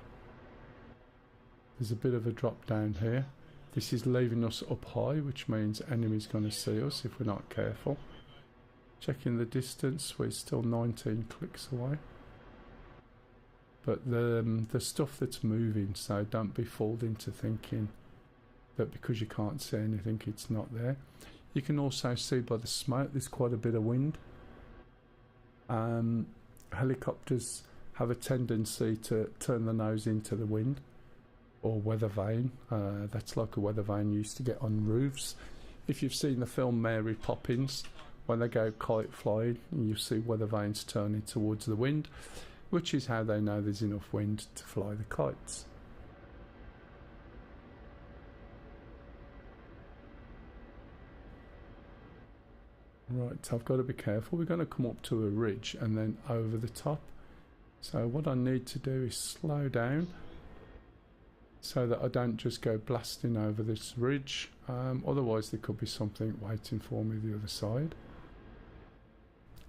there's a bit of a drop down here. This is leaving us up high, which means enemy's going to see us if we're not careful. Checking the distance, we're still 19 clicks away. But the stuff that's moving, so don't be fooled into thinking that because you can't see anything it's not there. You can also see by the smoke there's quite a bit of wind. Helicopters have a tendency to turn the nose into the wind, or weather vane. That's like a weather vane you used to get on roofs. If you've seen the film Mary Poppins, when they go kite flying, you see weather vanes turning towards the wind, which is how they know there's enough wind to fly the kites. Right, so I've got to be careful. We're going to come up to a ridge and then over the top. So what I need to do is slow down so that I don't just go blasting over this ridge. Otherwise there could be something waiting for me the other side.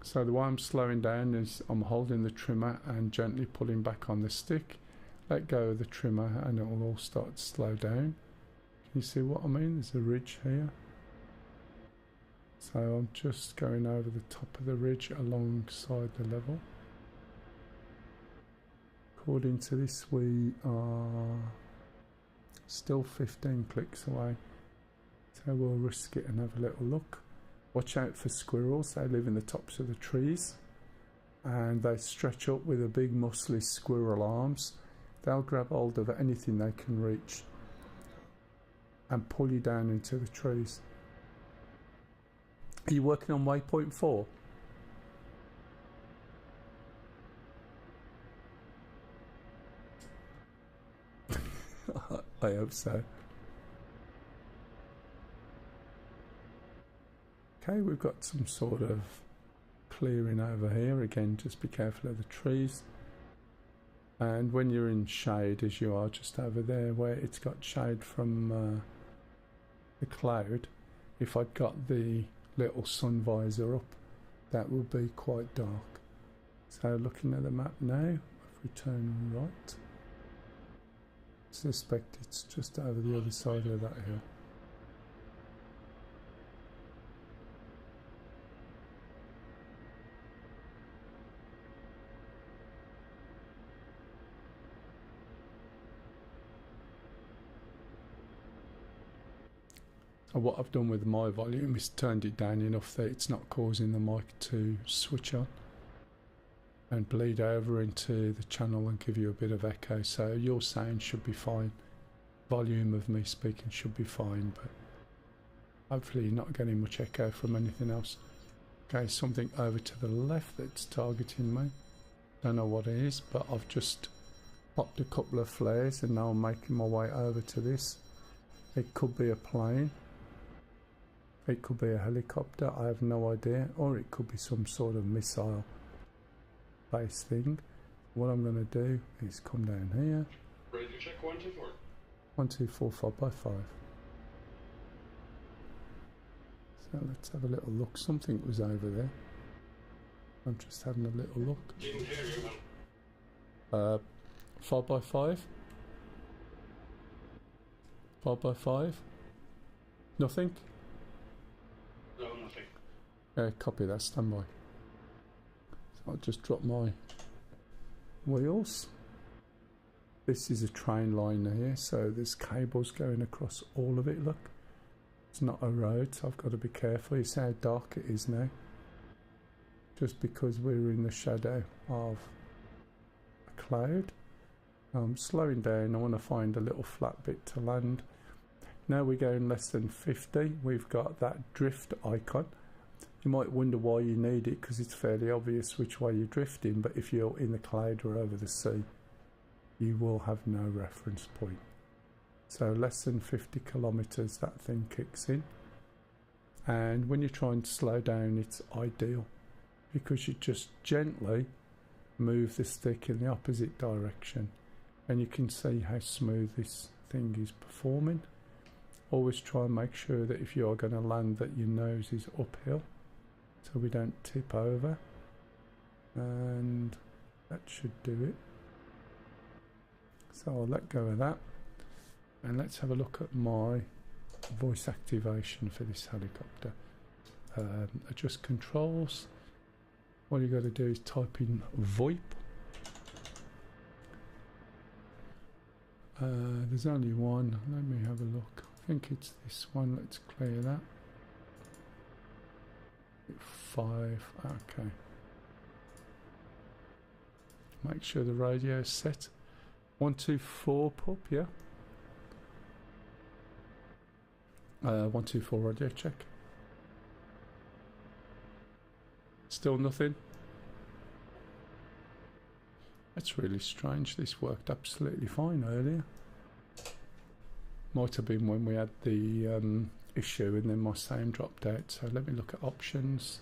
So the way I'm slowing down is I'm holding the trimmer and gently pulling back on the stick. Let go of the trimmer and it will all start to slow down. Can you see what I mean? There's a ridge here. So I'm just going over the top of the ridge alongside the level. According to this, we are still 15 clicks away. So we'll risk it and have a little look. Watch out for squirrels, they live in the tops of the trees and they stretch up with a big muscly squirrel arms. They'll grab hold of anything they can reach and pull you down into the trees. Are you working on waypoint 4? I hope so. Okay, we've got some sort of clearing over here. Again, just be careful of the trees. And when you're in shade, as you are just over there, where it's got shade from the cloud, if I'd got the little sun visor up, that would be quite dark. So looking at the map now, if we turn right, I suspect it's just over the other side of that hill. What I've done with my volume is turned it down enough that it's not causing the mic to switch on and bleed over into the channel and give you a bit of echo. So your sound should be fine, volume of me speaking should be fine, but hopefully you're not getting much echo from anything else. Okay, something over to the left that's targeting me. Don't know what it is, but I've just popped a couple of flares and now I'm making my way over to this. It could be a plane. It could be a helicopter, I have no idea, or it could be some sort of missile based thing. What I'm going to do is come down here. Ready to check 124. 124 5x5. So let's have a little look. Something was over there. I'm just having a little look. Didn't hear you, man. 5x5. 5x5. Nothing. No, nothing. Copy that, standby. So I'll just drop my wheels. This is a train line here, so there's cables going across all of it, look. It's not a road, so I've got to be careful. You see how dark it is now? Just because we're in the shadow of a cloud. I'm slowing down. I want to find a little flat bit to land. Now we're going less than 50. We've got that drift icon. You might wonder why you need it, because it's fairly obvious which way you're drifting, but if you're in the cloud or over the sea, you will have no reference point. So less than 50 kilometers, that thing kicks in. And when you're trying to slow down, it's ideal, because you just gently move the stick in the opposite direction, and you can see how smooth this thing is performing. Always try and make sure that if you are going to land, that your nose is uphill, so we don't tip over, and that should do it. So I'll let go of that, and let's have a look at my voice activation for this helicopter. Adjust controls. All you got to do is type in VoIP. There's only one. Let me have a look. I think it's this one. Let's clear that. 5. Okay. Make sure the radio is set. 124 pup, yeah. 124 radio check. Still nothing. That's really strange. This worked absolutely fine earlier. Might have been when we had the issue and then my sound dropped out. So let me look at options.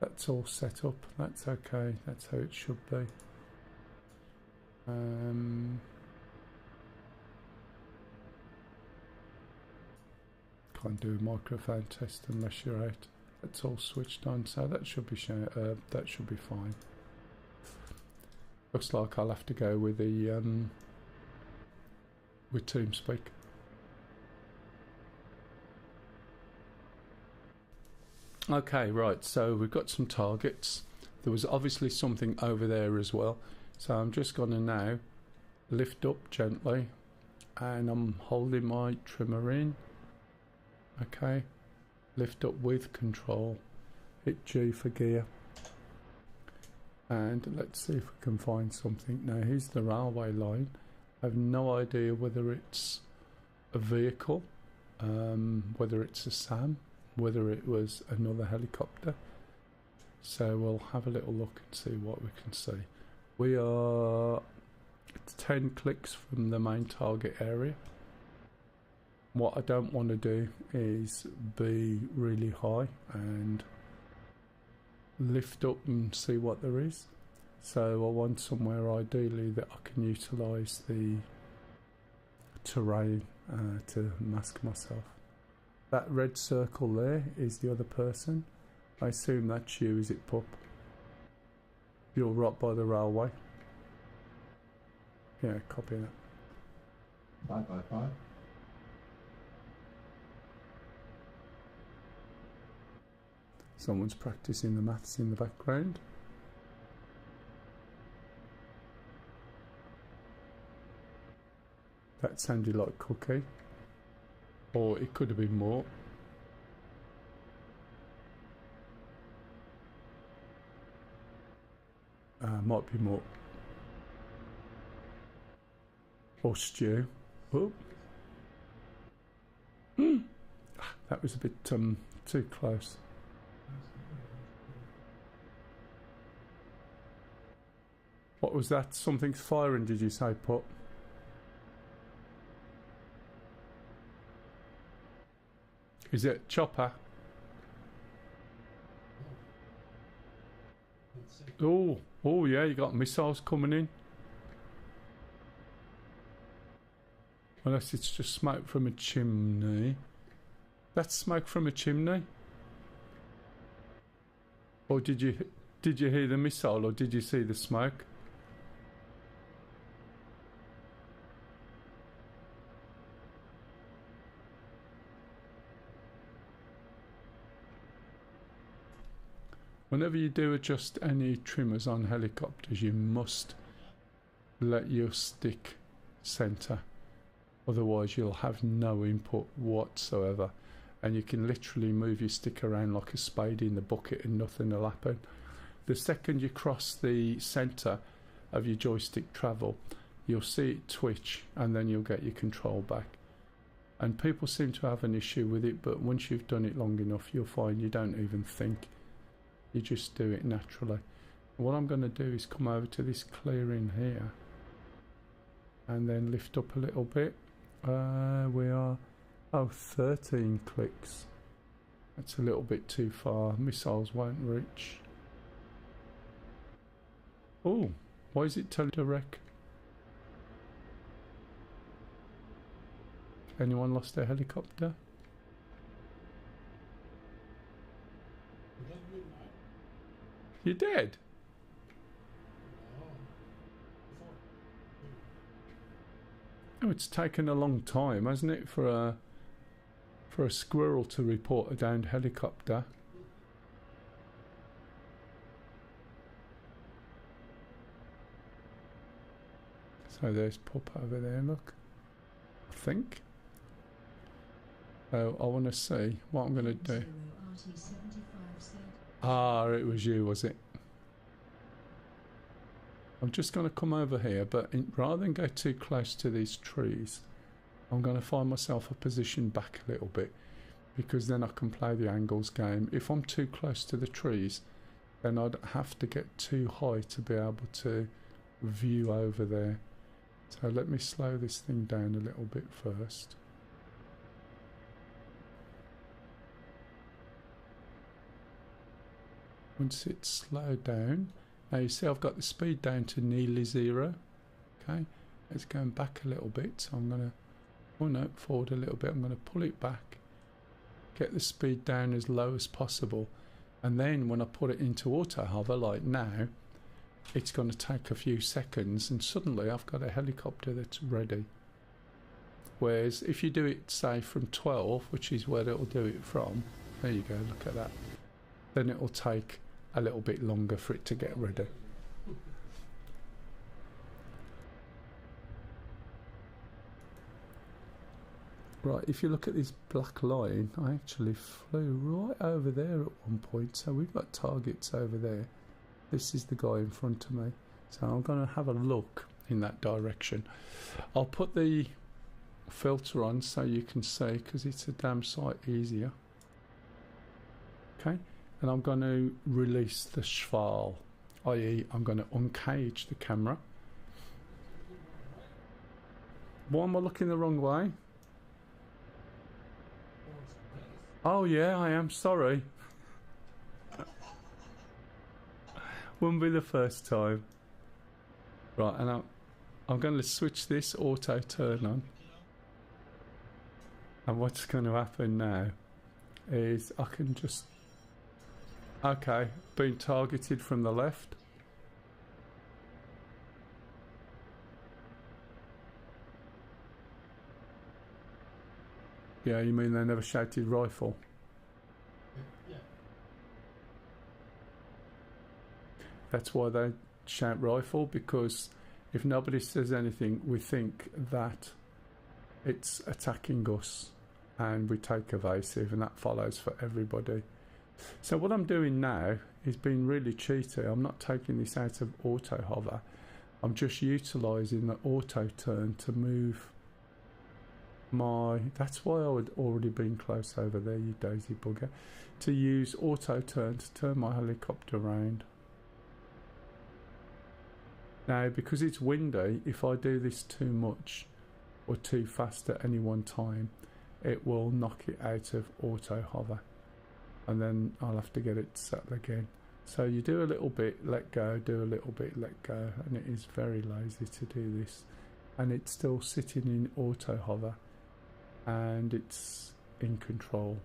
That's all set up. That's okay. That's how it should be. Can't do a microphone test unless you're out. That's all switched on, so that should be fine. Looks like I'll have to go with the with TeamSpeak. Okay, right. So we've got some targets. There was obviously something over there as well. So I'm just going to now lift up gently, and I'm holding my trimmer in. Okay, lift up with control, hit G for gear, and let's see if we can find something. Now here's the railway line. I have no idea whether it's a vehicle, whether it's a SAM, whether it was another helicopter. So we'll have a little look and see what we can see. We are 10 clicks from the main target area. What I don't want to do is be really high and lift up and see what there is. So I want somewhere ideally that I can utilise the terrain to mask myself. That red circle there is the other person. I assume that's you, is it, pup? You're right by the railway. Yeah, copy that. Bye. Someone's practicing the maths in the background. That sounded like cookie. Or it could have been more. Might be more. Or stew. Oh. That was a bit too close. What was that? Something's firing, did you say, Pop? Is it chopper? Oh yeah, you got missiles coming in. Unless it's just smoke from a chimney. That's smoke from a chimney. Or did you hear the missile, or did you see the smoke? Whenever you do adjust any trimmers on helicopters, you must let your stick centre. Otherwise you'll have no input whatsoever. And you can literally move your stick around like a spade in the bucket and nothing will happen. The second you cross the centre of your joystick travel, you'll see it twitch and then you'll get your control back. And people seem to have an issue with it, but once you've done it long enough, you'll find you don't even think. You just do it naturally. What I'm going to do is come over to this clearing here and then lift up a little bit. We are 13 clicks. That's a little bit too far. Missiles won't reach. Oh, why is it telling to wreck? Anyone lost their helicopter? You did? Oh, it's taken a long time, hasn't it, for a squirrel to report a downed helicopter? So there's Pup over there, look. I think. So I want to see what I'm going to do. Ah, it was you, was it? I'm just going to come over here, but rather than go too close to these trees, I'm going to find myself a position back a little bit, because then I can play the angles game. If I'm too close to the trees, then I'd have to get too high to be able to view over there. So let me slow this thing down a little bit first. Once it's slowed down, now you see I've got the speed down to nearly 0. Okay, it's going back a little bit, so I'm going to, oh no, forward a little bit. I'm going to pull it back, get the speed down as low as possible, and then when I put it into auto hover like now, it's going to take a few seconds and suddenly I've got a helicopter that's ready. Whereas if you do it, say, from 12, which is where it'll do it from, there you go, look at that, then it'll take a little bit longer for it to get ready. Right, if you look at this black line, I actually flew right over there at one point, so we've got targets over there. This is the guy in front of me, so I'm going to have a look in that direction. I'll put the filter on so you can see, because it's a damn sight easier. Okay, and I'm going to release the schwal, i.e. I'm going to uncage the camera. Why am I looking the wrong way? Oh yeah, I am, sorry. Wouldn't be the first time. Right, and I'm going to switch this auto turn on. And what's going to happen now is I can just... Okay, being targeted from the left. Yeah, you mean they never shouted rifle? Yeah. That's why they shout rifle, because if nobody says anything, we think that it's attacking us and we take evasive, and that follows for everybody. So what I'm doing now is being really cheaty. I'm not taking this out of auto hover. I'm just utilising the auto turn to move my... That's why I would already been close over there, you daisy bugger. To use auto turn to turn my helicopter around. Now, because it's windy, if I do this too much or too fast at any one time, it will knock it out of auto hover, and then I'll have to get it set again. So you do a little bit, let go, do a little bit, let go, and it is very lazy to do this. And it's still sitting in auto hover, and it's in control.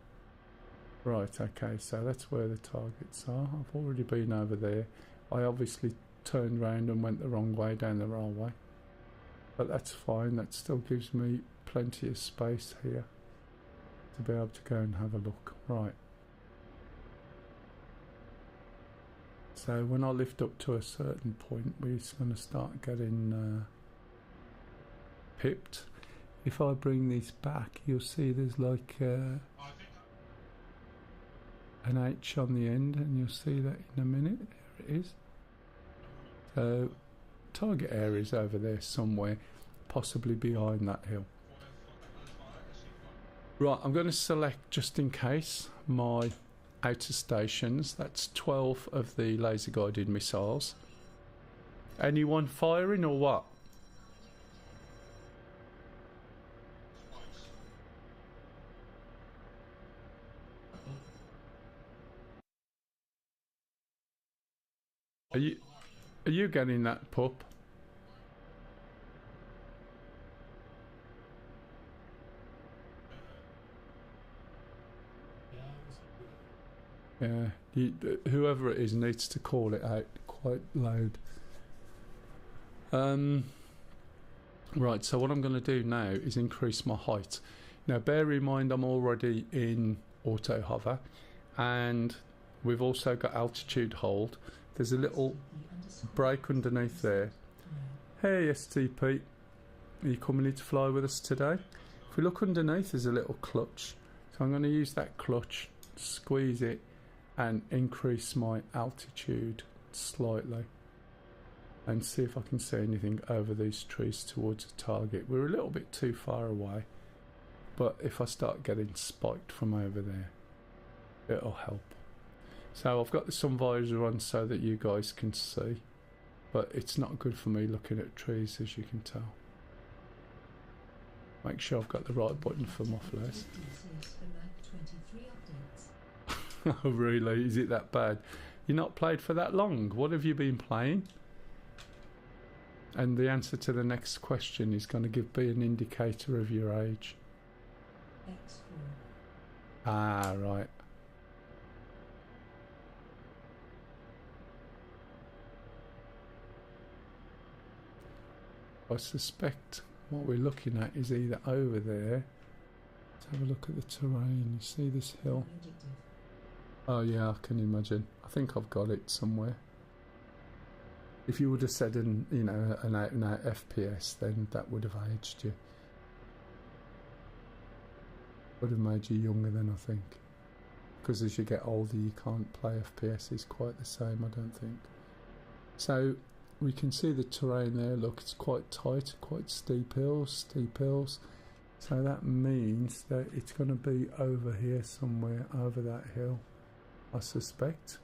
Right, okay, so that's where the targets are. I've already been over there. I obviously turned round and went the wrong way down the railway, but that's fine. That still gives me plenty of space here to be able to go and have a look. Right, so when I lift up to a certain point, we're going to start getting pipped. If I bring this back, you'll see there's like an H on the end, and you'll see that in a minute. There it is. So target area's over there somewhere, possibly behind that hill. Right, I'm going to select, just in case, my outer stations. That's 12 of the laser guided missiles. Anyone firing or what? Are you getting that, pup? Yeah, whoever it is needs to call it out quite loud. Right, so what I'm going to do now is increase my height. Now bear in mind I'm already in auto hover, and we've also got altitude hold. There's a little break underneath there. Hey STP, are you coming in to fly with us today? If we look underneath, there's a little clutch. So I'm going to use that clutch, squeeze it, and increase my altitude slightly. And see if I can see anything over these trees towards the target. We're a little bit too far away, but if I start getting spiked from over there, it'll help. So I've got the sun visor on so that you guys can see, but it's not good for me looking at trees, as you can tell. Make sure I've got the right button for my flares. Oh really? Is it that bad? You're not played for that long? What have you been playing? And the answer to the next question is going to be an indicator of your age. X4. Ah, right. I suspect what we're looking at is either over there. Let's have a look at the terrain. You see this hill? Oh yeah, I can imagine. I think I've got it somewhere. If you would have said an out and out FPS, then that would have aged you. Would have made you younger then, I think. Because as you get older, you can't play FPSs quite the same, I don't think. So we can see the terrain there. Look, it's quite tight, quite steep hills. So that means that it's going to be over here somewhere, over that hill, I suspect.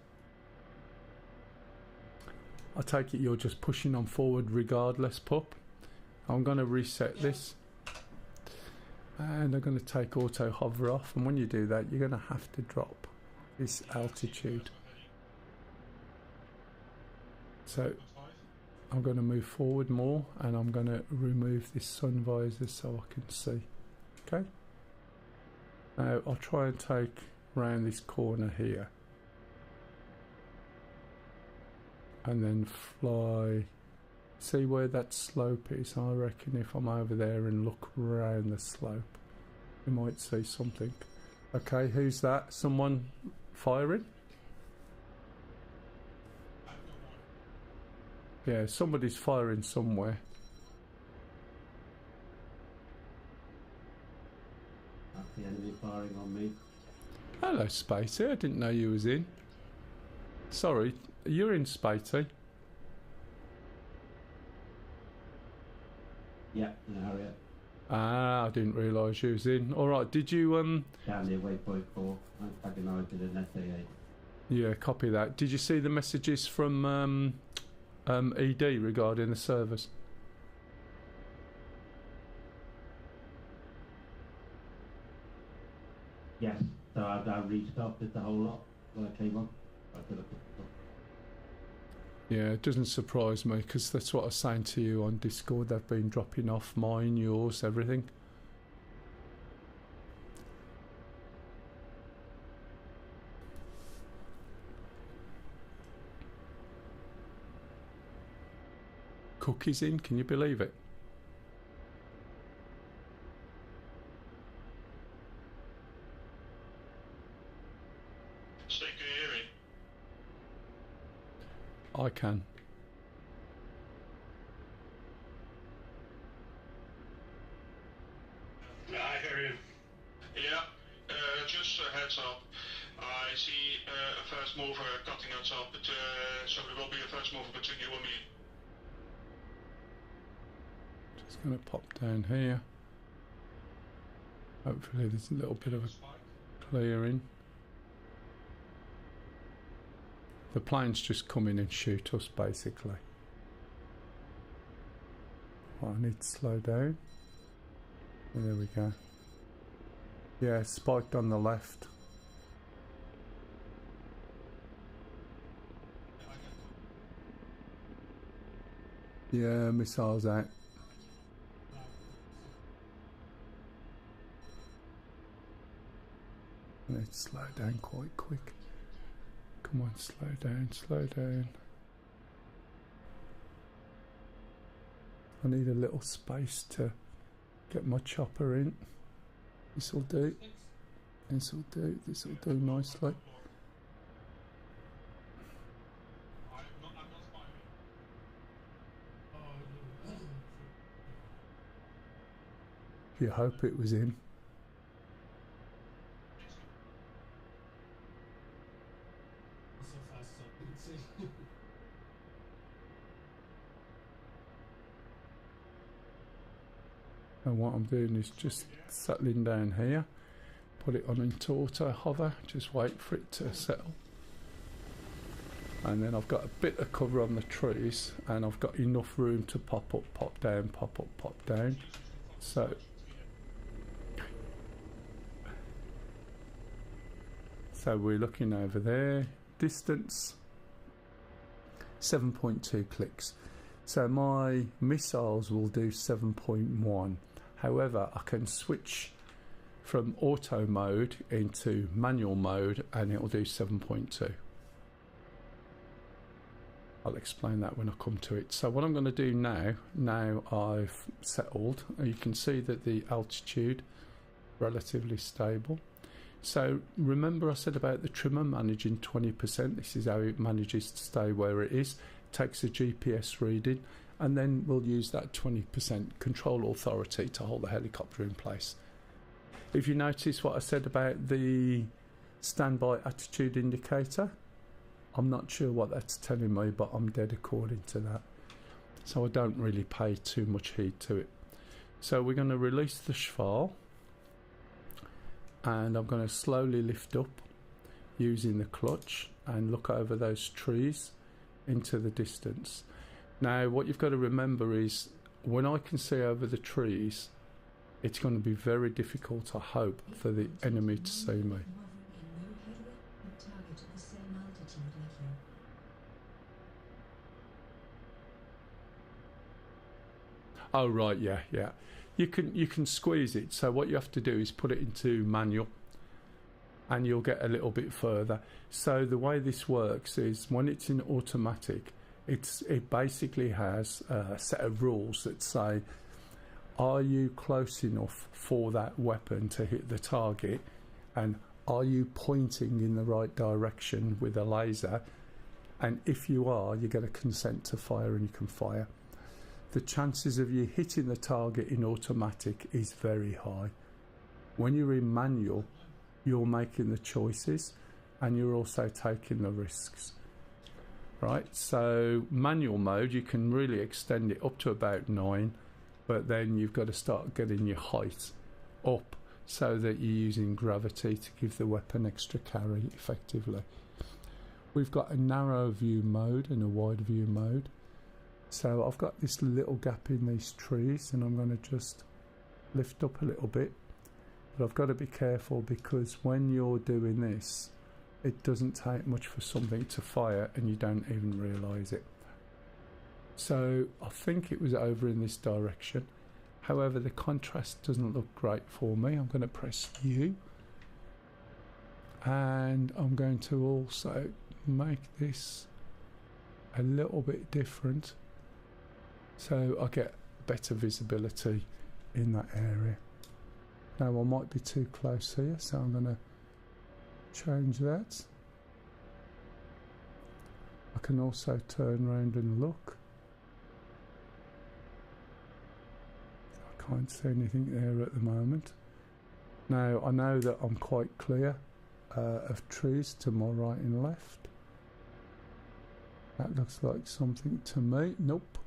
I take it you're just pushing on forward regardless, pup. I'm going to reset this. And I'm going to take auto hover off. And when you do that, you're going to have to drop this altitude. So I'm going to move forward more, and I'm going to remove this sun visor so I can see. Okay. Now I'll try and take round this corner here. And then fly. See where that slope is? I reckon if I'm over there and look round the slope, you might see something. Okay, who's that? Someone firing? Yeah, somebody's firing somewhere. That's the enemy firing on me. Hello, Spatey. I didn't know you was in. Sorry, you're in, Spatey. Yeah, in a hurry up. Ah, I didn't realise you was in. Alright, did you Down near waypoint 4. I'm antagonised in an SAA. yeah, copy that. Did you see the messages from ED regarding the servers? Yes, so I restarted the whole lot when I came on. I could have put it on. Yeah, it doesn't surprise me, because that's what I was saying to you on Discord. They've been dropping off mine, yours, everything. Cookies in, can you believe it? So can you hear me? I can. I hear you. Yeah, just a heads up. I see a first mover cutting us up, but, so there will be a first mover between you and me. It's going to pop down here. Hopefully there's a little bit of a clearing. The planes just come in and shoot us basically. Oh, I need to slow down. There we go. Yeah, spiked on the left. Yeah, missiles out. Let's slow down quite quick. Come on, slow down, slow down. I need a little space to get my chopper in. This'll do. This'll do. This'll do nicely. You hope it was in. And what I'm doing is just settling down here, put it on into auto hover, just wait for it to settle. And then I've got a bit of cover on the trees and I've got enough room to pop up, pop down, pop up, pop down. So we're looking over there, distance 7.2 clicks. So my missiles will do 7.1. However, I can switch from auto mode into manual mode and it will do 7.2. I'll explain that when I come to it. So what I'm going to do now I've settled, you can see that the altitude relatively stable. So remember I said about the trimmer managing 20%. This is how it manages to stay where it is. Takes a GPS reading and then we'll use that 20% control authority to hold the helicopter in place. If you notice what I said about the standby attitude indicator, I'm not sure what that's telling me, but I'm dead according to that. So I don't really pay too much heed to it. So we're going to release the Schwal and I'm going to slowly lift up using the clutch and look over those trees into the distance. Now what you've got to remember is when I can see over the trees, it's going to be very difficult, I hope, for the enemy to see me. Oh right, yeah. You can squeeze it. So what you have to do is put it into manual and you'll get a little bit further. So the way this works is when it's in automatic, it basically has a set of rules that say, are you close enough for that weapon to hit the target, and are you pointing in the right direction with a laser, and if you are, you get a consent to fire and you can fire. The chances of you hitting the target in automatic is very high. When you're in manual, you're making the choices and you're also taking the risks. Right, so manual mode, you can really extend it up to about 9, but then you've got to start getting your height up so that you're using gravity to give the weapon extra carry effectively. We've got a narrow view mode and a wide view mode. So I've got this little gap in these trees and I'm going to just lift up a little bit. But I've got to be careful because when you're doing this, it doesn't take much for something to fire and you don't even realise it. So I think it was over in this direction. However, the contrast doesn't look great for me. I'm going to press U. And I'm going to also make this a little bit different so I get better visibility in that area. Now I might be too close here, so I'm going to change that. I can also turn around and look. I can't see anything there at the moment. Now I know that I'm quite clear of trees to my right and left. That looks like something to me. Nope.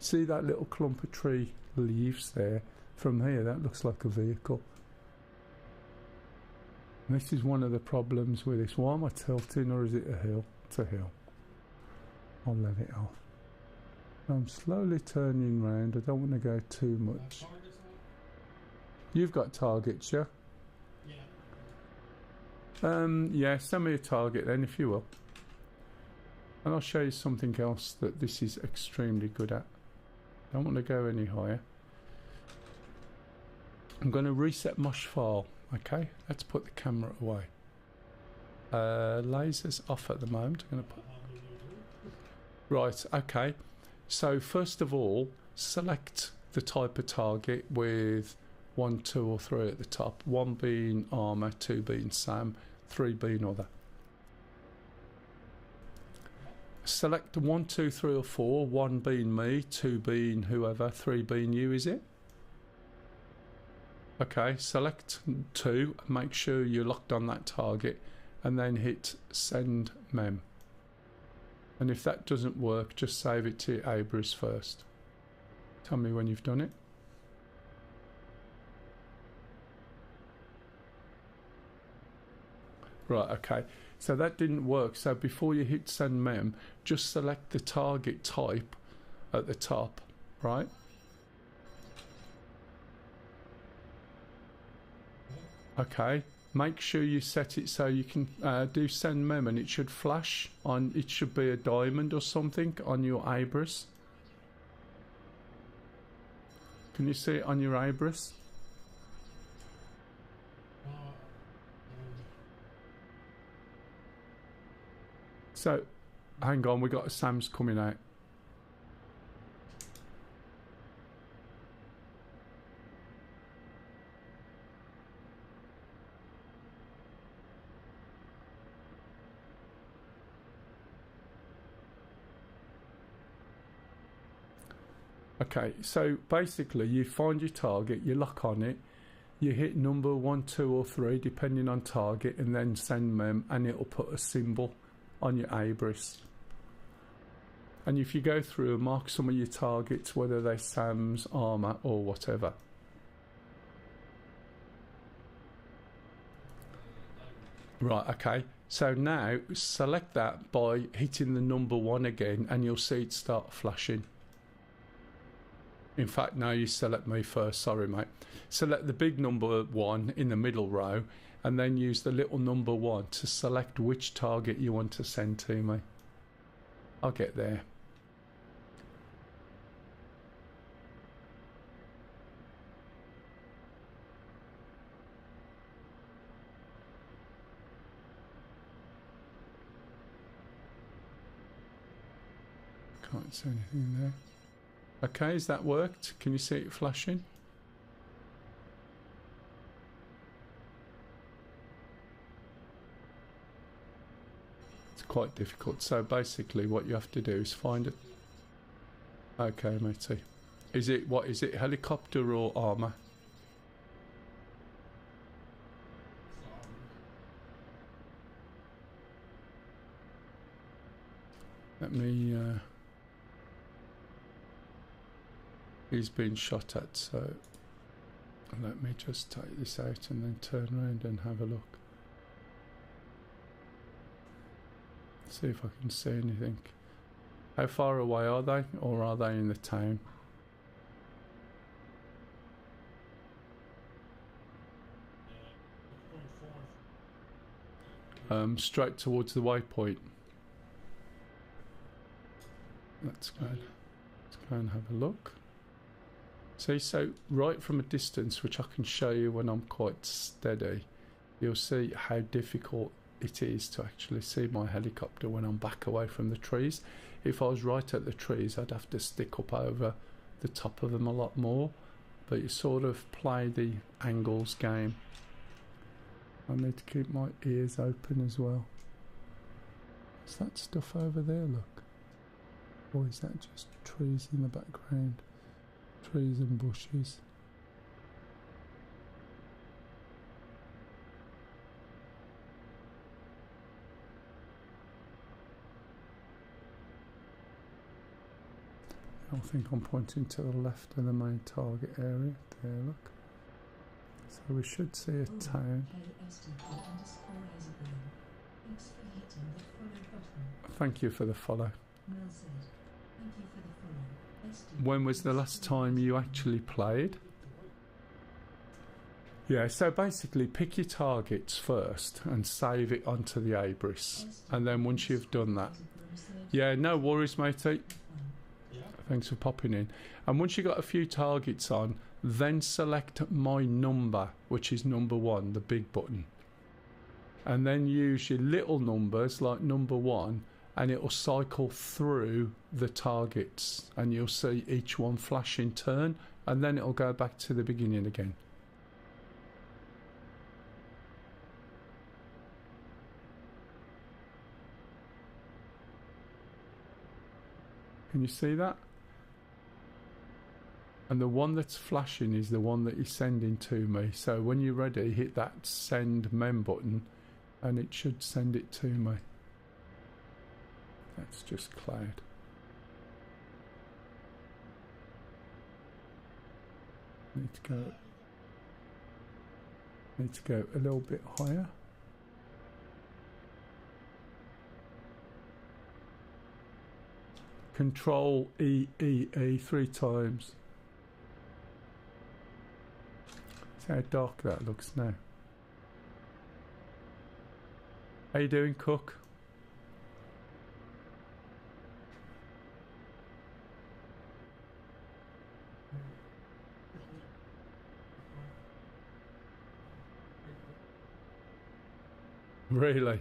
See that little clump of tree leaves there. From here, that looks like a vehicle. And this is one of the problems with this. Why am I tilting, or is it a hill? It's a hill. I'll let it off. I'm slowly turning round. I don't want to go too much. You've got targets, yeah? Yeah, send me a target then, if you will. And I'll show you something else that this is extremely good at. Don't want to go any higher. I'm going to reset mush file. Okay, let's put the camera away. Lasers off at the moment. I'm going to put... Right, okay. So first of all, select the type of target with 1, 2 or 3 at the top. 1 being armour, 2 being SAM, 3 being other. Select 1, 2, 3 or 4, 1 being me, 2 being whoever, 3 being you, is it? Okay, select 2, make sure you're locked on that target, and then hit send mem. And if that doesn't work, just save it to Abras first. Tell me when you've done it. Right, okay. So that didn't work. So before you hit send mem, just select the target type at the top, right? Okay. Make sure you set it so you can do send mem, and it should flash on. It should be a diamond or something on your Abras. Can you see it on your Abras? So, hang on, we got a Sam's coming out. Okay, so basically you find your target, you lock on it, you hit number 1, 2 or 3 depending on target, and then send mem, and it'll put a symbol on your Abras. And if you go through and mark some of your targets, whether they're SAMs, armour or whatever. Right, okay. So now select that by hitting the number 1 again, and you'll see it start flashing. In fact, now you select me first, sorry mate. Select the big number 1 in the middle row, and then use the little number 1 to select which target you want to send to me. I'll get there. Can't see anything there. Okay, has that worked? Can you see it flashing? It's quite difficult. So basically what you have to do is find it. Okay, matey. Is it, what is it, helicopter or armour? Let me... he's been shot at, so let me just take this out and then turn around and have a look. See if I can see anything. How far away are they, or are they in the town? Straight towards the waypoint. Let's go and have a look. See, so right from a distance, which I can show you when I'm quite steady, you'll see how difficult it is to actually see my helicopter when I'm back away from the trees. If I was right at the trees, I'd have to stick up over the top of them a lot more, but you sort of play the angles game. I need to keep my ears open as well. Is that stuff over there, look? Or is that just trees in the background? Trees and bushes. I think I'm pointing to the left of the main target area. There, look. So we should see a town. Thank you for the follow. When was the last time you actually played? Yeah, so basically pick your targets first and save it onto the Abris. And then once you've done that... Yeah, no worries, matey. Thanks for popping in. And once you've got a few targets on, then select my number, which is number 1, the big button. And then use your little numbers, like number 1, and it will cycle through the targets. And you'll see each one flash in turn, and then it'll go back to the beginning again. Can you see that? And the one that's flashing is the one that you're sending to me. So when you're ready, hit that send mem button and it should send it to me. That's just cloud. Need to go a little bit higher. Control E 3 times. See how dark that looks now. How you doing, Cook? Really?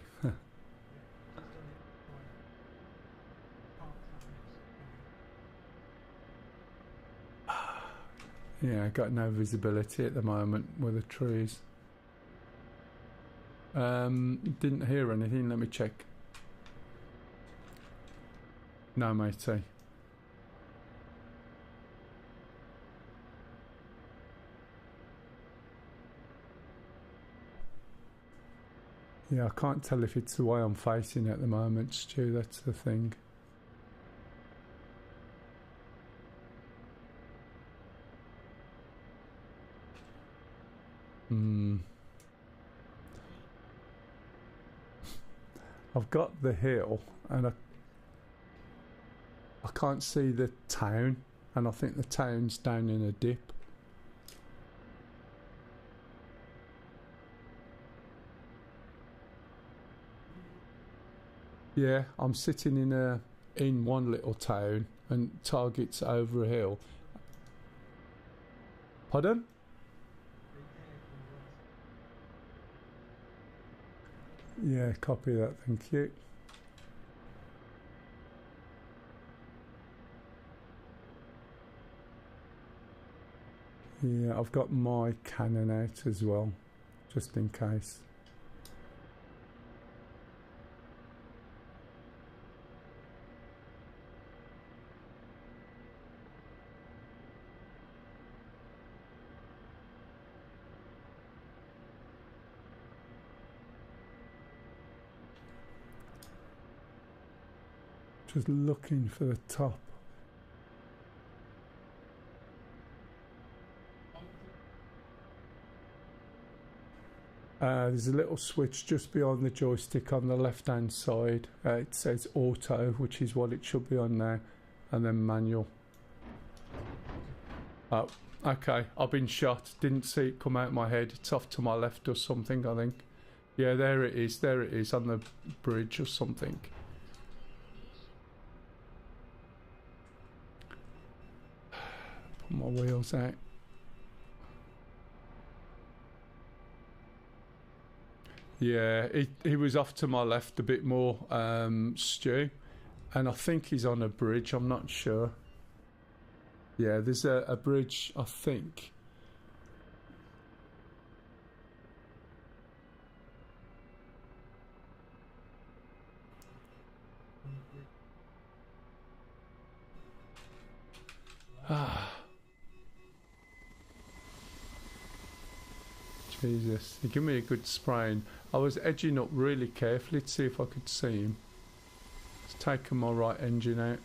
Yeah, I got no visibility at the moment with the trees. Didn't hear anything. Let me check. No, matey. Yeah, I can't tell if it's the way I'm facing at the moment, Stu. That's the thing. I've got the hill and I can't see the town, and I think the town's down in a dip. Yeah, I'm sitting in one little town and target's over a hill. Pardon? Yeah, copy that, thank you. Yeah, I've got my cannon out as well, just in case. Just looking for the top. There's a little switch just behind the joystick on the left hand side. It says auto, which is what it should be on now, and then manual. Oh, okay, I've been shot. Didn't see it come out of my head. It's off to my left or something, I think. Yeah, there it is on the bridge or something. Put my wheels out. Yeah, he was off to my left a bit more, Stu, and I think he's on a bridge, I'm not sure. Yeah, there's a bridge, I think. Jesus, he gave me a good sprain. I was edging up really carefully to see if I could see him. It's taken my right engine out.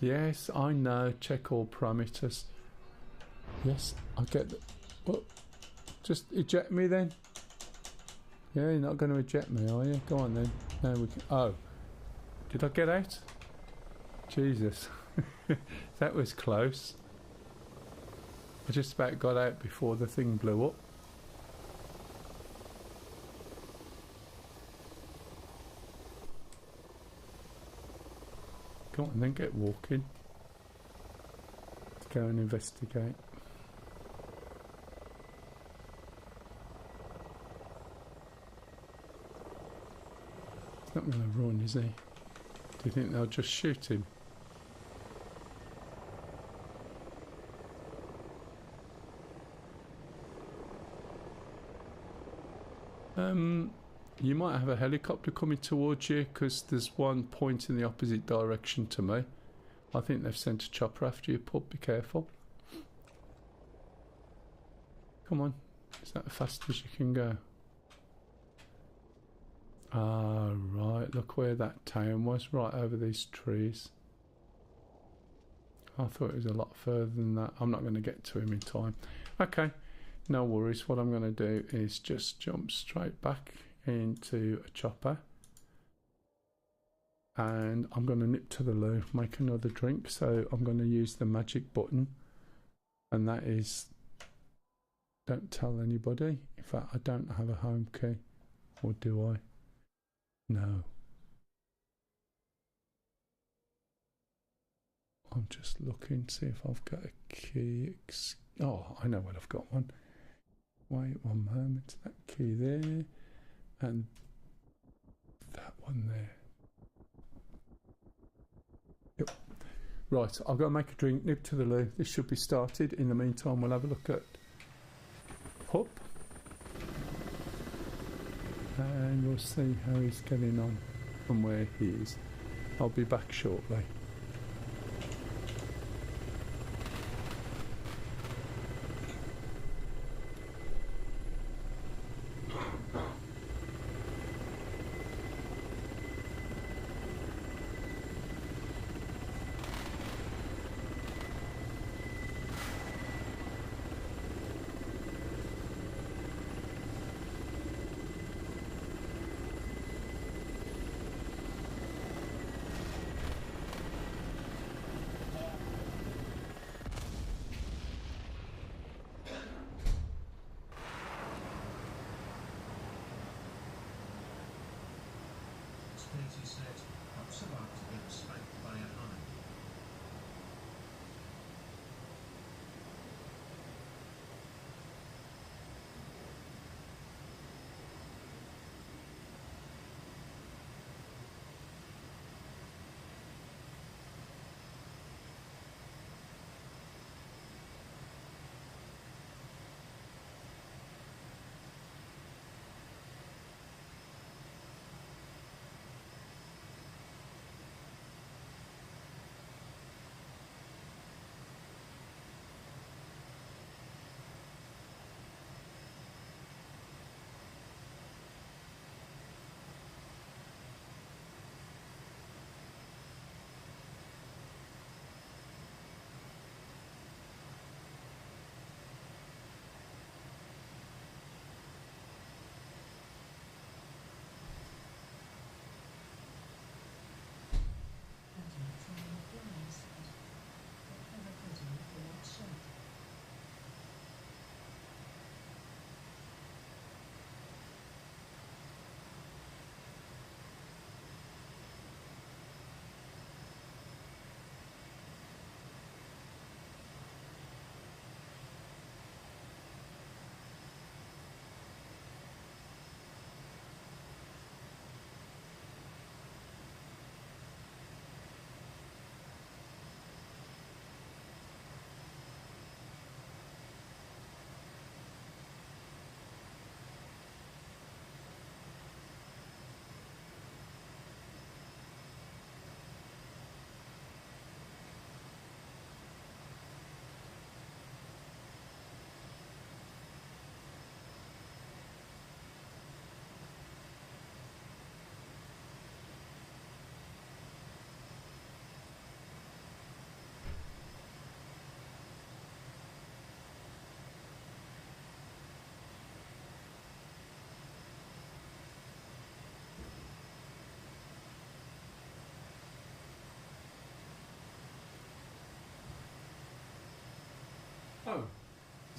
Yes, I know. Check all parameters. Yes, I get that. Well, just eject me then. Yeah, you're not going to eject me, are you? Go on then. Now we can. Oh, did I get out? Jesus, that was close. I just about got out before the thing blew up. Go on then, get walking. Let's go and investigate. He's not going to run, is he? Do you think they'll just shoot him? You might have a helicopter coming towards you because there's one point in the opposite direction to me. I think they've sent a chopper after you, pup. Be careful. Come on. Is that as fast as you can go? Ah, right. Look where that town was, right over these trees. I thought it was a lot further than that. I'm not going to get to him in time. Okay. No worries. What I'm going to do is just jump straight back into a chopper, and I'm going to nip to the loo, make another drink. So I'm going to use the magic button, and that is, don't tell anybody. In fact, I don't have a home key, or do I? No. I'm just looking, see if I've got a key. Oh, I know what I've got one. Wait one moment, that key there, and that one there. Yep. Right, I'll go and make a drink, nip to the loo. This should be started. In the meantime, we'll have a look at Pup, and we'll see how he's getting on from where he is. I'll be back shortly. Katie said, "What's about to get spanked by a hive?"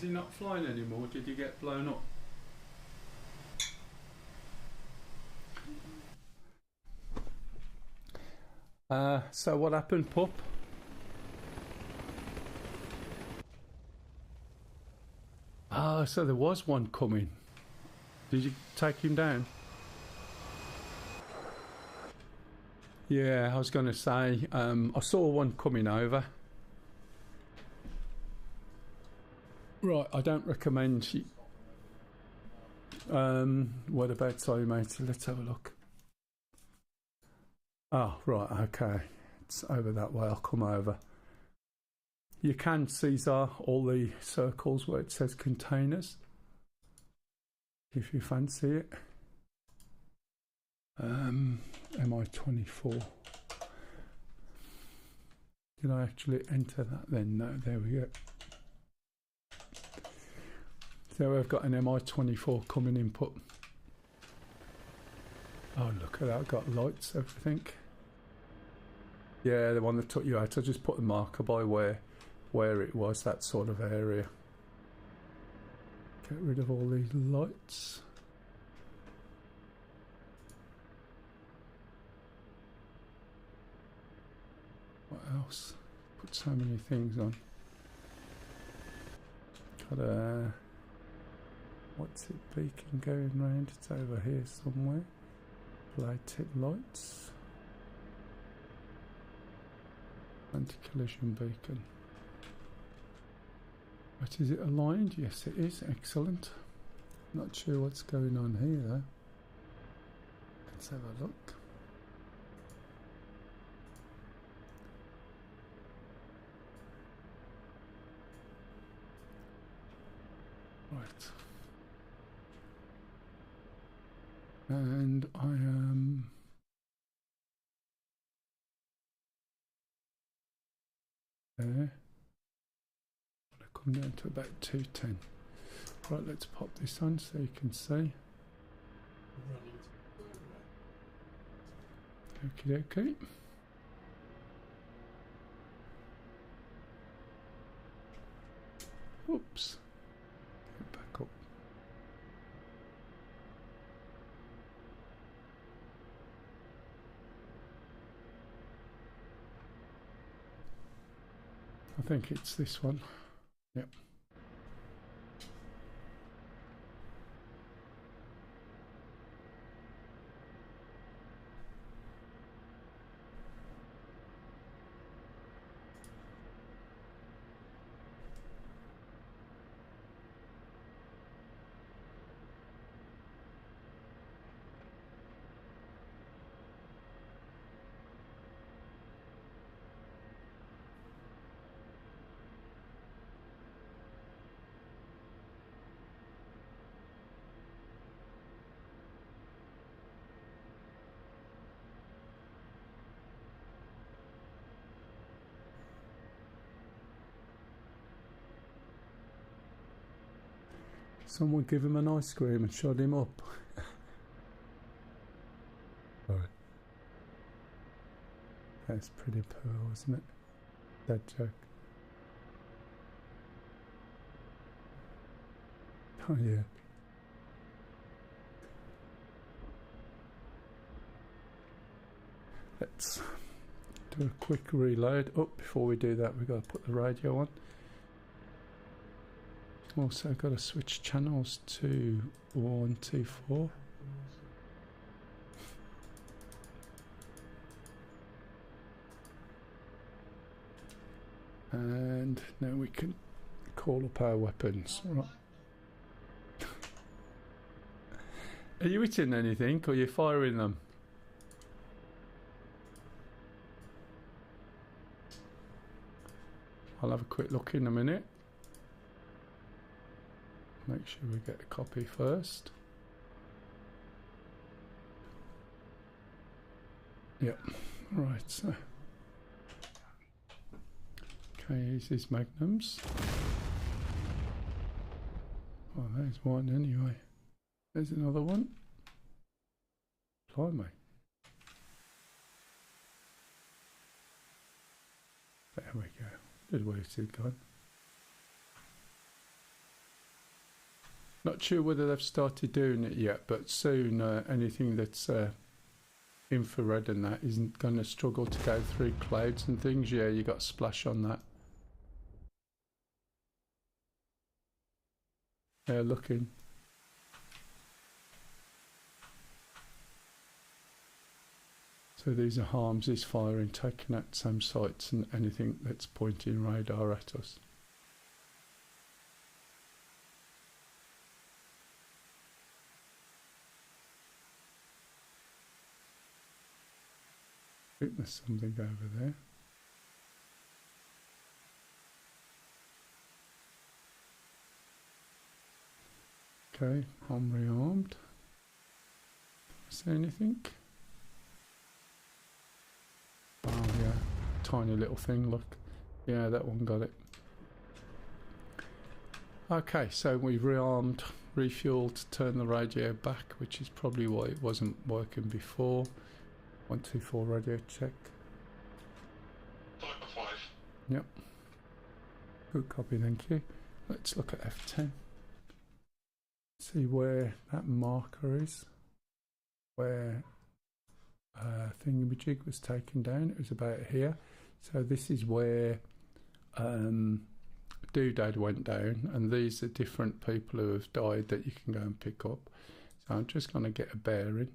Is he not flying anymore? Did he get blown up? So what happened, pup? Ah, so there was one coming. Did you take him down? Yeah, I was going to say, I saw one coming over. Right, I don't recommend you. What about, sorry mate, let's have a look. Oh, right, okay. It's over that way, I'll come over. You can Caesar all the circles where it says containers, if you fancy it. MI24. Did I actually enter that then? No, there we go. So we've got an MI24 coming input. Oh, look at that, I've got lights, everything. Yeah, the one that took you out. I just put a marker by where it was, that sort of area. Get rid of all these lights. What else? Put so many things on. Got a... what's it, beacon going round? It's over here somewhere. Light tip lights. Anti-collision beacon. But is it aligned? Yes it is, excellent. Not sure what's going on here though. Let's have a look. Right. And I am... there. I come down to about 210. Right, let's pop this on so you can see. Okie dokie. Oops. Get back up. I think it's this one. Yep. Someone give him an ice cream and shut him up. Right. That's pretty poor, isn't it? That joke. Oh yeah. Let's do a quick reload. Oh, before we do that, we've got to put the radio on. Also got to switch channels to 124. And now we can call up our weapons. Right. Are you hitting anything or are you firing them? I'll have a quick look in a minute. Make sure we get a copy first. Yep, right, so. Okay, here's his magnums. Oh, there's one anyway. There's another one. Blimey. There we go. Good way to go. Not sure whether they've started doing it yet, but soon anything that's infrared and that isn't going to struggle to go through clouds and things. Yeah, you got splash on that. They're looking. So these are harms is firing, taking out some sites and anything that's pointing radar at us. I think there's something over there. Okay, I'm rearmed. Is there anything? Oh yeah, tiny little thing, look. Yeah, that one got it. Okay, so we've rearmed, refueled, turned the radio back, which is probably why it wasn't working before. 124 radio check. 5 for 5. Yep. Good copy, thank you. Let's look at F10. See where that marker is. Where thingamajig was taken down. It was about here. So this is where Doodad went down, and these are different people who have died that you can go and pick up. So I'm just going to get a bearing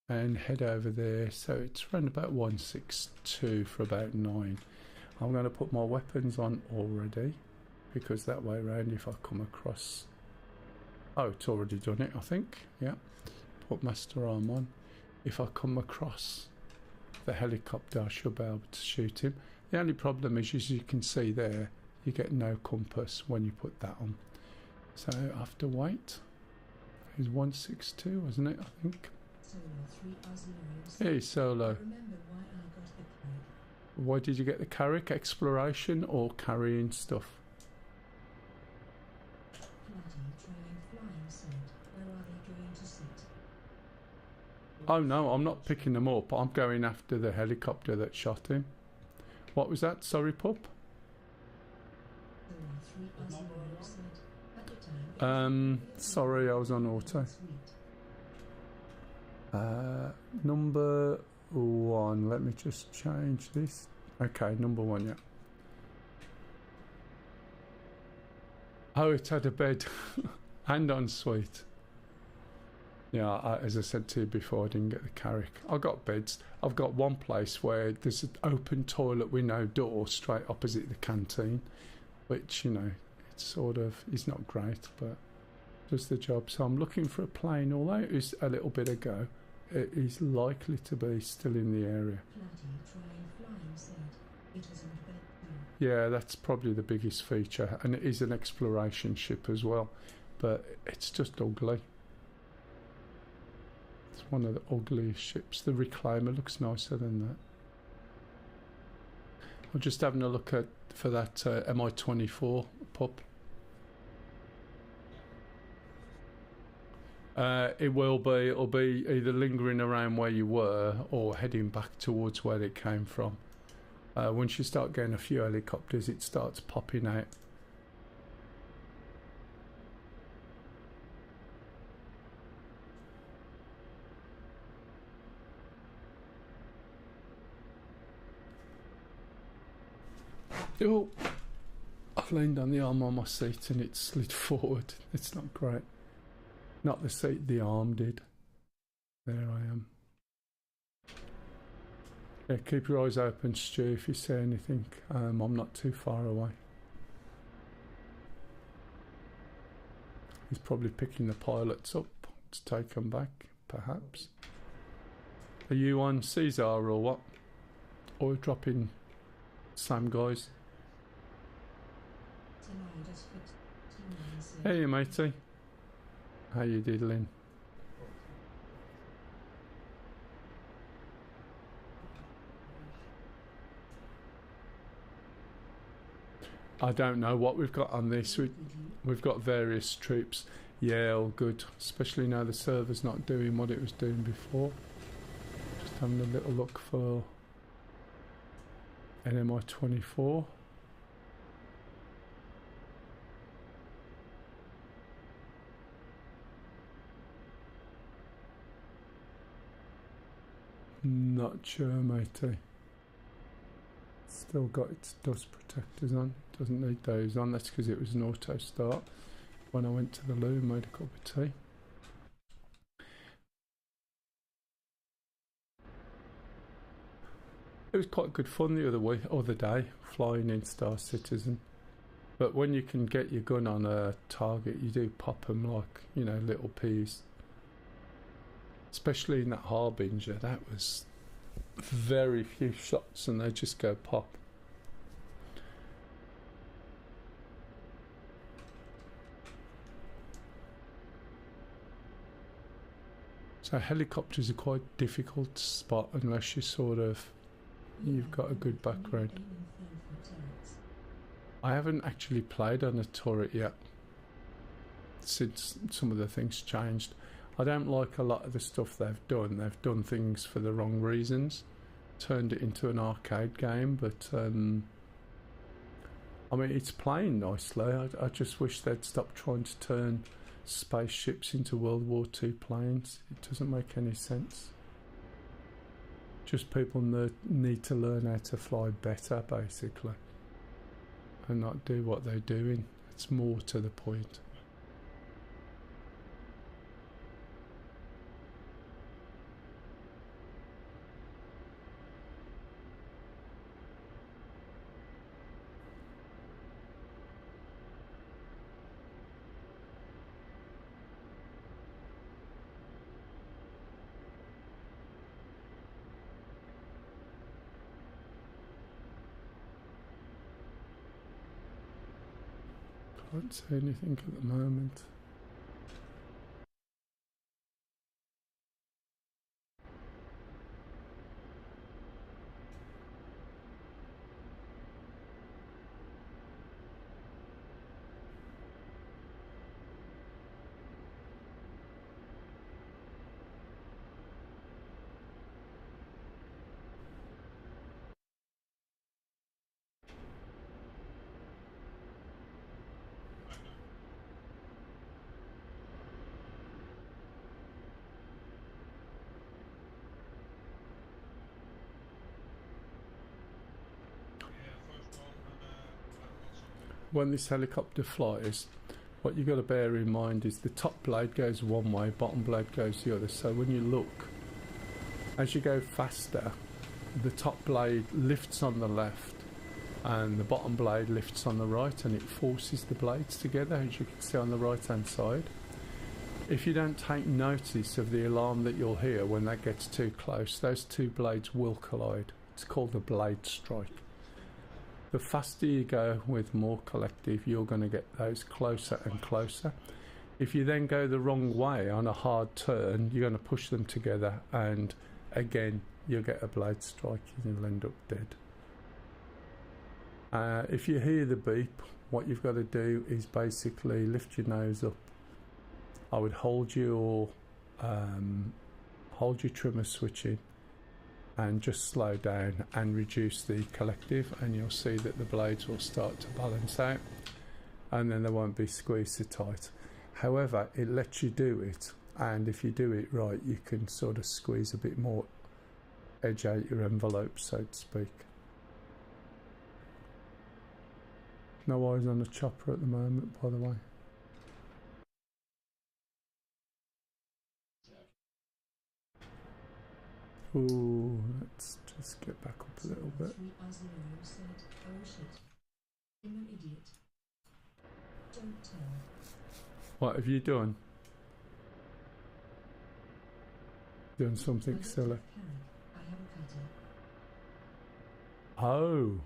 and head over there. So it's around about 162 for about 9. I'm going to put my weapons on already, because that way around if I come across... Oh, it's already done it, I think. Yeah. Put master arm on. If I come across the helicopter, I should be able to shoot him. The only problem is, as you can see there, you get no compass when you put that on. So I have to wait. It's 162, wasn't it, I think? Hey, Solo. Why did you get the Carrick? Exploration or carrying stuff? Oh no, I'm not picking them up. I'm going after the helicopter that shot him. What was that? Sorry, pup? Sorry, I was on auto. Number 1. Let me just change this. Okay, number 1, yeah. Oh, it had a bed and ensuite. Yeah, as I said to you before, I didn't get the Carrick. I've got beds. I've got one place where there's an open toilet with no door straight opposite the canteen, which, you know, it's sort of, is not great, but does the job. So I'm looking for a plane, although it was a little bit ago. It is likely to be still in the area. Yeah, that's probably the biggest feature, and it is an exploration ship as well, but it's just ugly. It's one of the ugliest ships. The Reclaimer looks nicer than that. I'm just having a look at for that MI-24 pup. It'll be either lingering around where you were or heading back towards where it came from. Once you start getting a few helicopters, it starts popping out. Oh, I've leaned on the arm on my seat and it slid forward. It's not great. Not the seat, the arm did. There I am. Yeah, keep your eyes open, Stu, if you see anything. I'm not too far away. He's probably picking the pilots up to take them back, perhaps. Are you on Caesar or what? Or dropping Sam guys? Hey matey, how you diddling? I don't know what we've got on this. We've got various troops. Yeah, all good. Especially now the server's not doing what it was doing before. Just having a little look for Not sure, matey. Still got its dust protectors on. Doesn't need those on. That's because it was an auto start. When I went to the loo, made a cup of tea. It was quite good fun the other day, flying in Star Citizen. But when you can get your gun on a target, you do pop them like, you know, little peas. Especially in that Harbinger, that was very few shots and they just go pop. So helicopters are quite difficult to spot unless you you've got a good background. I haven't actually played on a turret yet since some of the things changed. I don't like a lot of the stuff they've done. They've done things for the wrong reasons, turned it into an arcade game, but I mean, it's playing nicely. I just wish they'd stop trying to turn spaceships into World War II planes. It doesn't make any sense. Just people need to learn how to fly better, basically, and not do what they're doing. It's more to the point. Can't say anything at the moment. When this helicopter flies, what you've got to bear in mind is the top blade goes one way, bottom blade goes the other. So when you look, as you go faster, the top blade lifts on the left and the bottom blade lifts on the right, and it forces the blades together, as you can see on the right hand side. If you don't take notice of the alarm that you'll hear when that gets too close, those two blades will collide. It's called a blade strike. The faster you go with more collective, you're going to get those closer and closer. If you then go the wrong way on a hard turn, you're going to push them together, and again you'll get a blade strike and you'll end up dead. If you hear the beep, what you've got to do is basically lift your nose up. I would hold your trimmer switch in and just slow down and reduce the collective, and you'll see that the blades will start to balance out and then they won't be squeezed so tight. However, it lets you do it, and if you do it right, you can sort of squeeze a bit more edge out your envelope, so to speak. No eyes on the chopper at the moment, by the way. Ooh, let's just get back up a little bit. What have you done? Doing something silly. Oh.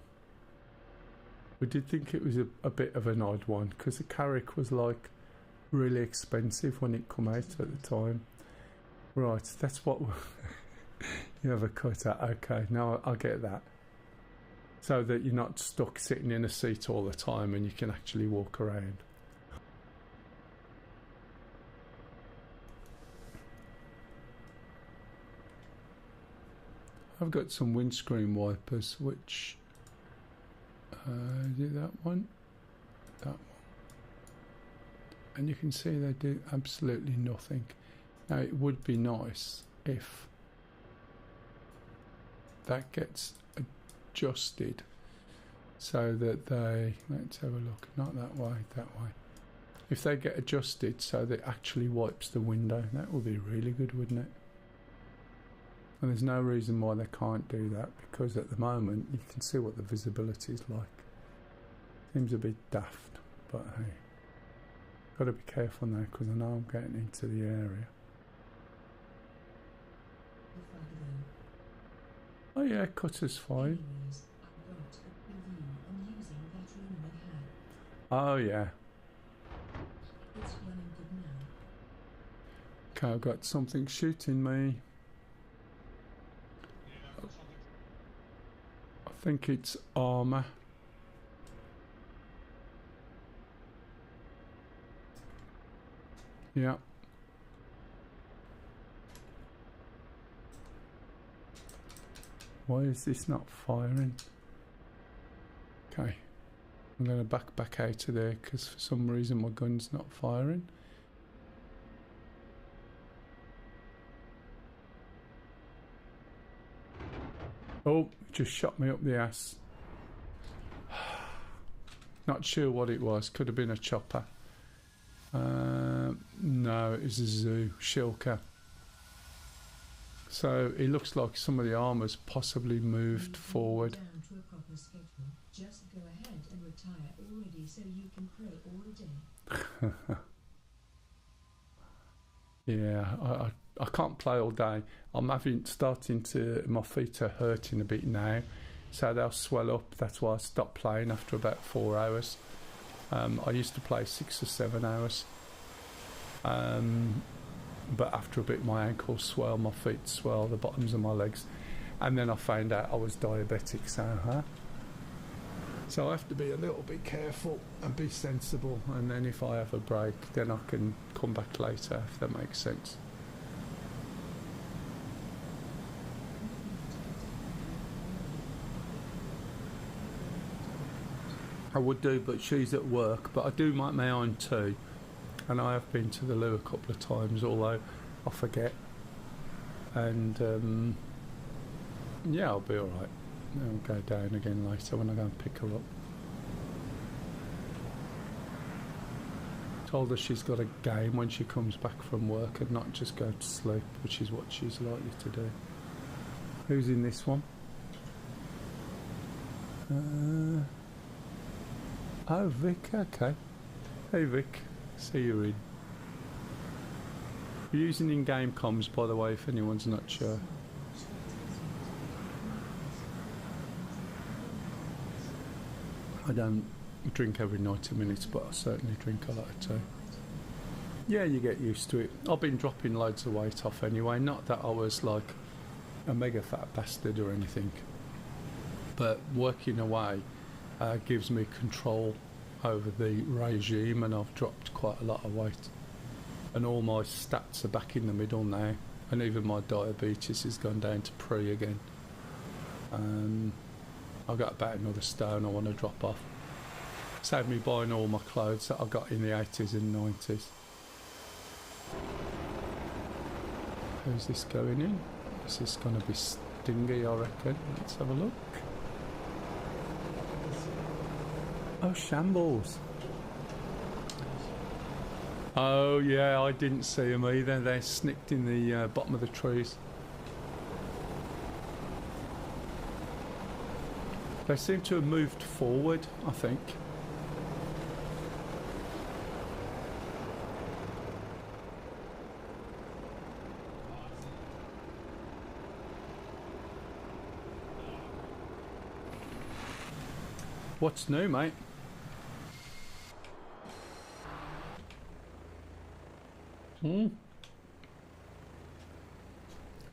We did think it was a bit of an odd one, because the Carrick was like really expensive when it come out at the time. Right, that's what you have a cutter. Okay, now I get that. So that you're not stuck sitting in a seat all the time and you can actually walk around. I've got some windscreen wipers, which do that one, and you can see they do absolutely nothing. Now it would be nice if that gets adjusted so that they, let's have a look, not that way, that way. If they get adjusted so that it actually wipes the window, that would be really good, wouldn't it? And there's no reason why they can't do that, because at the moment you can see what the visibility is like. Seems a bit daft, but hey, got to be careful now because I know I'm getting into the area. Oh yeah, cutter's fine. Oh yeah. Okay, I've got something shooting me. I think it's armour. Yeah. Why is this not firing? Okay. I'm going to back out of there because for some reason my gun's not firing. Oh, just shot me up the ass. Not sure what it was. Could have been a chopper. No, it was a zoo. Shilker. So it looks like some of the armour's possibly moved forward. Down to a proper schedule. Just go ahead and retire already so you can play all day. Yeah, I can't play all day. I'm starting to, my feet are hurting a bit now, so they'll swell up. That's why I stopped playing after about 4 hours. I used to play 6 or 7 hours, but after a bit my ankles swell, my feet swell, the bottoms of my legs, and then I found out I was diabetic, so I have to be a little bit careful and be sensible, and then if I have a break then I can come back later, if that makes sense. I would do, but she's at work, but I do make my own tea, and I have been to the loo a couple of times, although I forget, and yeah, I'll be alright. I'll go down again later when I go and pick her up. Told her she's got a game when she comes back from work and not just go to sleep, which is what she's likely to do. Who's in this one? Oh, Vic, okay. Hey Vic, see you in. We're using in-game comms, by the way, if anyone's not sure. I don't drink every 90 minutes, but I certainly drink a lot of tea. Yeah, you get used to it. I've been dropping loads of weight off anyway, not that I was like a mega fat bastard or anything, but working away gives me control over the regime, and I've dropped quite a lot of weight, and all my stats are back in the middle now, and even my diabetes has gone down to pre again. I've got about another stone I want to drop off. Saved me buying all my clothes that I got in the 80s and 90s. Who's this going in? This is going to be stingy, I reckon. Let's have a look. Oh, shambles. Oh yeah, I didn't see them either. They're snicked in the bottom of the trees. They seem to have moved forward, I think. What's new, mate?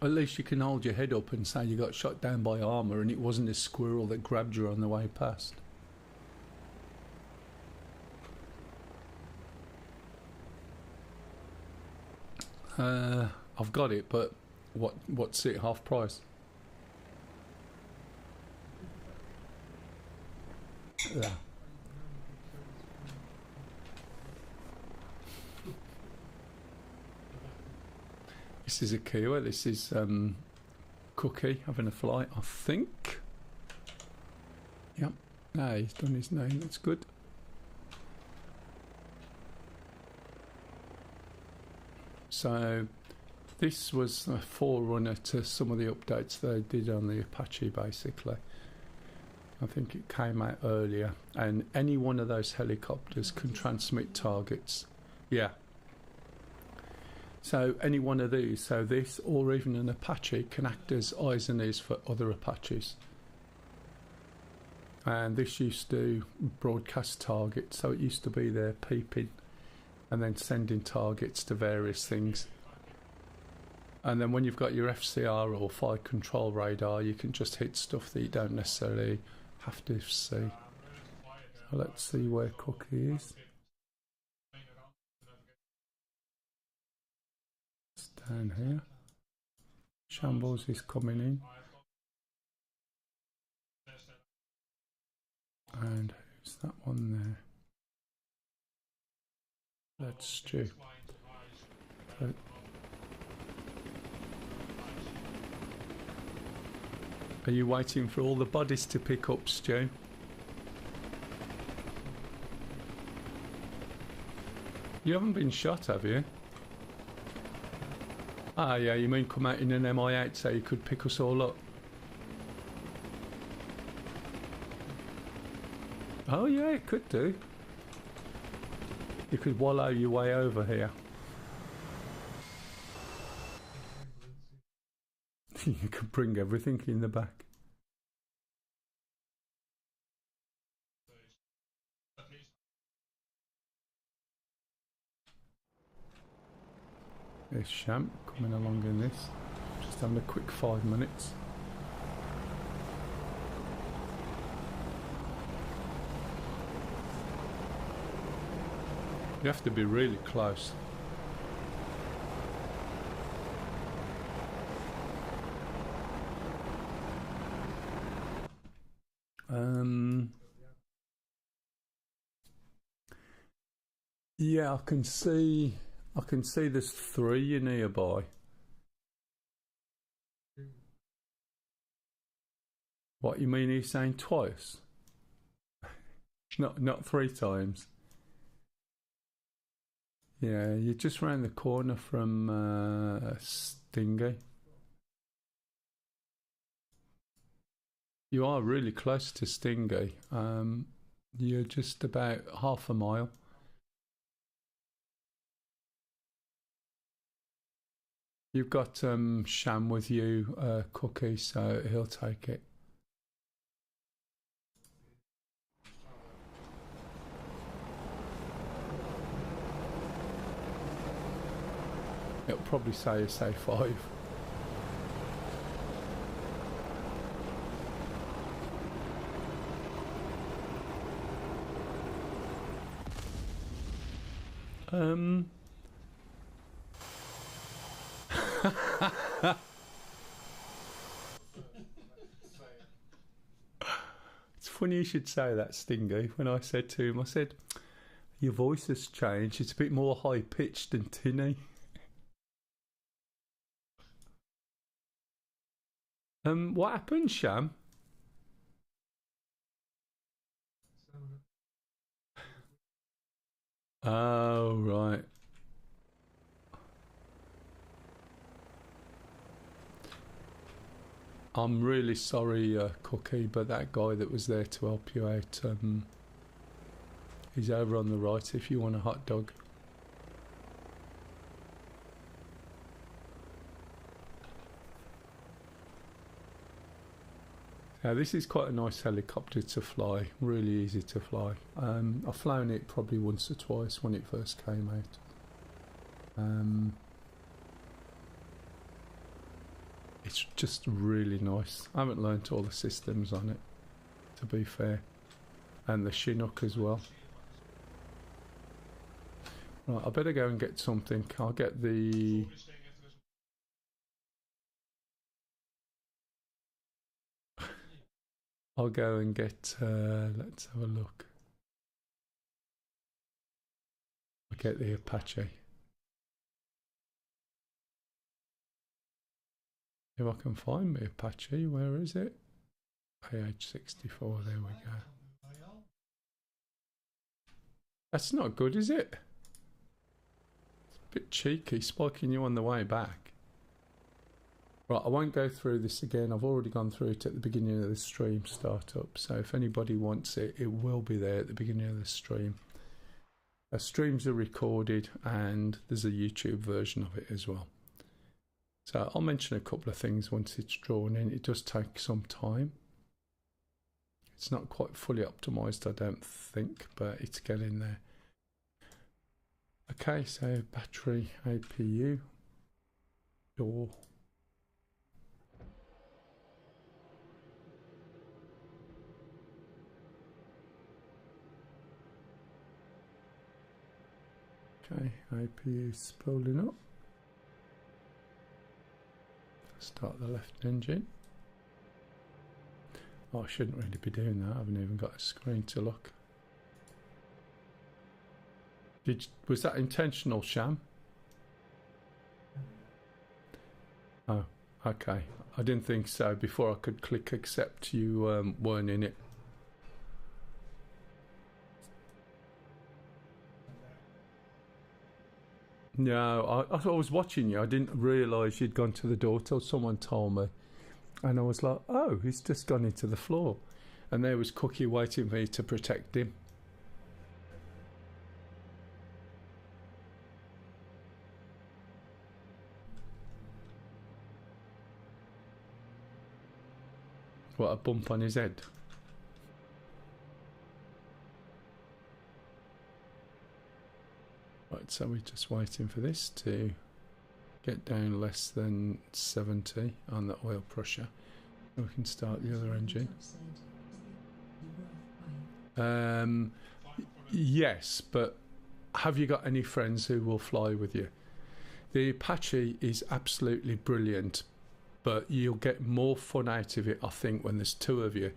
At least you can hold your head up and say you got shot down by armour and it wasn't a squirrel that grabbed you on the way past. I've got it, but what's it, half price? Yeah. This is a Kiwa. This is Cookie having a fly, I think. Yep. Ah, he's done his name. That's good. So this was a forerunner to some of the updates they did on the Apache, basically. I think it came out earlier, and any one of those helicopters can transmit targets. Yeah. So any one of these, so this or even an Apache, can act as eyes and ears for other Apaches. And this used to broadcast targets, so it used to be there peeping and then sending targets to various things. And then when you've got your FCR or fire control radar, you can just hit stuff that you don't necessarily have to see. So let's see where Cookie is. It's down here. Shambles is coming in. And who's that one there? That's Stu. Are you waiting for all the bodies to pick up, Stu? You haven't been shot, have you? Ah, yeah, you mean come out in an MI8 so you could pick us all up? Oh, yeah, it could do. You could wallow your way over here. You could bring everything in the back. There's Sham coming along in this. Just having a quick 5 minutes. You have to be really close. Yeah, I can see there's 3 nearby. What, you mean he's saying twice? Not 3 times. Yeah, you're just round the corner from Stingy. You are really close to Stingy. You're just about half a mile. You've got Sham with you, Cookie, so he'll take it. It'll probably say SA5. It's funny you should say that, Stingy. When I said to him, I said, your voice has changed. It's a bit more high-pitched and tinny. What happened, Sham? Oh, right. I'm really sorry, Cookie, but that guy that was there to help you out, he's over on the right if you want a hot dog. Now, this is quite a nice helicopter to fly, really easy to fly. I've flown it probably once or twice when it first came out. It's just really nice. I haven't learnt all the systems on it, to be fair. And the Chinook as well. Right, I better go and get something. I'll get the... I'll go and get... let's have a look. I'll get the Apache. if I can find me Apache. Where is it? AH64, there we go. That's not good, is it? It's a bit cheeky, spiking you on the way back. Right, I won't go through this again. I've already gone through it at the beginning of the stream startup. So if anybody wants it, it will be there at the beginning of the stream. Streams are recorded and there's a YouTube version of it as well. So I'll mention a couple of things once it's drawn in. It does take some time. It's not quite fully optimized, I don't think, but it's getting there. Okay, so battery, APU, door. Okay, APU spooling up. Start the left engine. Oh, I shouldn't really be doing that. I haven't even got a screen to look. Was that intentional, Sham? Oh, okay. I didn't think so. Before I could click accept, you weren't in it. No, I was watching you. I didn't realise you'd gone to the door till someone told me. And I was like, oh, he's just gone into the floor. And there was Cookie waiting for me to protect him. What, a bump on his head? Right, so we're just waiting for this to get down less than 70 on the oil pressure. We can start the other engine. Yes, but have you got any friends who will fly with you? The Apache is absolutely brilliant, but you'll get more fun out of it, I think, when there's two of you.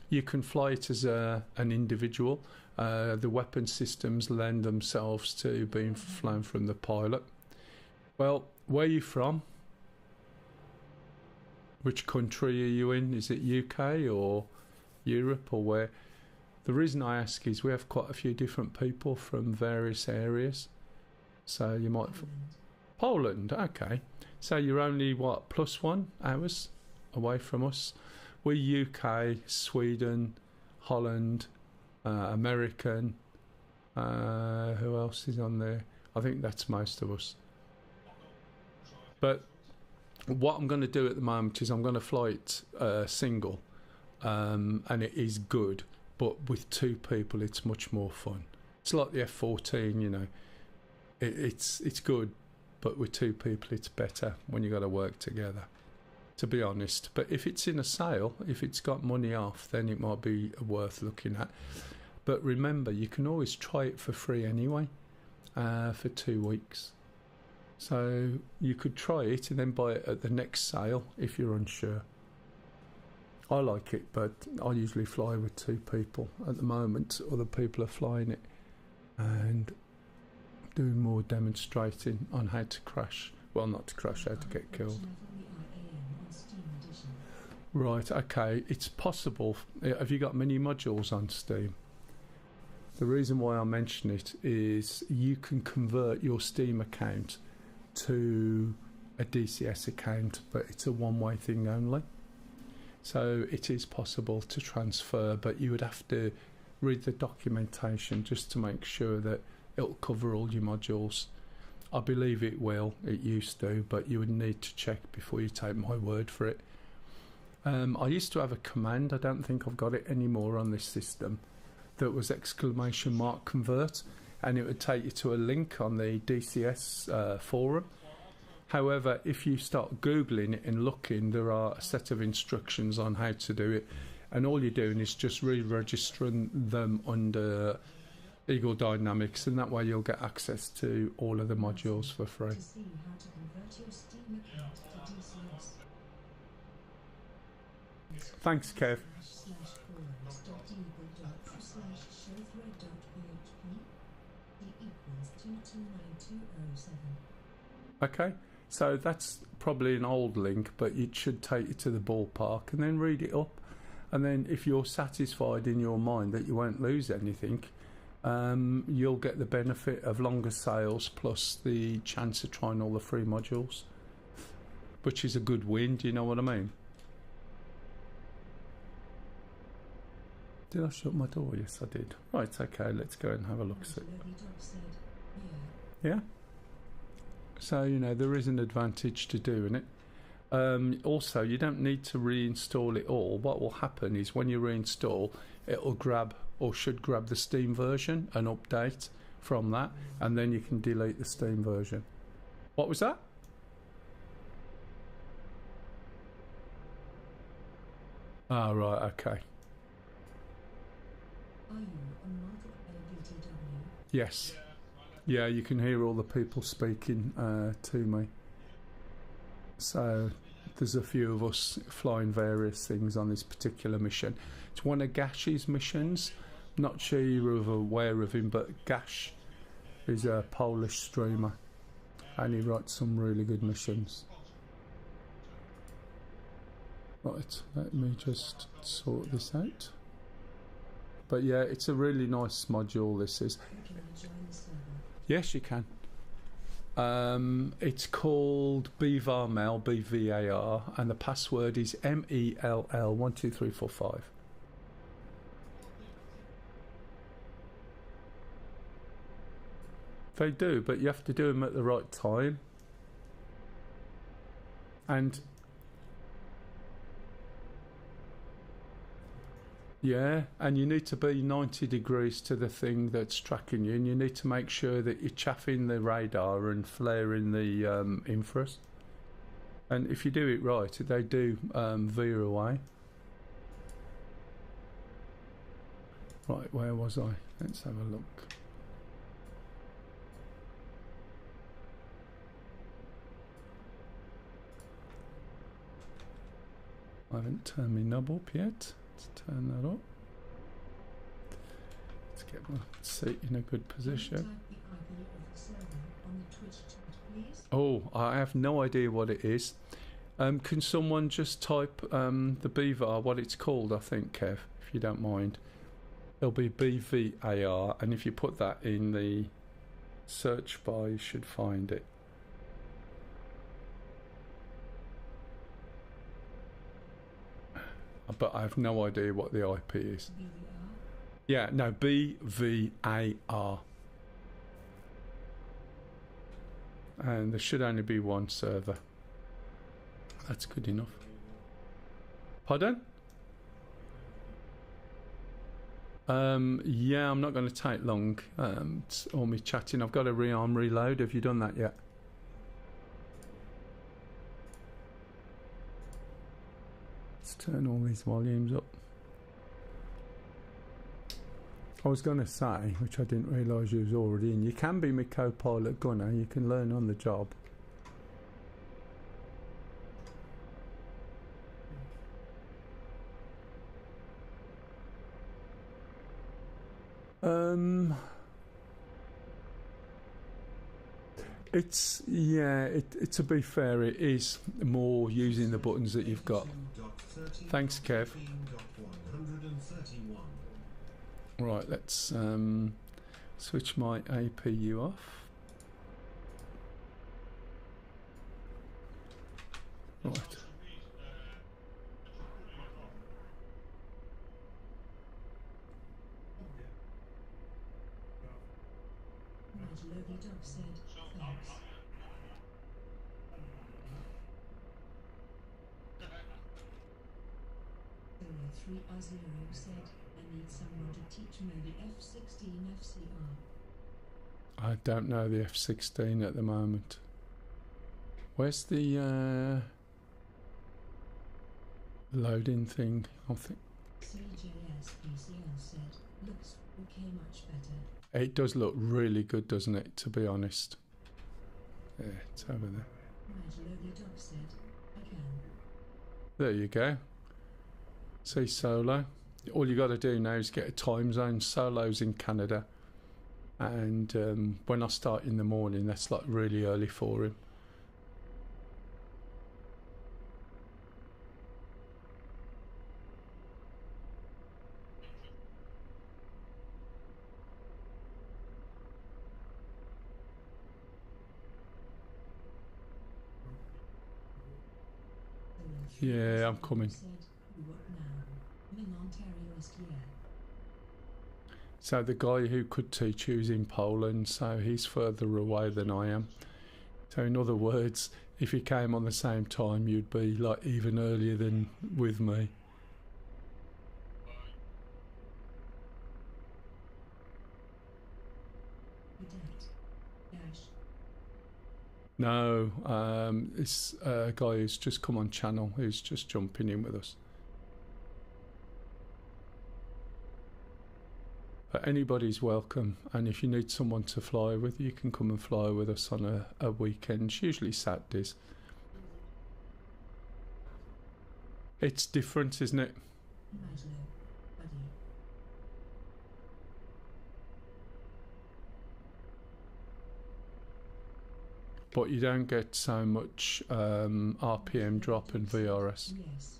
You can fly it as an individual. The weapon systems lend themselves to being flown from the pilot. Well, where are you from? Which country are you in? Is it UK or Europe or where? The reason I ask is we have quite a few different people from various areas. So you might... Poland, okay. So you're only, what, +1 hours away from us? We're UK, Sweden, Holland, American. Who else is on there? I think that's most of us. But what I'm going to do at the moment is I'm going to fly it single, and it is good, but with two people it's much more fun. It's like the F-14, you know. It's good, but with two people it's better when you got to work together, to be honest. But if it's in a sale, if it's got money off, then it might be worth looking at. But remember, you can always try it for free anyway, for 2 weeks. So you could try it and then buy it at the next sale if you're unsure. I like it, but I usually fly with two people. At the moment, other people are flying it and doing more demonstrating on how to crash. Well, not to crash, how to get killed. Right, okay, it's possible. Have you got many modules on Steam? The reason why I mention it is you can convert your Steam account to a DCS account, but it's a one-way thing only. So it is possible to transfer, but you would have to read the documentation just to make sure that it'll cover all your modules. I believe it will, it used to, but you would need to check before you take my word for it. I used to have a command, I don't think I've got it anymore on this system, that was !convert, and it would take you to a link on the DCS forum. However, if you start Googling it and looking, there are a set of instructions on how to do it, and all you're doing is just re-registering them under Eagle Dynamics, and that way you'll get access to all of the modules for free. To see how to convert your Steam account to DCS. Thanks, Kev. /forums.eagle.showthread.php equals 229207. Okay, So that's probably an old link, but it should take you to the ballpark, and then read it up. And then if you're satisfied in your mind that you won't lose anything, you'll get the benefit of longer sales plus the chance of trying all the free modules, which is a good win. Do you know what I mean? Did I shut my door? Yes, I did. Right, okay, let's go and have a look. See. Yeah? So, you know, there is an advantage to doing it. Also, you don't need to reinstall it all. What will happen is when you reinstall, it'll grab, or should grab, the Steam version and update from that, and then you can delete the Steam version. What was that? Ah, right, okay. Are you on multiplayer BTW? Yes. Yeah, you can hear all the people speaking to me. So there's a few of us flying various things on this particular mission. It's one of Ghash's missions. Not sure you're aware of him, but Ghash is a Polish streamer, and he writes some really good missions. Right, let me just sort this out. But yeah, it's a really nice module, this is. Can I join the server? Yes, you can. It's called BVAR, BVAR, and the password is MELL12345. They do, but you have to do them at the right time. And yeah, and you need to be 90 degrees to the thing that's tracking you, and you need to make sure that you're chaffing the radar and flaring the infras. And if you do it right, they do veer away. Right, where was I? Let's have a look. I haven't turned my knob up yet. Let's turn that up. Let's get my seat in a good position. Type the IP of the server on the Twitch chat, please. Oh, I have no idea what it is. Can someone just type the BVAR, what it's called, I think, Kev, if you don't mind. It'll be BVAR, and if you put that in the search bar, you should find it. But I have no idea what the IP is. BVR? Yeah, no, BVAR. And there should only be one server. That's good enough. Pardon? Yeah, I'm not going to take long. It's all me chatting. I've got a rearm reload. Have you done that yet? Let's turn all these volumes up. I was going to say, which I didn't realise you was already in, you can be my co-pilot gunner. You can learn on the job. It's, yeah, to be fair, it is more using the buttons that you've got. Thanks, Kev. Right, let's switch my APU off. Right. Logie Dog said, thanks. Zero 3R0 said, I need someone to teach me the F-16 FCR. I don't know the F-16 at the moment. Where's the loading thing? I think CJS PCL said, looks okay, much better. it does look really good, doesn't it? To be honest. Yeah, it's over there. Logie Dog said, I can. There you go. See, Solo. All you got to do now is get a time zone. Solo's in Canada, and when I start in the morning, that's like really early for him. Yeah, I'm coming. Said, what now? I'm in Ontario last year. So the guy who could teach you is in Poland, so he's further away than I am. So in other words, if you came on the same time, you'd be like even earlier than with me. Cadet. Dash. No, this guy who's just come on channel, who's just jumping in with us. But anybody's welcome, and if you need someone to fly with, you can come and fly with us on a weekend, usually Saturdays. It's different, isn't it? Maslow. Buddy. But you don't get so much RPM drop and VRS. Yes.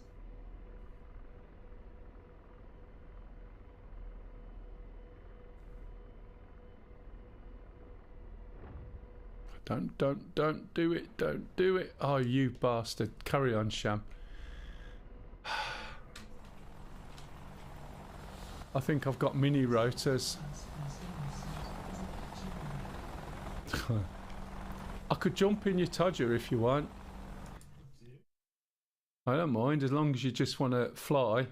Don't do it, don't do it. Oh, you bastard. Carry on, Sham. I think I've got mini rotors. I could jump in your Todger if you want. I don't mind, as long as you just want to fly.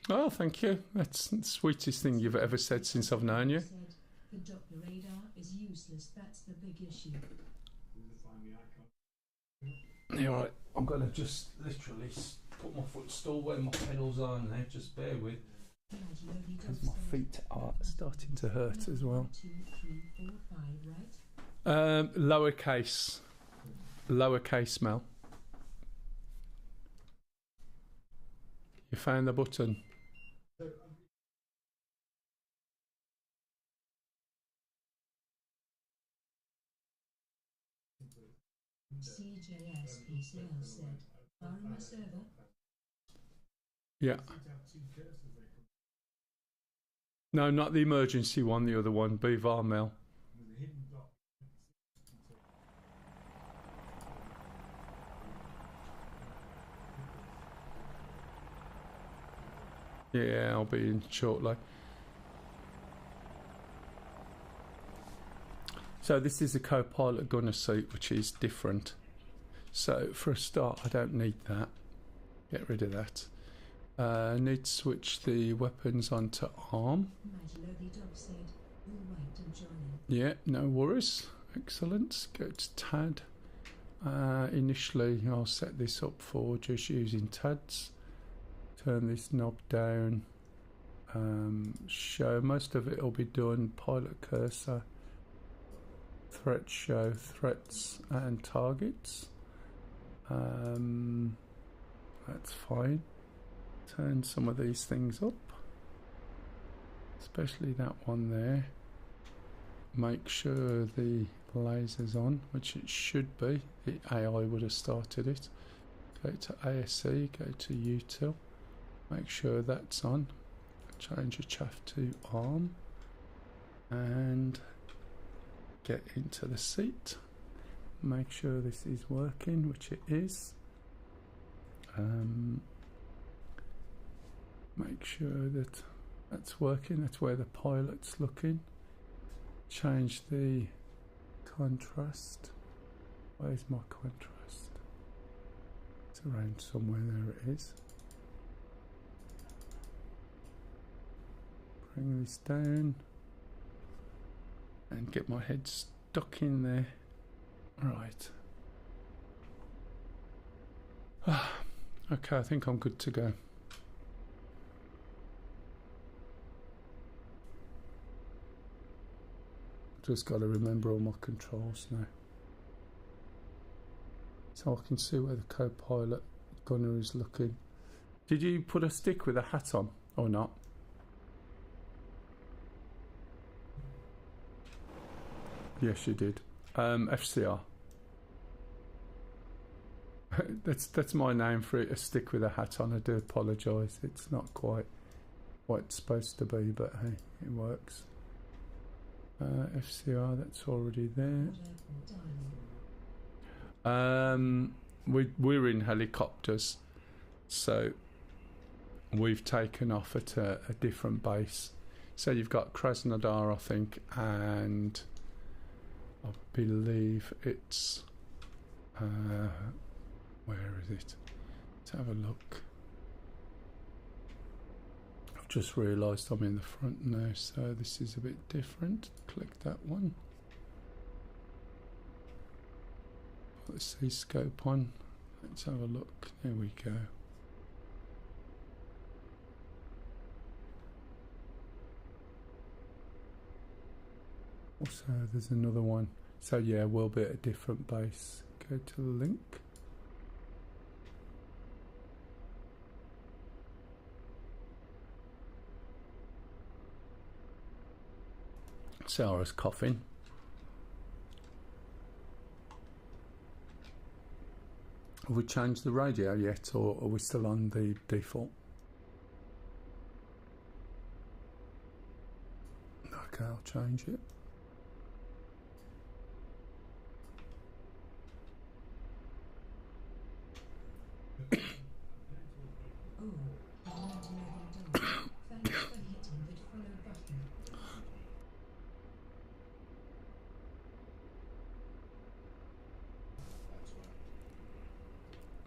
Oh, thank you. That's the sweetest thing you've ever said since I've known you. Said, the Doppler radar is useless. That's the big issue. Yeah, right. I'm going to just literally put my footstool where my pedals are now. Just bear with. Because my feet are starting to hurt as well. 2, 3, 4, 5, right? Lowercase Mel. You found the button. CJS PCL said, borrow my server. Yeah. No, not the emergency one, the other one, BVAR Mel. Yeah, I'll be in shortly. So this is a co-pilot gunner seat, which is different. So for a start, I don't need that. Get rid of that. I need to switch the weapons onto ARM. Yeah, no worries. Excellent. Go to TAD. Initially, I'll set this up for just using TADs. Turn this knob down. Show. Most of it will be done. Pilot cursor. Threat show. Threats and targets. That's fine. Turn some of these things up, especially that one there. Make sure the laser's on, which it should be. The AI would have started it. Go to ASC, go to util, make sure that's on. Change your chaff to ARM and get into the seat. Make sure this is working, which it is. Make sure that that's working. That's where the pilot's looking. Change the contrast. Where's my contrast? It's around somewhere. There it is. Bring this down and get my head stuck in there. Right. Okay, I think I'm good to go. Just got to remember all my controls now. So I can see where the co-pilot gunner is looking. Did you put a stick with a hat on or not? Yes, you did. FCR. That's my name for it, a stick with a hat on. I do apologise. It's not quite what it's supposed to be, but hey, it works. FCR, that's already there. What airport dialing? We're in helicopters, so we've taken off at a different base. So you've got Krasnodar, I think, and I believe it's where is it? Let's have a look. I've just realised I'm in the front now, so this is a bit different. Click that one. Let's see scope on. Let's have a look. There we go. Also, there's another one. So yeah, we'll be at a different base. Go to the link. Sarah's coughing. Have we changed the radio yet, or are we still on the default? Okay, I'll change it. Oh, $11. Thanks for hitting that follow button.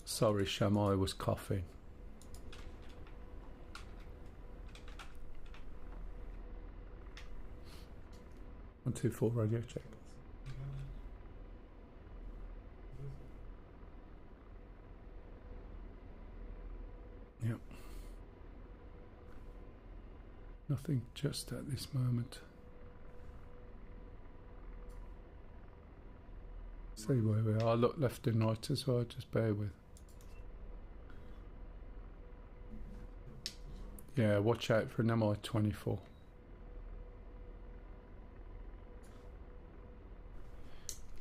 Sorry, Shamai was coughing. One, two, four, radio check. Yep. Nothing just at this moment. See where we are. Look left and right as well, just bear with. Yeah, watch out for an MI-24.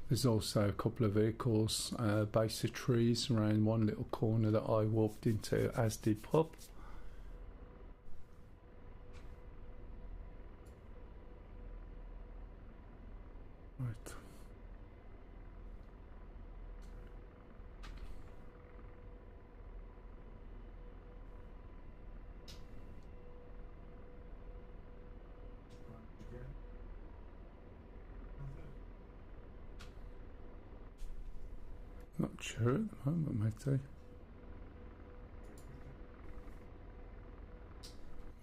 There's also a couple of vehicles, base of trees around one little corner that I walked into, as did Pub. Right. Not sure at the moment, matey.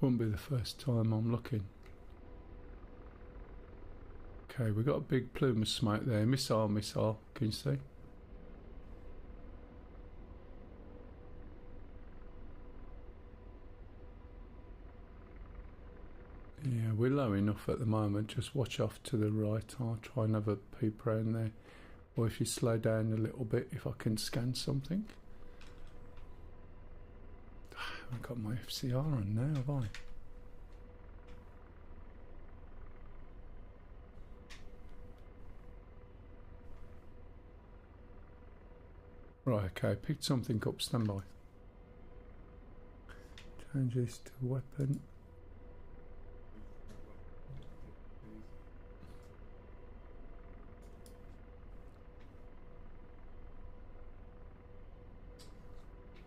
Won't be the first time I'm looking. Okay, we've got a big plume of smoke there. Missile, missile. Can you see? Yeah, we're low enough at the moment. Just watch off to the right. I'll try and have a peep around there. Or if you slow down a little bit, if I can scan something. I haven't got my FCR on now, have I? Right, okay, picked something up, stand by. Change this to weapon.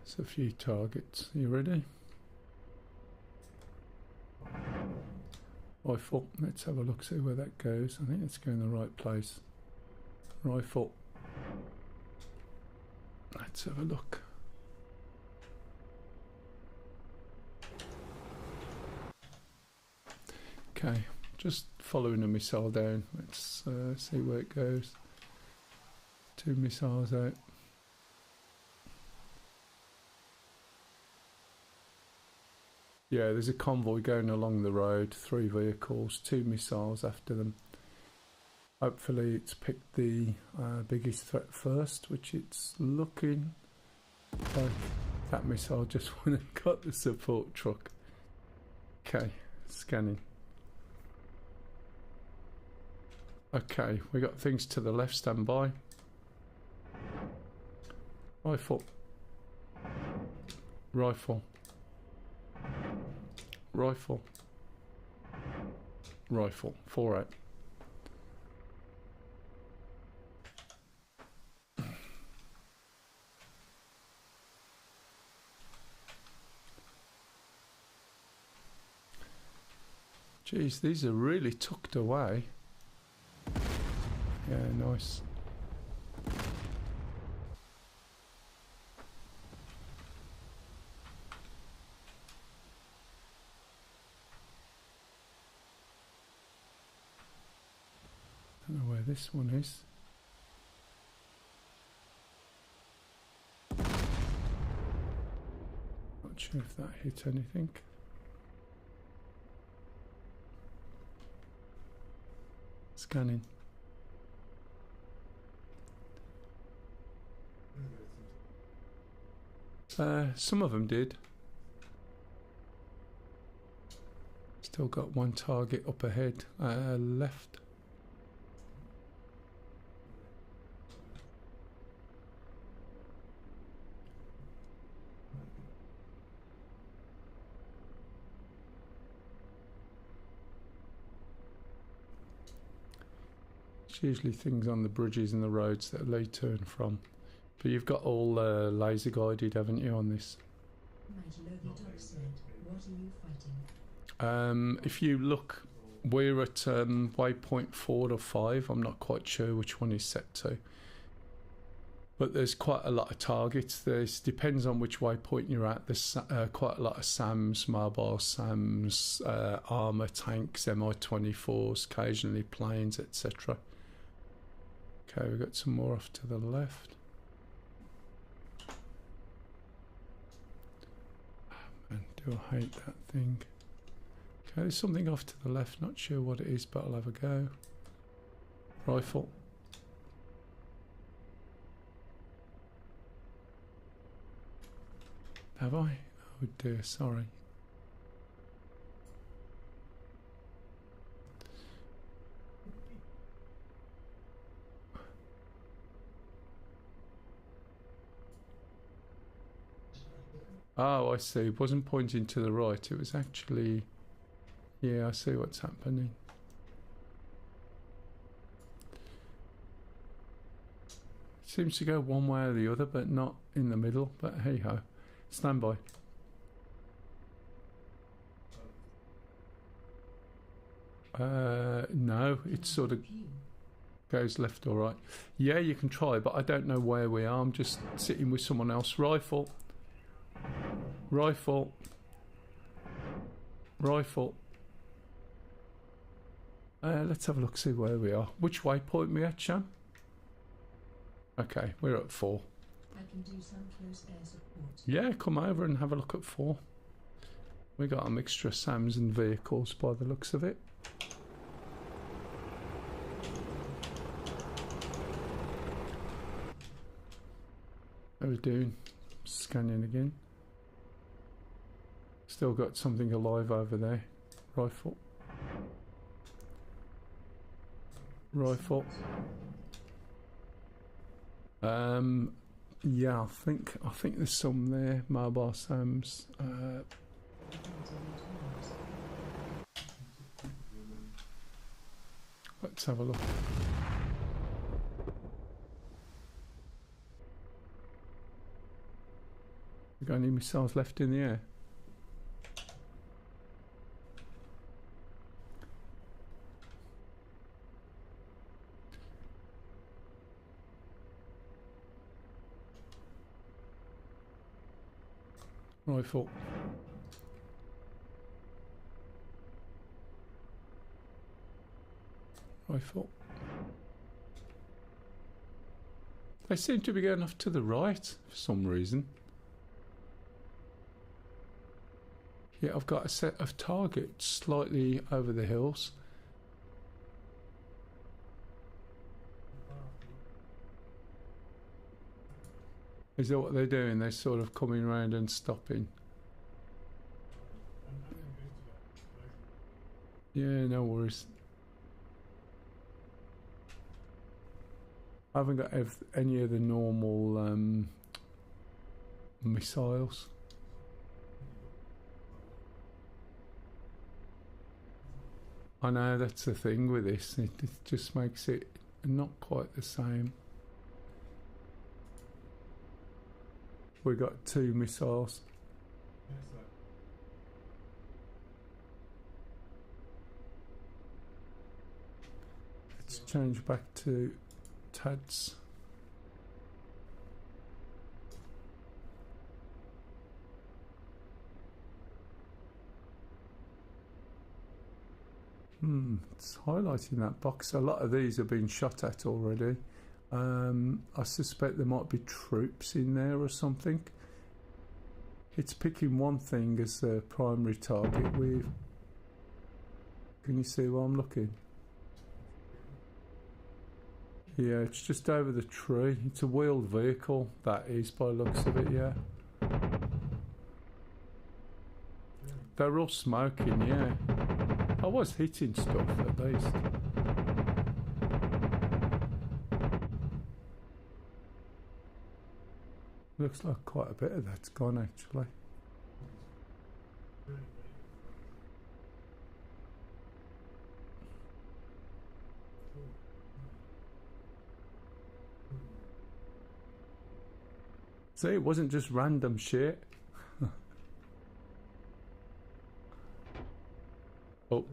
It's a few targets. Are you ready? Rifle. Let's have a look, see where that goes. I think it's going the right place. Rifle. Let's have a look. Okay, just following a missile down. Let's see where it goes. 2 missiles out. Yeah, there's a convoy going along the road, 3 vehicles, 2 missiles after them. Hopefully it's picked the biggest threat first, which it's looking like. That missile just went and got the support truck. Okay, scanning. Okay, we got things to the left, stand by. Rifle. Rifle. Rifle. Rifle. 4 out. Geez, these are really tucked away. Yeah, nice. Don't know where this one is. Not sure if that hit anything. Scanning. Some of them did. Still got one target up ahead, left. It's usually things on the bridges and the roads that they turn from. But you've got all laser guided, haven't you, on this? If you look, we're at waypoint 4 or 5. I'm not quite sure which one is set to. But there's quite a lot of targets. There's depends on which waypoint you're at. There's quite a lot of SAMs, mobile SAMs, armour tanks, Mi-24s, occasionally planes, etc. Okay, we've got some more off to the left. Man, do I hate that thing. Okay, there's something off to the left, not sure what it is, but I'll have a go. Rifle. Have I? Oh dear, sorry. Oh, I see. It wasn't pointing to the right. It was actually... Yeah, I see what's happening. Seems to go one way or the other, but not in the middle. But hey ho. Stand by. No, it sort of goes left or right. Yeah, you can try, but I don't know where we are. I'm just sitting with someone else. Rifle. Rifle. Rifle. Let's have a look, see where we are. Which waypoint we at, Sham? Okay, we're at 4. I can do some close air support. Yeah, come over and have a look at 4. We got a mixture of SAMs and vehicles by the looks of it. How are we doing? Scanning again. Still got something alive over there. Rifle. Rifle. Yeah, I think there's some there. Mobile SAMs. Let's have a look. We got any missiles left in the air? Rifle. Rifle. They seem to be going off to the right for some reason. Yeah, I've got a set of targets slightly over the hills. Is that what they're doing? They're sort of coming around and stopping. Yeah, no worries. I haven't got any of the normal missiles. I know that's the thing with this. It just makes it not quite the same. We got 2 missiles. change back to TADS. It's highlighting that box. A lot of these have been shot at already. I suspect there might be troops in there or something. It's picking one thing as the primary target with... Can you see where I'm looking? Yeah, it's just over the tree. It's a wheeled vehicle, that is, by the looks of it, yeah. They're all smoking, yeah. I was hitting stuff, at least. Looks like quite a bit of that's gone, actually. See, it wasn't just random shit. Oh,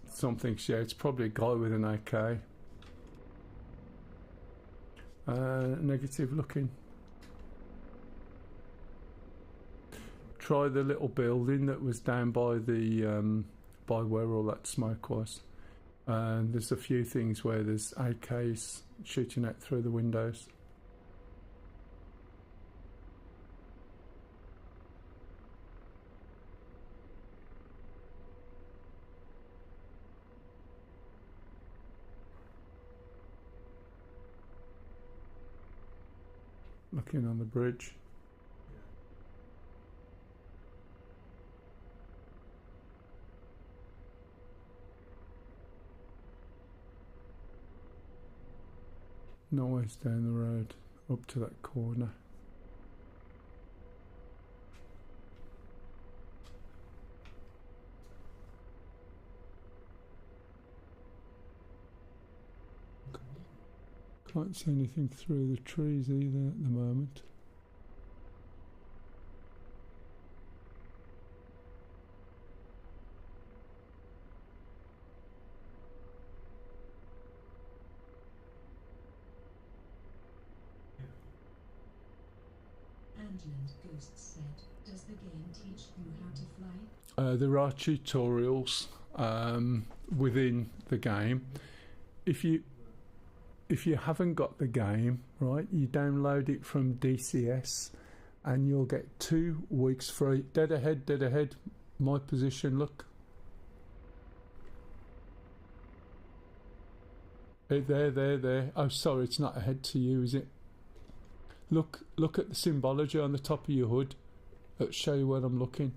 something's, yeah, it's probably a guy with an AK. Negative looking. Try the little building that was down by the by where all that smoke was. There's a few things where there's AKs shooting out through the windows. Looking on the bridge. Noise down the road, up to that corner. Can't see anything through the trees either at the moment. Andland Ghost said, does the game teach you how to fly? There are tutorials within the game. If you haven't got the game, right, you download it from DCS and you'll get 2 weeks free. Dead ahead, my position, look. There. Oh, sorry, it's not ahead to you, is it? Look at the symbology on the top of your hood. Let's show you where I'm looking.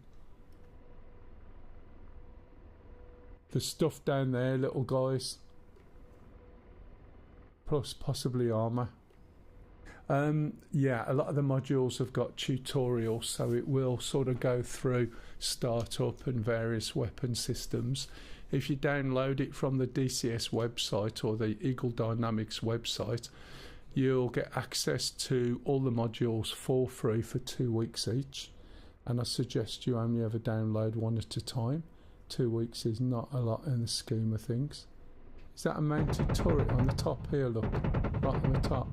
There's stuff down there, little guys. Plus possibly armour. Yeah, a lot of the modules have got tutorials, so it will sort of go through startup and various weapon systems. If you download it from the DCS website or the Eagle Dynamics website, you'll get access to all the modules for free for 2 weeks each. And I suggest you only ever download one at a time. 2 weeks is not a lot in the scheme of things. Is that a mounted turret on the top here, look? Right on the top.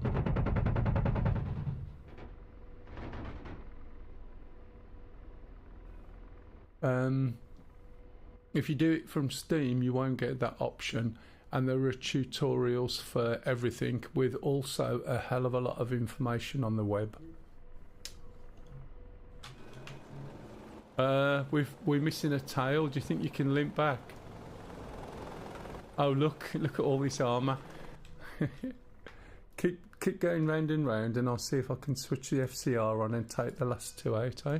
If you do it from Steam, you won't get that option. And there are tutorials for everything with also a hell of a lot of information on the web. We're missing a tail. Do you think you can limp back? Oh, look at all this armour. keep going round and round, and I'll see if I can switch the FCR on and take the last 2 out, eh?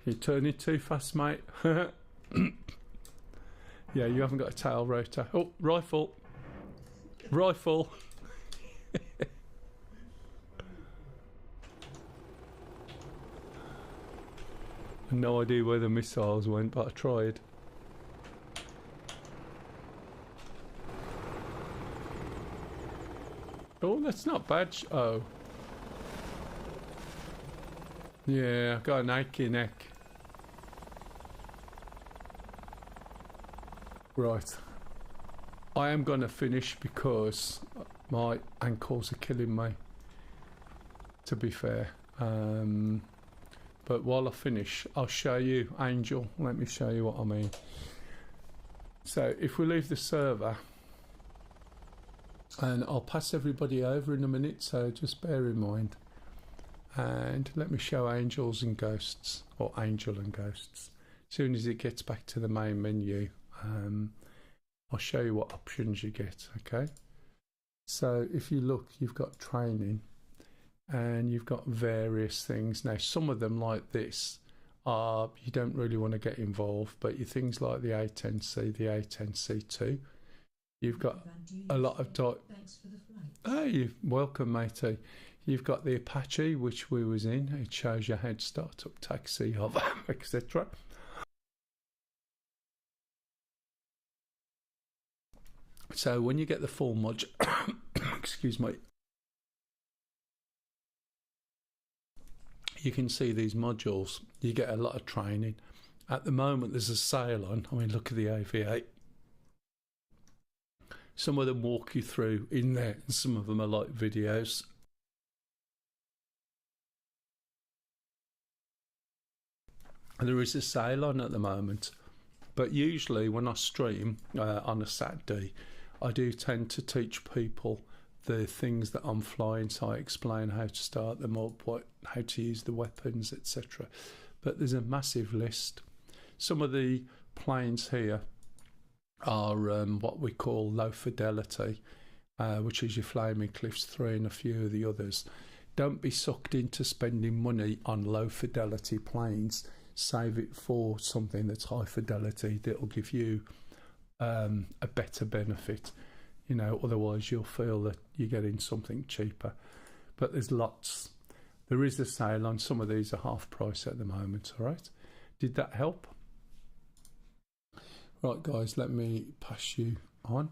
You turn it too fast, mate. Yeah, you haven't got a tail rotor. Oh, rifle. Rifle. No idea where the missiles went, but I tried. Oh, that's not bad. Oh. Yeah, I've got an achy neck. Right. I am going to finish because my ankles are killing me, to be fair. But while I finish, I'll show you, Angel. Let me show you what I mean. So if we leave the server, and I'll pass everybody over in a minute, so just bear in mind. And let me show Angels and Ghosts, or Angel and Ghosts. As soon as it gets back to the main menu, I'll show you what options you get, okay? So if you look, you've got training, and you've got various things. Now, some of them, like this, are you don't really want to get involved, but you things like the A10C, the A10C2, you've got a lot of Thanks for the flight. Hey, you're welcome, matey. You've got the Apache, which we was in. It shows you how to start up taxi, hover, etc. So when you get the full module, excuse me, you can see these modules. You get a lot of training. At the moment, there's a sale on. I mean, look at the AV8. Some of them walk you through in there, and some of them are like videos. And there is a sale on at the moment. But usually when I stream on a Saturday, I do tend to teach people the things that I'm flying, so I explain how to start them up, how to use the weapons, etc. But there's a massive list. Some of the planes here are what we call low fidelity, which is your Flaming Cliffs 3 and a few of the others. Don't be sucked into spending money on low fidelity planes. Save it for something that's high fidelity that'll give you a better benefit. You know, otherwise you'll feel that you're getting something cheaper. But there's lots. There is a sale on some of these are half price at the moment. All right, did that help? Right, guys, let me pass you on.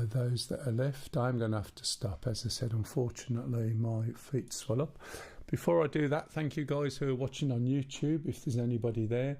Those that are left, I'm going to have to stop. As I said, unfortunately, my feet swell up. Before I do that, thank you guys who are watching on YouTube. If there's anybody there,